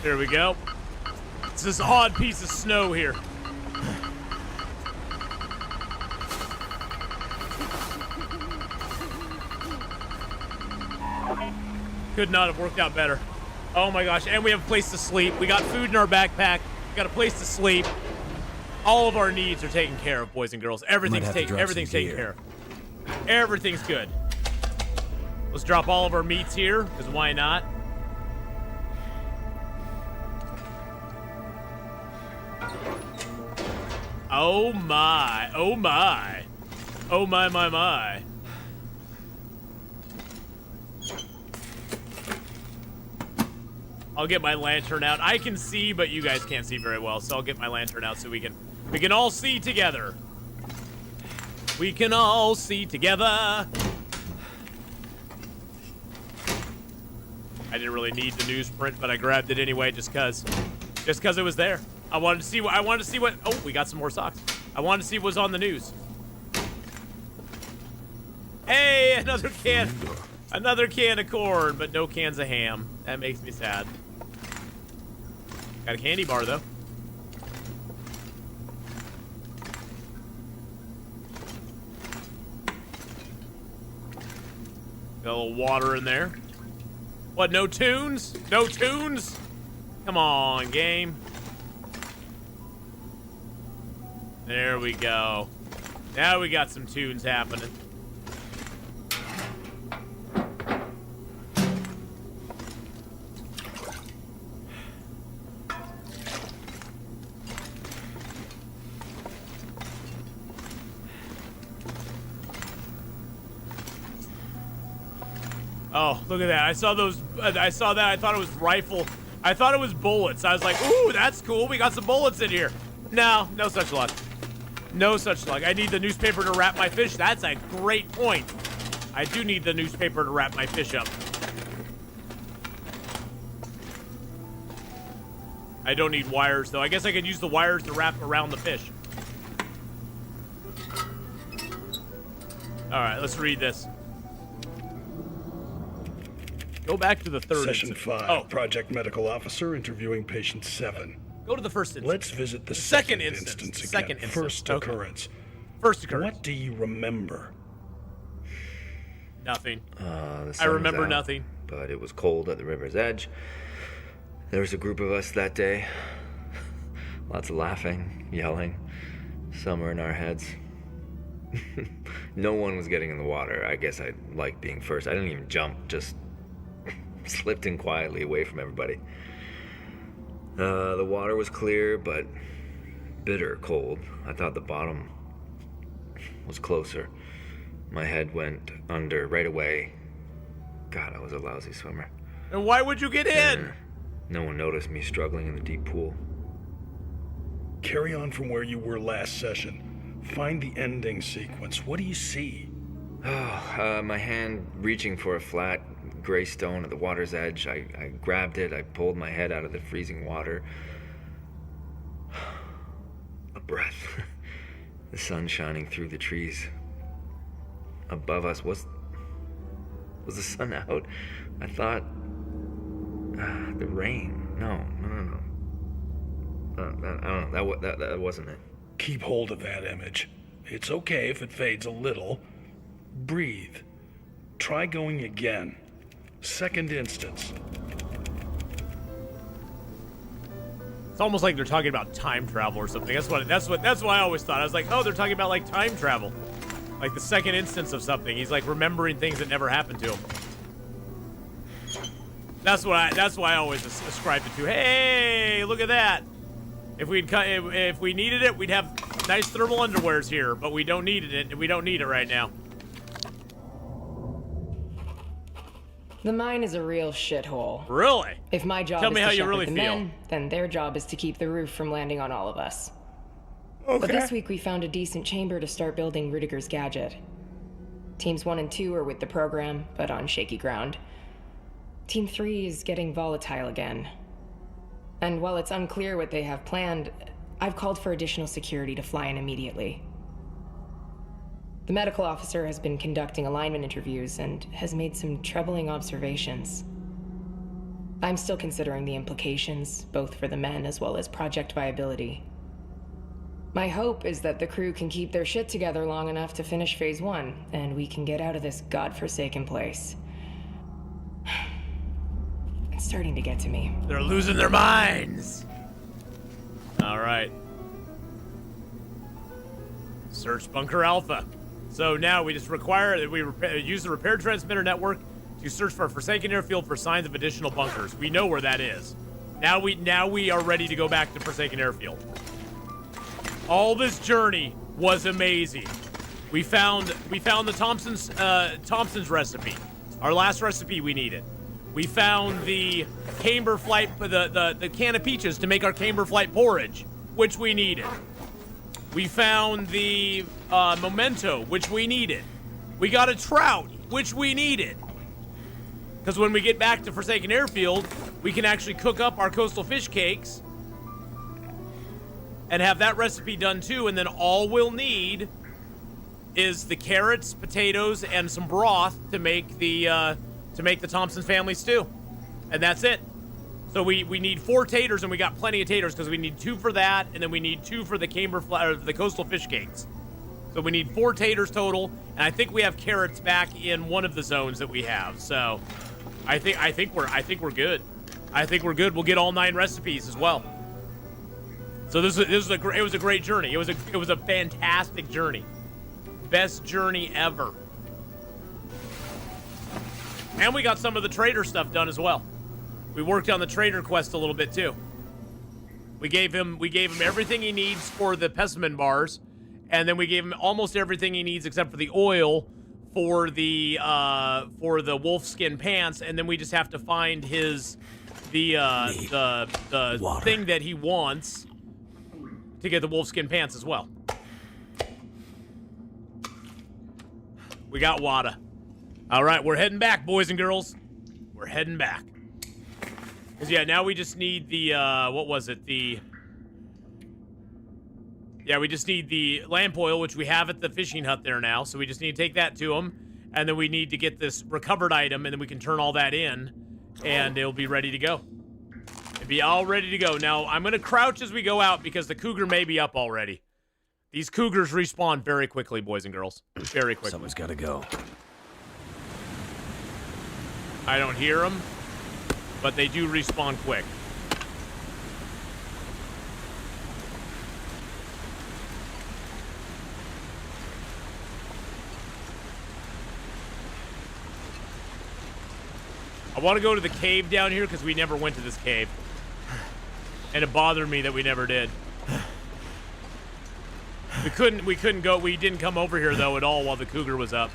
There we go. It's this odd piece of snow here. Could not have worked out better. Oh my gosh, and we have a place to sleep. We got food in our backpack. We got a place to sleep. All of our needs are taken care of, boys and girls. Everything's taken care of. Everything's good. Let's drop all of our meats here, because why not? Oh my, oh my. Oh my. I'll get my lantern out. I can see, but you guys can't see very well, so I'll get my lantern out so we can all see together. We can all see together. I didn't really need the newsprint, but I grabbed it anyway just cause it was there. I wanted to see what oh, we got some more socks. I wanted to see what was on the news. Hey, another can of corn, but no cans of ham. That makes me sad. Got a candy bar though. Got a little water in there. What, no tunes? No tunes? Come on, game. There we go. Now we got some tunes happening. Oh, look at that. I saw that. I thought it was rifle. I thought it was bullets. I was like, ooh, that's cool. We got some bullets in here. No such luck. No such luck. I need the newspaper to wrap my fish. That's a great point. I do need the newspaper to wrap my fish up. I don't need wires, though. I guess I could use the wires to wrap around the fish. All right, let's read this. Go back to the third
Session
incident.
5, Project Medical Officer interviewing Patient 7.
Go to the first instance.
Let's visit the
second
instance
instance.
again.
Second instance.
First
Okay.
occurrence.
First occurrence.
What do you remember?
Nothing.
The sun
I remember
was out,
nothing.
But it was cold at the river's edge. There was a group of us that day. Lots of laughing, yelling. Some were in our heads. No one was getting in the water. I guess I liked being first. I didn't even jump, just slipped in quietly away from everybody. The water was clear, but bitter cold. I thought the bottom was closer. My head went under right away. God, I was a lousy swimmer.
And why would you get in?
No one noticed me struggling in the deep pool.
Carry on from where you were last session. Find the ending sequence. What do you see?
My hand reaching for a flat gray stone at the water's edge. I grabbed it. I pulled my head out of the freezing water. A breath. The sun shining through the trees. Above us was the sun out? I thought the rain. No. I don't know. That wasn't it.
Keep hold of that image. It's okay if it fades a little. Breathe. Try going again. Second instance.
It's almost like they're talking about time travel or something. That's what I always thought. I was like, oh, they're talking about like time travel. Like the second instance of something. He's like remembering things that never happened to him. That's why I always ascribed it to. Hey, look at that. If we needed it, we'd have nice thermal underwears here, but we don't need it. We don't need it right now.
The mine is a real shithole.
Really?
If my job
Tell
is
me
to
how you
shepherd
really
the
feel.
men, then their job is to keep the roof from landing on all of us.
Okay.
But this week we found a decent chamber to start building Rudiger's gadget. Teams 1 and 2 are with the program, but on shaky ground. Team 3 is getting volatile again. And while it's unclear what they have planned, I've called for additional security to fly in immediately. The medical officer has been conducting alignment interviews and has made some troubling observations. I'm still considering the implications, both for the men as well as project viability. My hope is that the crew can keep their shit together long enough to finish Phase 1, and we can get out of this godforsaken place. It's starting to get to me.
They're losing their minds. All right. Search Bunker Alpha. So now we just require that we use the repair transmitter network to search for a Forsaken Airfield for signs of additional bunkers. We know where that is. Now we are ready to go back to Forsaken Airfield. All this journey was amazing. We found the Thompson's recipe. Our last recipe we needed. We found the camber flight, the can of peaches to make our camber flight porridge, which we needed. We found the memento, which we needed. We got a trout, which we needed. Because when we get back to Forsaken Airfield, we can actually cook up our coastal fish cakes and have that recipe done too. And then all we'll need is the carrots, potatoes, and some broth to make the Thompson family stew. And that's it. So we need 4 taters, and we got plenty of taters because we need 2 for that, and then we need 2 for the the coastal fish cakes. So we need 4 taters total, and I think we have carrots back in one of the zones that we have. So I think we're good. I think we're good. We'll get all 9 recipes as well. So it was a great journey. It was a fantastic journey. Best journey ever. And we got some of the trader stuff done as well. We worked on the trader quest a little bit too. We gave him everything he needs for the specimen bars, and then we gave him almost everything he needs except for the oil for the wolfskin pants, and then we just have to find the thing that he wants to get the wolfskin pants as well. We got Wada. All right, we're heading back, boys and girls. We're heading back. Because, yeah, now we just need the, what was it? We just need the lamp oil, which we have at the fishing hut there now. So we just need to take that to them. And then we need to get this recovered item, and then we can turn all that in, and it'll be ready to go. It'll be all ready to go. Now, I'm going to crouch as we go out because the cougar may be up already. These cougars respawn very quickly, boys and girls. Very quickly.
Someone's got to go.
I don't hear them, but they do respawn quick. I want to go to the cave down here because we never went to this cave. And it bothered me that we never did. We couldn't go. We didn't come over here though at all while the cougar was up.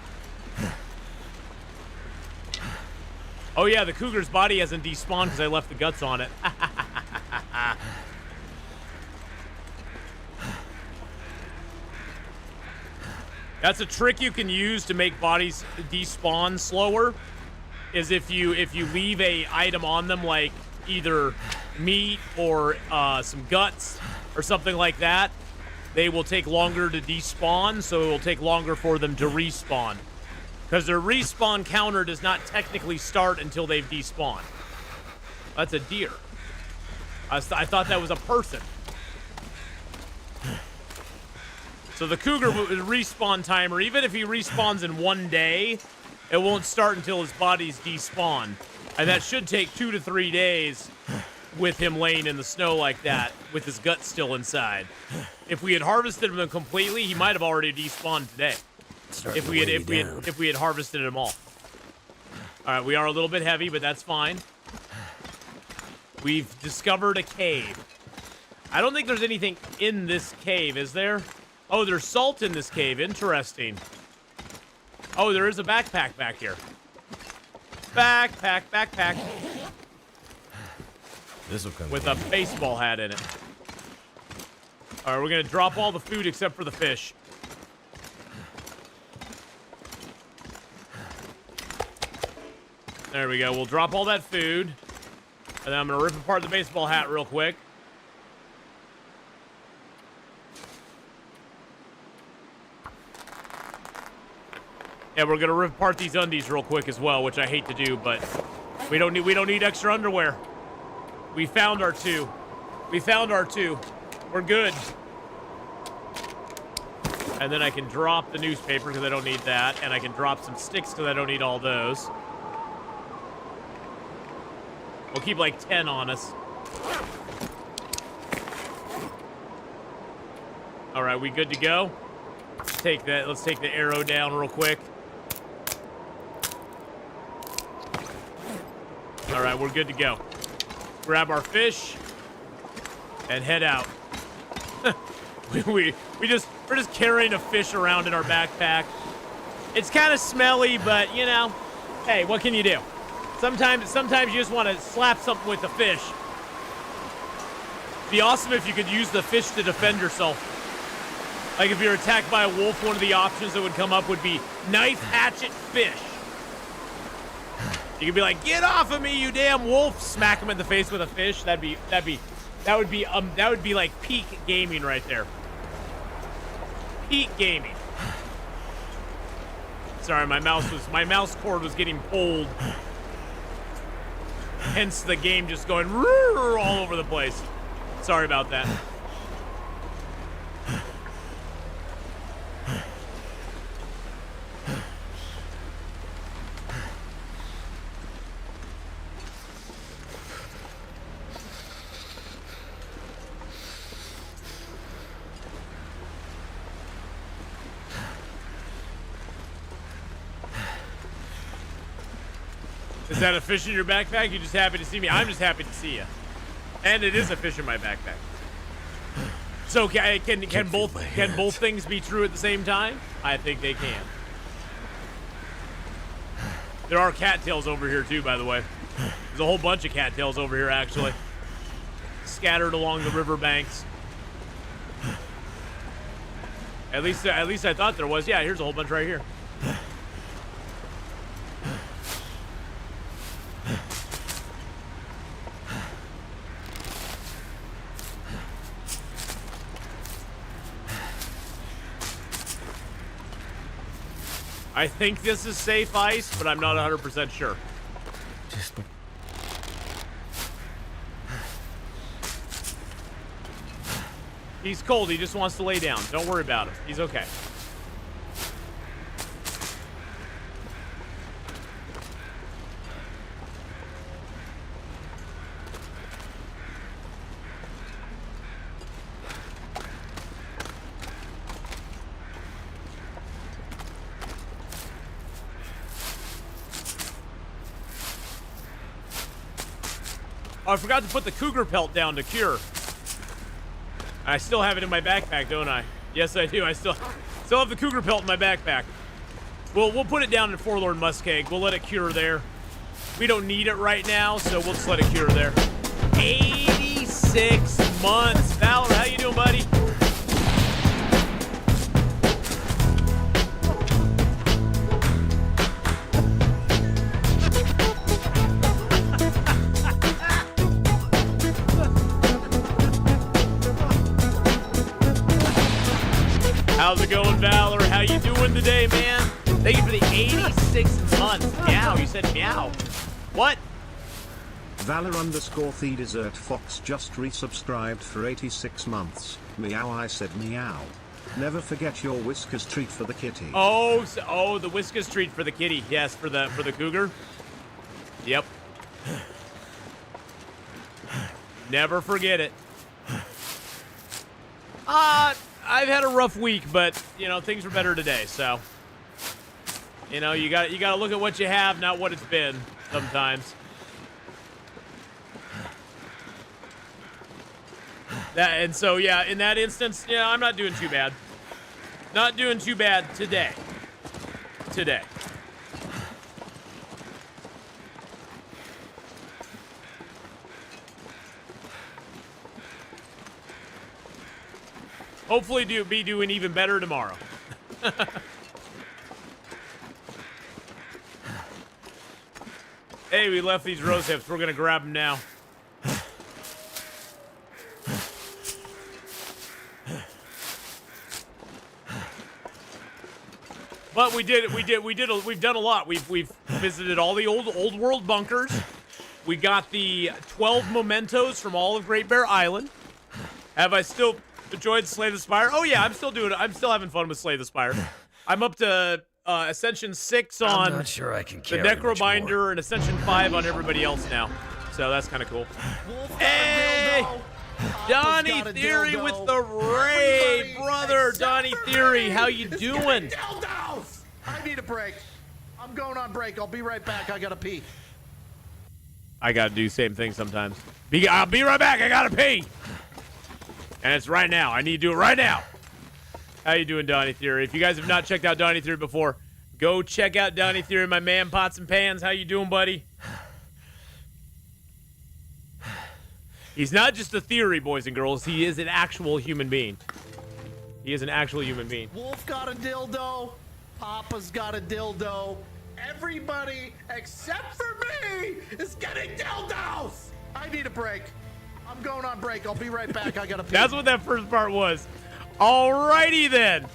Oh yeah, the cougar's body hasn't despawned because I left the guts on it. That's a trick you can use to make bodies despawn slower. Is if you leave a item on them like either meat or some guts or something like that, they will take longer to despawn, so it will take longer for them to respawn. Because their respawn counter does not technically start until they've despawned. That's a deer. I thought that was a person. So the cougar respawn timer, even if he respawns in 1 day, it won't start until his body's despawned. And that should take 2 to 3 days with him laying in the snow like that, with his guts still inside. If we had harvested him completely, he might have already despawned today. If we had harvested them all. All right, we are a little bit heavy, but that's fine. We've discovered a cave. I don't think there's anything in this cave, is there? Oh, there's salt in this cave. Interesting. Oh, there is a backpack back here. Backpack.
This will come
with a baseball hat in it. All right, we're gonna drop all the food except for the fish. There we go. We'll drop all that food. And then I'm going to rip apart the baseball hat real quick. Yeah, we're going to rip apart these undies real quick as well, which I hate to do, but We don't need extra underwear. We found our two. We found our two. We're good. And then I can drop the newspaper because I don't need that. And I can drop some sticks because I don't need all those. We'll keep like 10 on us. All right, we good to go? Let's take the arrow down real quick. All right, we're good to go. Grab our fish and head out. we're just carrying a fish around in our backpack. It's kind of smelly, but you know, hey, what can you do? Sometimes you just want to slap something with the fish. It'd be awesome if you could use the fish to defend yourself. Like if you're attacked by a wolf, one of the options that would come up would be knife, hatchet, fish. You could be like, "Get off of me, you damn wolf!" Smack him in the face with a fish. That would be like peak gaming right there. Peak gaming. Sorry, my mouse cord was getting pulled. Hence the game just going all over the place. Sorry about that. Is that a fish in your backpack? You just happy to see me? I'm just happy to see you. And it is a fish in my backpack. So can both things be true at the same time? I think they can. There are cattails over here too, by the way. There's a whole bunch of cattails over here actually, scattered along the riverbanks. At least I thought there was. Yeah, here's a whole bunch right here. I think this is safe ice, but I'm not 100% sure. He's cold. He just wants to lay down. Don't worry about him. He's okay. Oh, I forgot to put the cougar pelt down to cure. I still have it in my backpack, don't I? Yes, I do. I still have the cougar pelt in my backpack. We'll put it down in Forlorn Muskeg. We'll let it cure there. We don't need it right now, so we'll just let it cure there. 86 months. Valor, how you doing, buddy? How's it going, Valor? How you doing today, man? Thank you for the 86 months. Meow, you said meow. What?
Valor_the Desert Fox just resubscribed for 86 months. Meow, I said meow. Never forget your Whiskas treat for the kitty.
Oh, the Whiskas treat for the kitty. Yes, for the cougar. Yep. Never forget it. I've had a rough week, but you know things are better today. So, you know, you got to look at what you have, not what it's been. Sometimes. And so yeah, in that instance, yeah, I'm not doing too bad. Not doing too bad today. Hopefully be doing even better tomorrow. Hey, we left these rose hips. We're going to grab them now. But we've done a lot. We've visited all the old world bunkers. We got the 12 mementos from all of Great Bear Island. Have I still enjoyed Slay the Spire? Oh yeah, I'm still doing it. I'm still having fun with Slay the Spire. I'm up to Ascension 6 on
I'm not sure I can
the
carry much more.
Necrobinder and Ascension 5 on everybody else now. So that's kind of cool. Hey! Donnie Theory with the raid, brother. Donnie Theory, how you doing?
I need a break. I'm going on break. I'll be right back. I gotta pee.
I gotta do the same thing sometimes. I'll be right back. I gotta pee. And it's right now. I need to do it right now. How you doing, Donnie Theory? If you guys have not checked out Donnie Theory before, go check out Donnie Theory, my man, Pots and Pans. How you doing, buddy? He's not just a theory, boys and girls. He is an actual human being. He is an actual human being.
Wolf got a dildo. Papa's got a dildo. Everybody except for me is getting dildos. I need a break. I'm going on break. I'll be right back. I gotta pee.
That's what that first part was. Alrighty then.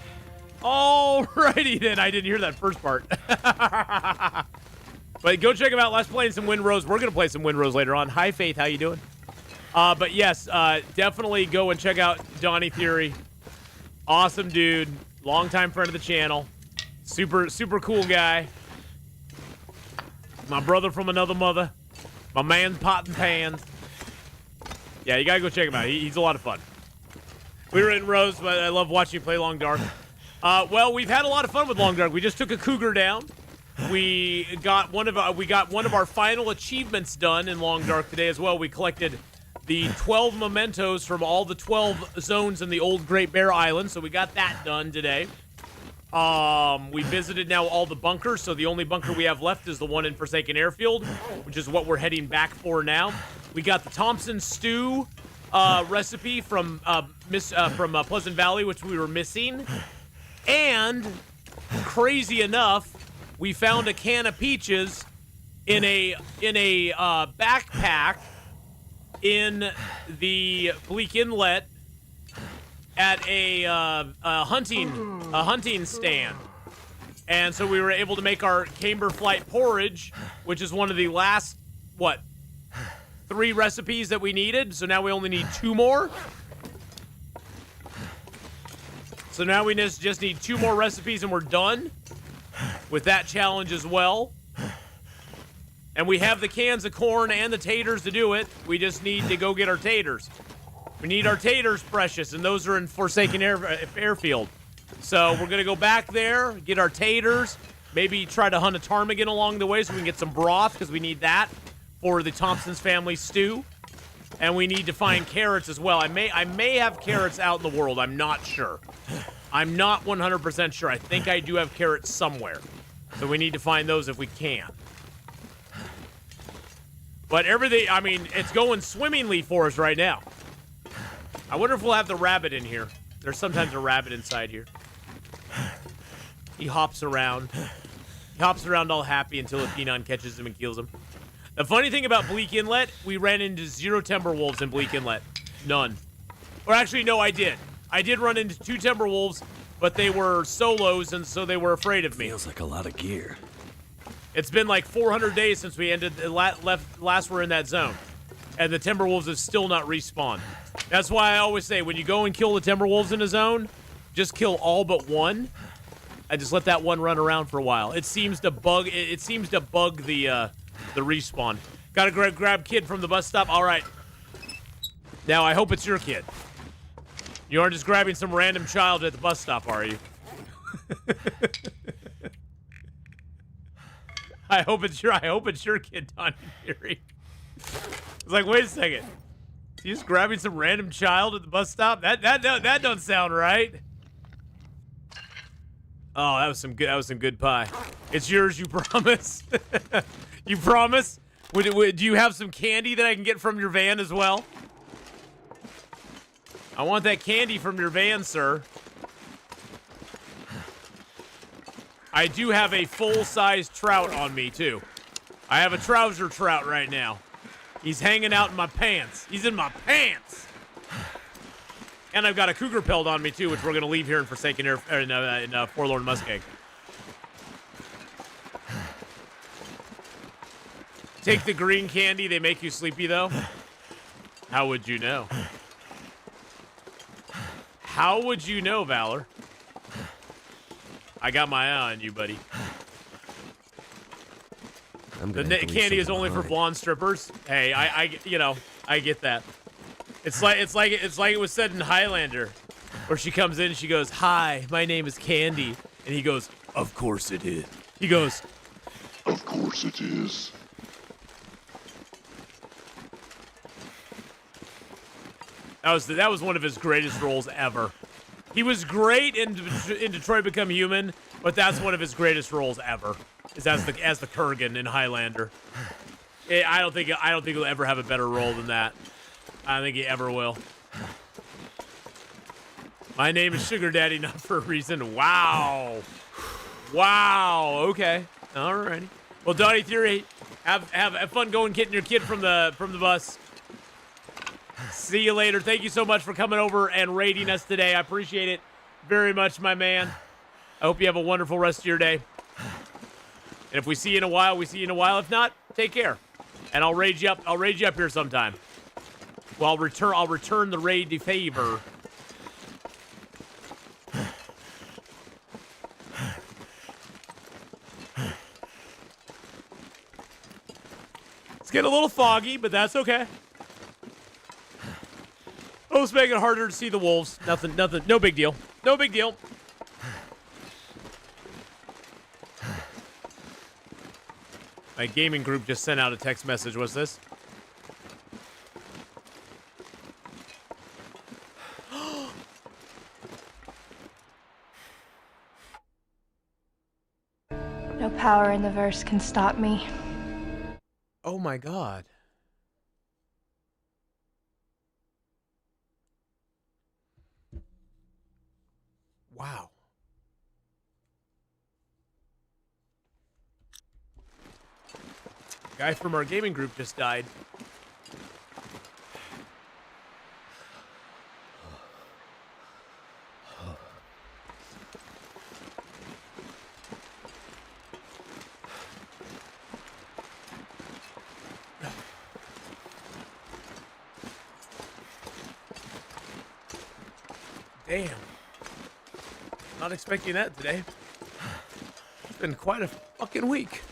Alrighty then. I didn't hear that first part. But go check him out. Let's play some Windrose. We're gonna play some Windrose later on. Hi, Faith. How you doing? But yes, definitely go and check out Donnie Theory. Awesome dude. Longtime friend of the channel. Super cool guy. My brother from another mother. My man's pot and pans. Yeah, you gotta go check him out. He's a lot of fun. We were in Rose, but I love watching you play Long Dark. Well, we've had a lot of fun with Long Dark. We just took a Cougar down. We got one of our final achievements done in Long Dark today as well. We collected the 12 mementos from all the 12 zones in the old Great Bear Island, so we got that done today. We visited now all the bunkers, so the only bunker we have left is the one in Forsaken Airfield, which is what we're heading back for now. We got the Thompson stew recipe from Pleasant Valley, which we were missing, and crazy enough, we found a can of peaches in a backpack in the Bleak Inlet at a hunting stand. And so we were able to make our Camber Flight porridge, which is one of the last, 3 recipes that we needed. So now we only need 2 more. So now we just need 2 more recipes and we're done with that challenge as well. And we have the cans of corn and the taters to do it. We just need to go get our taters. We need our taters, precious, and those are in Forsaken Airfield. So we're going to go back there, get our taters, maybe try to hunt a ptarmigan along the way so we can get some broth, because we need that for the Thompson's family stew. And we need to find carrots as well. I may have carrots out in the world. I'm not sure. I'm not 100% sure. I think I do have carrots somewhere. So we need to find those if we can. But everything, I mean, it's going swimmingly for us right now. I wonder if we'll have the rabbit in here. There's sometimes a rabbit inside here. He hops around. He hops around all happy until Atheenon catches him and kills him. The funny thing about Bleak Inlet, we ran into 0 Timberwolves in Bleak Inlet. None. Or actually, no, I did. I did run into 2 Timberwolves, but they were solos, and so they were afraid of me.
Feels like a lot of gear.
It's been like 400 days since we ended last we're in that zone. And the Timberwolves have still not respawned. That's why I always say, when you go and kill the Timberwolves in a zone, just kill all but one. And just let that one run around for a while. It seems to bug the respawn. Gotta grab kid from the bus stop. All right. Now, I hope it's your kid. You aren't just grabbing some random child at the bus stop, are you? I hope it's your kid, Donnie Theory. It's like, wait a second. You just grabbing some random child at the bus stop? That don't sound right. Oh, that was some good pie. It's yours, you promise? You promise? Do you have some candy that I can get from your van as well? I want that candy from your van, sir. I do have a full-size trout on me, too. I have a trouser trout right now. He's hanging out in my pants. He's in my pants! And I've got a cougar pelt on me, too, which we're going to leave here in Forsaken Air, in Forlorn Muskeg. Take the green candy, they make you sleepy, though? How would you know? How would you know, Valor? I got my eye on you, buddy. The candy is only for blonde strippers. Hey, I get that. It's like it was said in Highlander, where she comes in and she goes, "Hi, my name is Candy," and he goes, "Of course it is." He goes,
"Of course it is."
That was one of his greatest roles ever. He was great in Detroit Become Human, but that's one of his greatest roles ever. Is as the Kurgan in Highlander. I don't think he'll ever have a better role than that. I don't think he ever will. My name is Sugar Daddy, not for a reason. Wow. Wow. Okay. Alrighty. Well, Donnie Theory, have fun getting your kid from the bus. See you later. Thank you so much for coming over and raiding us today. I appreciate it very much, my man. I hope you have a wonderful rest of your day. And if we see you in a while, we see you in a while. If not, take care. And I'll raid you up. I'll raid you up here sometime. Well, I'll return the raid favor. It's getting a little foggy, but that's okay. Oh, it's making it harder to see the wolves. Nothing, no big deal. No big deal. My gaming group just sent out a text message. What's this?
No power in the verse can stop me.
Oh my god. Wow. Guy from our gaming group just died. Damn. Not expecting that today. It's been quite a fucking week.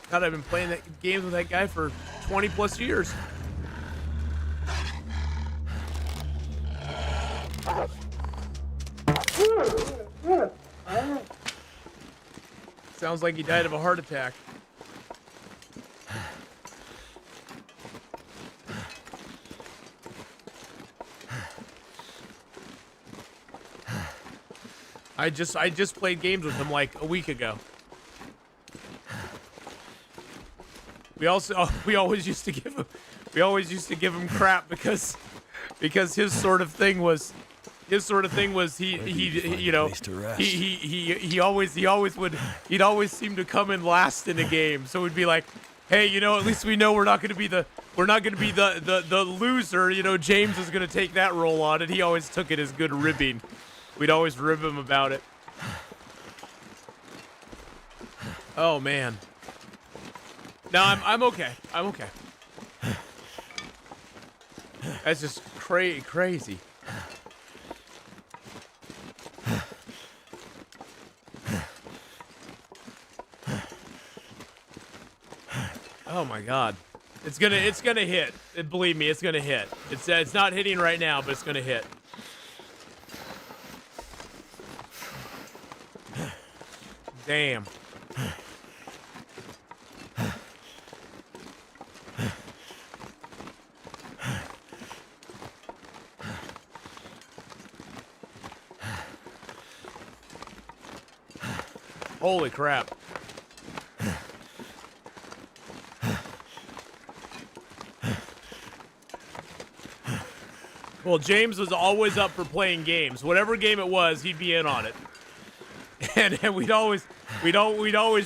God, I've been playing games with that guy for 20 plus years. Sounds like he died of a heart attack. I just played games with him like a week ago. We always used to give him crap because his sort of thing was he always seemed to come in last in a game. So we'd be like, hey, at least we know we're not gonna be the loser. James is gonna take that role on, and he always took it as good ribbing. We'd always rib him about it. Oh man. No, I'm okay. I'm okay. That's just crazy. Oh my God. It's gonna hit. Believe me, it's gonna hit. It's not hitting right now, but it's gonna hit. Damn. Holy crap. Well, James was always up for playing games. Whatever game it was, he'd be in on it. And we'd always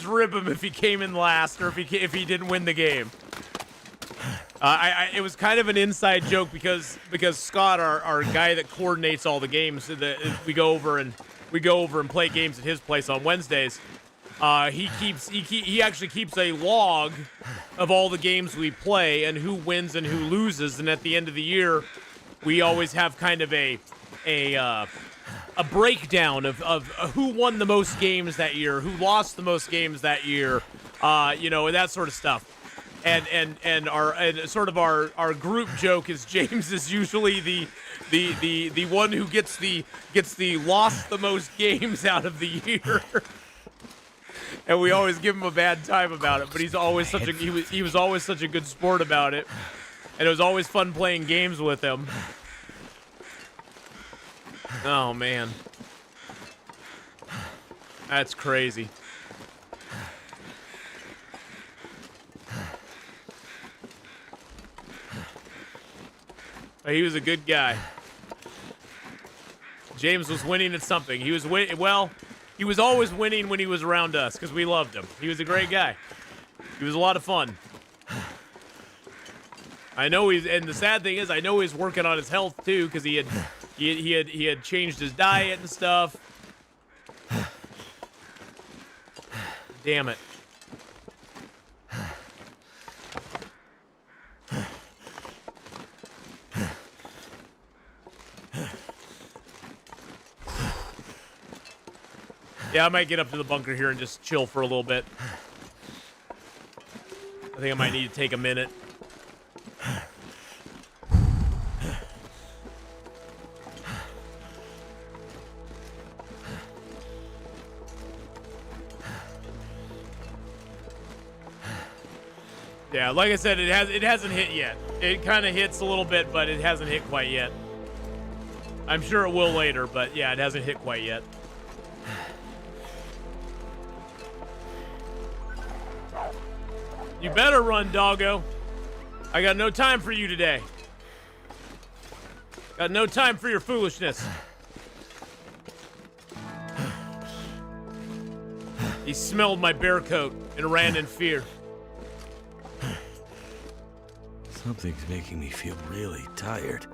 rib him if he came in last or if he didn't win the game. It was kind of an inside joke because Scott, our guy that coordinates all the games, we go over and play games at his place on Wednesdays. He actually keeps a log of all the games we play and who wins and who loses. And at the end of the year, we always have kind of a breakdown of who won the most games that year, who lost the most games that year, and that sort of stuff. And our group joke is James is usually the one who gets the lost the most games out of the year. And we always give him a bad time about it, but he's always he was always such a good sport about it. And it was always fun playing games with him. Oh man. That's crazy. He was a good guy. James was winning at something. He was he was always winning when he was around us because we loved him. He was a great guy. He was a lot of fun. I know and the sad thing is, I know he's working on his health too because he had changed his diet and stuff. Damn it. Yeah, I might get up to the bunker here and just chill for a little bit. I think I might need to take a minute. Yeah, like I said, it hasn't hit yet. It kind of hits a little bit, but it hasn't hit quite yet. I'm sure it will later, but yeah, it hasn't hit quite yet. You better run, doggo. I got no time for you today. Got no time for your foolishness. He smelled my bear coat and ran in fear.
Something's making me feel really tired.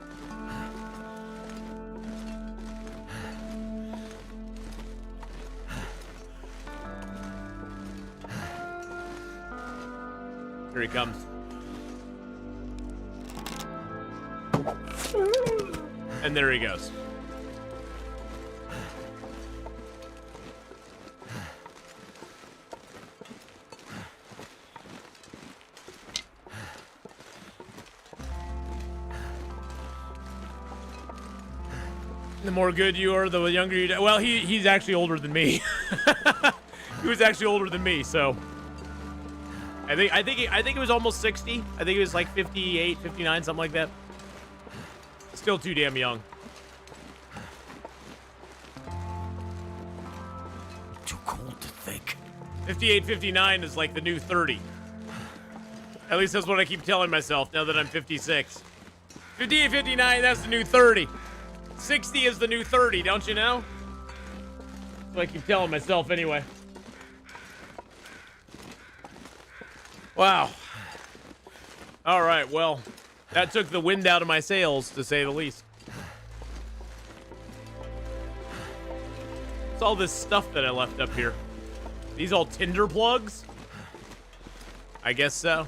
Here he comes. And there he goes. The more good you are, the younger you die. Well, he's actually older than me. He was actually older than me, so I think he was almost 60. I think he was like 58, 59, something like that. Still too damn young.
Too cold to think.
58, 59 is like the new 30. At least that's what I keep telling myself now that I'm 56. 58, 59, that's the new 30. 60 is the new 30, don't you know? That's what I keep telling myself anyway. Wow. All right, well, that took the wind out of my sails, to say the least. What's all this stuff that I left up here? These all tinder plugs? I guess so.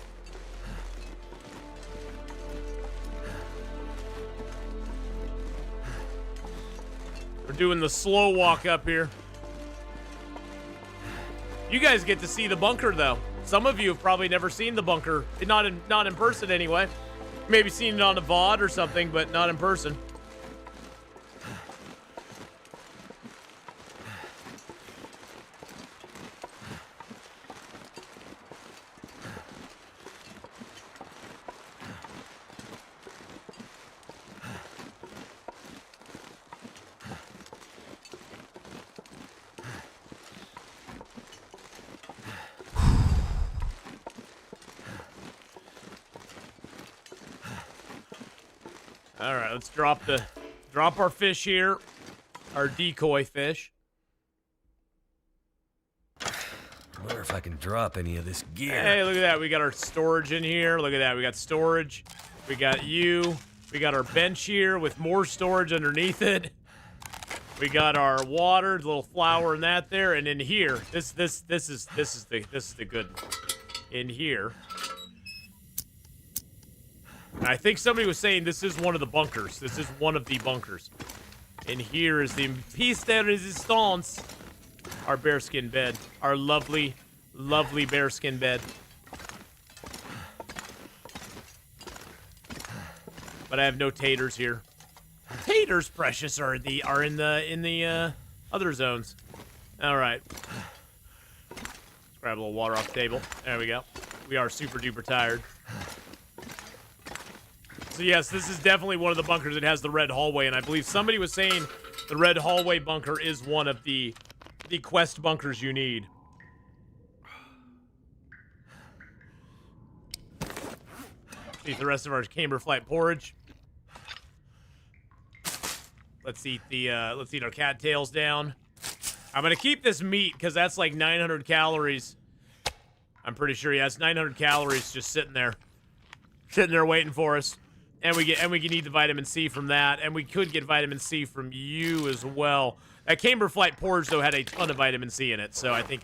We're doing the slow walk up here. You guys get to see the bunker, though. Some of you have probably never seen the bunker. Not in person, anyway. Maybe seen it on a VOD or something, but not in person. All right, let's drop our fish here, our decoy fish.
Where wonder if I can drop any of this gear.
Hey, look at that. We got our storage in here. Look at that. We got storage. We got you. We got our bench here with more storage underneath it. We got our water, the little flour and that there, and in here, this is the good one. In here. And I think somebody was saying this is one of the bunkers. This is one of the bunkers. And here is the piece de resistance. Our bearskin bed. Our lovely, lovely bearskin bed. But I have no taters here. Taters, precious, are in the other zones. All right. Let's grab a little water off the table. There we go. We are super duper tired. So yes, this is definitely one of the bunkers that has the red hallway, and I believe somebody was saying the red hallway bunker is one of the quest bunkers you need. Eat the rest of our camber flight porridge. Let's eat our cattails down. I'm gonna keep this meat because that's like 900 calories. I'm pretty sure, yeah, it's 900 calories just sitting there waiting for us. And we can eat the vitamin C from that, and we could get vitamin C from you as well. That camber flight porridge though had a ton of vitamin C in it, so I think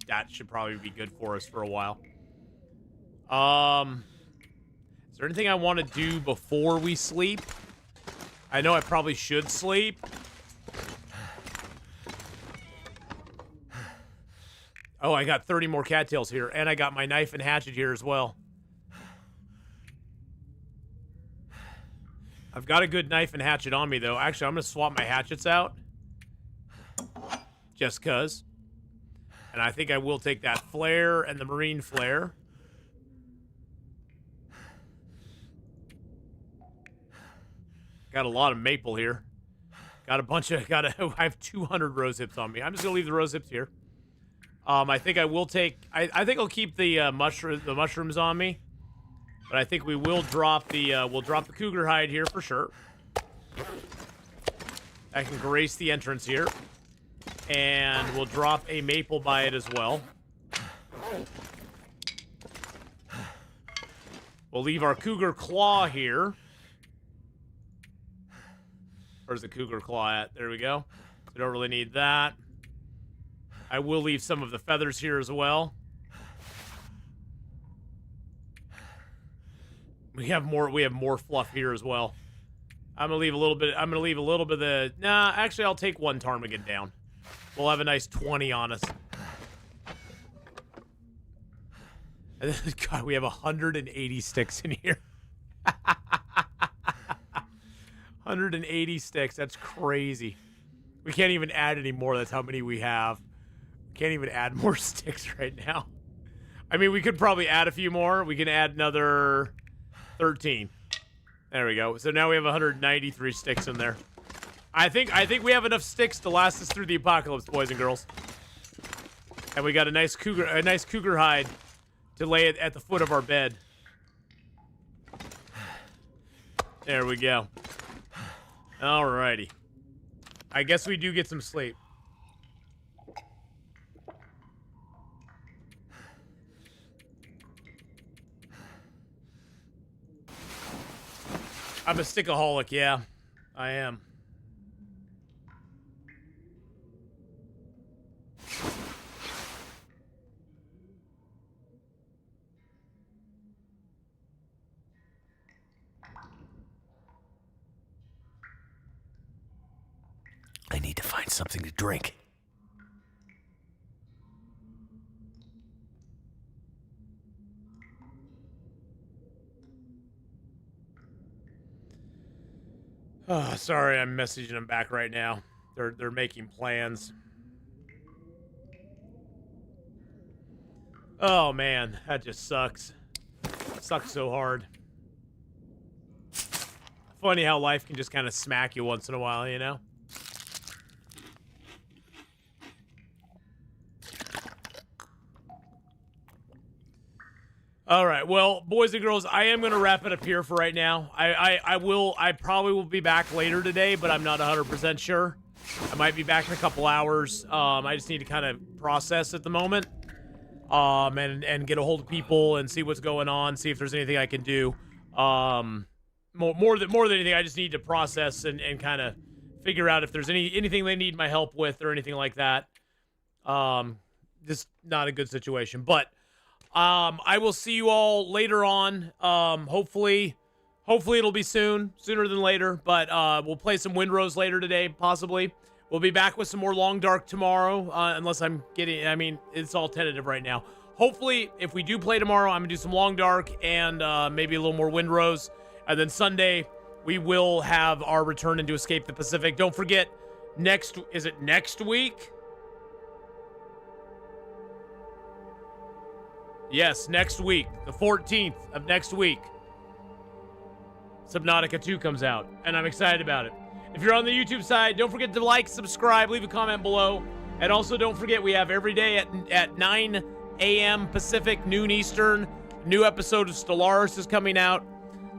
that should probably be good for us for a while. Is there anything I want to do before we sleep? I know I probably should sleep. Oh, I got 30 more cattails here, and I got my knife and hatchet here as well. I've got a good knife and hatchet on me, though. Actually, I'm going to swap my hatchets out. Just cuz. And I think I will take that flare and the marine flare. Got a lot of maple here. Got a bunch of... I have 200 rose hips on me. I'm just going to leave the rose hips here. I think I will take... I think I'll keep the mushrooms on me. But I think we will drop the cougar hide here for sure. I can grace the entrance here. And we'll drop a maple by it as well. We'll leave our cougar claw here. Where's the cougar claw at? There we go. We don't really need that. I will leave some of the feathers here as well. We have more fluff here as well. I'm gonna leave a little bit. I'm gonna leave a little bit of the. Nah, actually, I'll take one ptarmigan down. We'll have a nice 20 on us. And then, God, we have 180 sticks in here. 180 sticks. That's crazy. We can't even add any more. That's how many we have. We can't even add more sticks right now. I mean, we could probably add a few more. We can add another 13. There we go. So now we have 193 sticks in there. I think we have enough sticks to last us through the apocalypse, boys and girls. And we got a nice cougar hide to lay it at the foot of our bed. There we go. Alrighty. I guess we do get some sleep. I'm a stickaholic, yeah. I am.
I need to find something to drink.
Oh, sorry, I'm messaging them back right now. They're making plans. Oh man, that just sucks. Sucks so hard. Funny how life can just kind of smack you once in a while, you know? All right, well, boys and girls, I am going to wrap it up here for right now. I probably will be back later today, but I'm not 100% sure. I might be back in a couple hours. I just need to kind of process at the moment. and get a hold of people and see what's going on, see if there's anything I can do. More than anything, I just need to process and kind of figure out if there's anything they need my help with or anything like that. Just not a good situation, but I will see you all later on. Hopefully it'll be sooner than later, but we'll play some Windrose later today, possibly. We'll be back with some more Long Dark tomorrow, unless it's all tentative right now. Hopefully, if we do play tomorrow, I'm going to do some Long Dark and maybe a little more Windrose. And then Sunday, we will have our return into Escape the Pacific. Don't forget, is it next week? Yes, next week. The 14th of next week. Subnautica 2 comes out, and I'm excited about it. If you're on the YouTube side, don't forget to like, subscribe, leave a comment below. And also don't forget, we have every day at 9 a.m. Pacific, noon Eastern, new episode of Stellaris is coming out.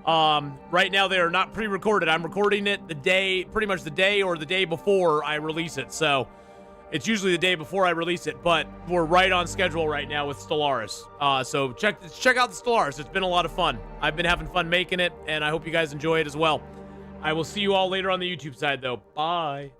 Right now they are not pre-recorded. I'm recording it pretty much the day or the day before I release it. So it's usually the day before I release it, but we're right on schedule right now with Stellaris. So check out the Stellaris. It's been a lot of fun. I've been having fun making it, and I hope you guys enjoy it as well. I will see you all later on the YouTube side, though. Bye.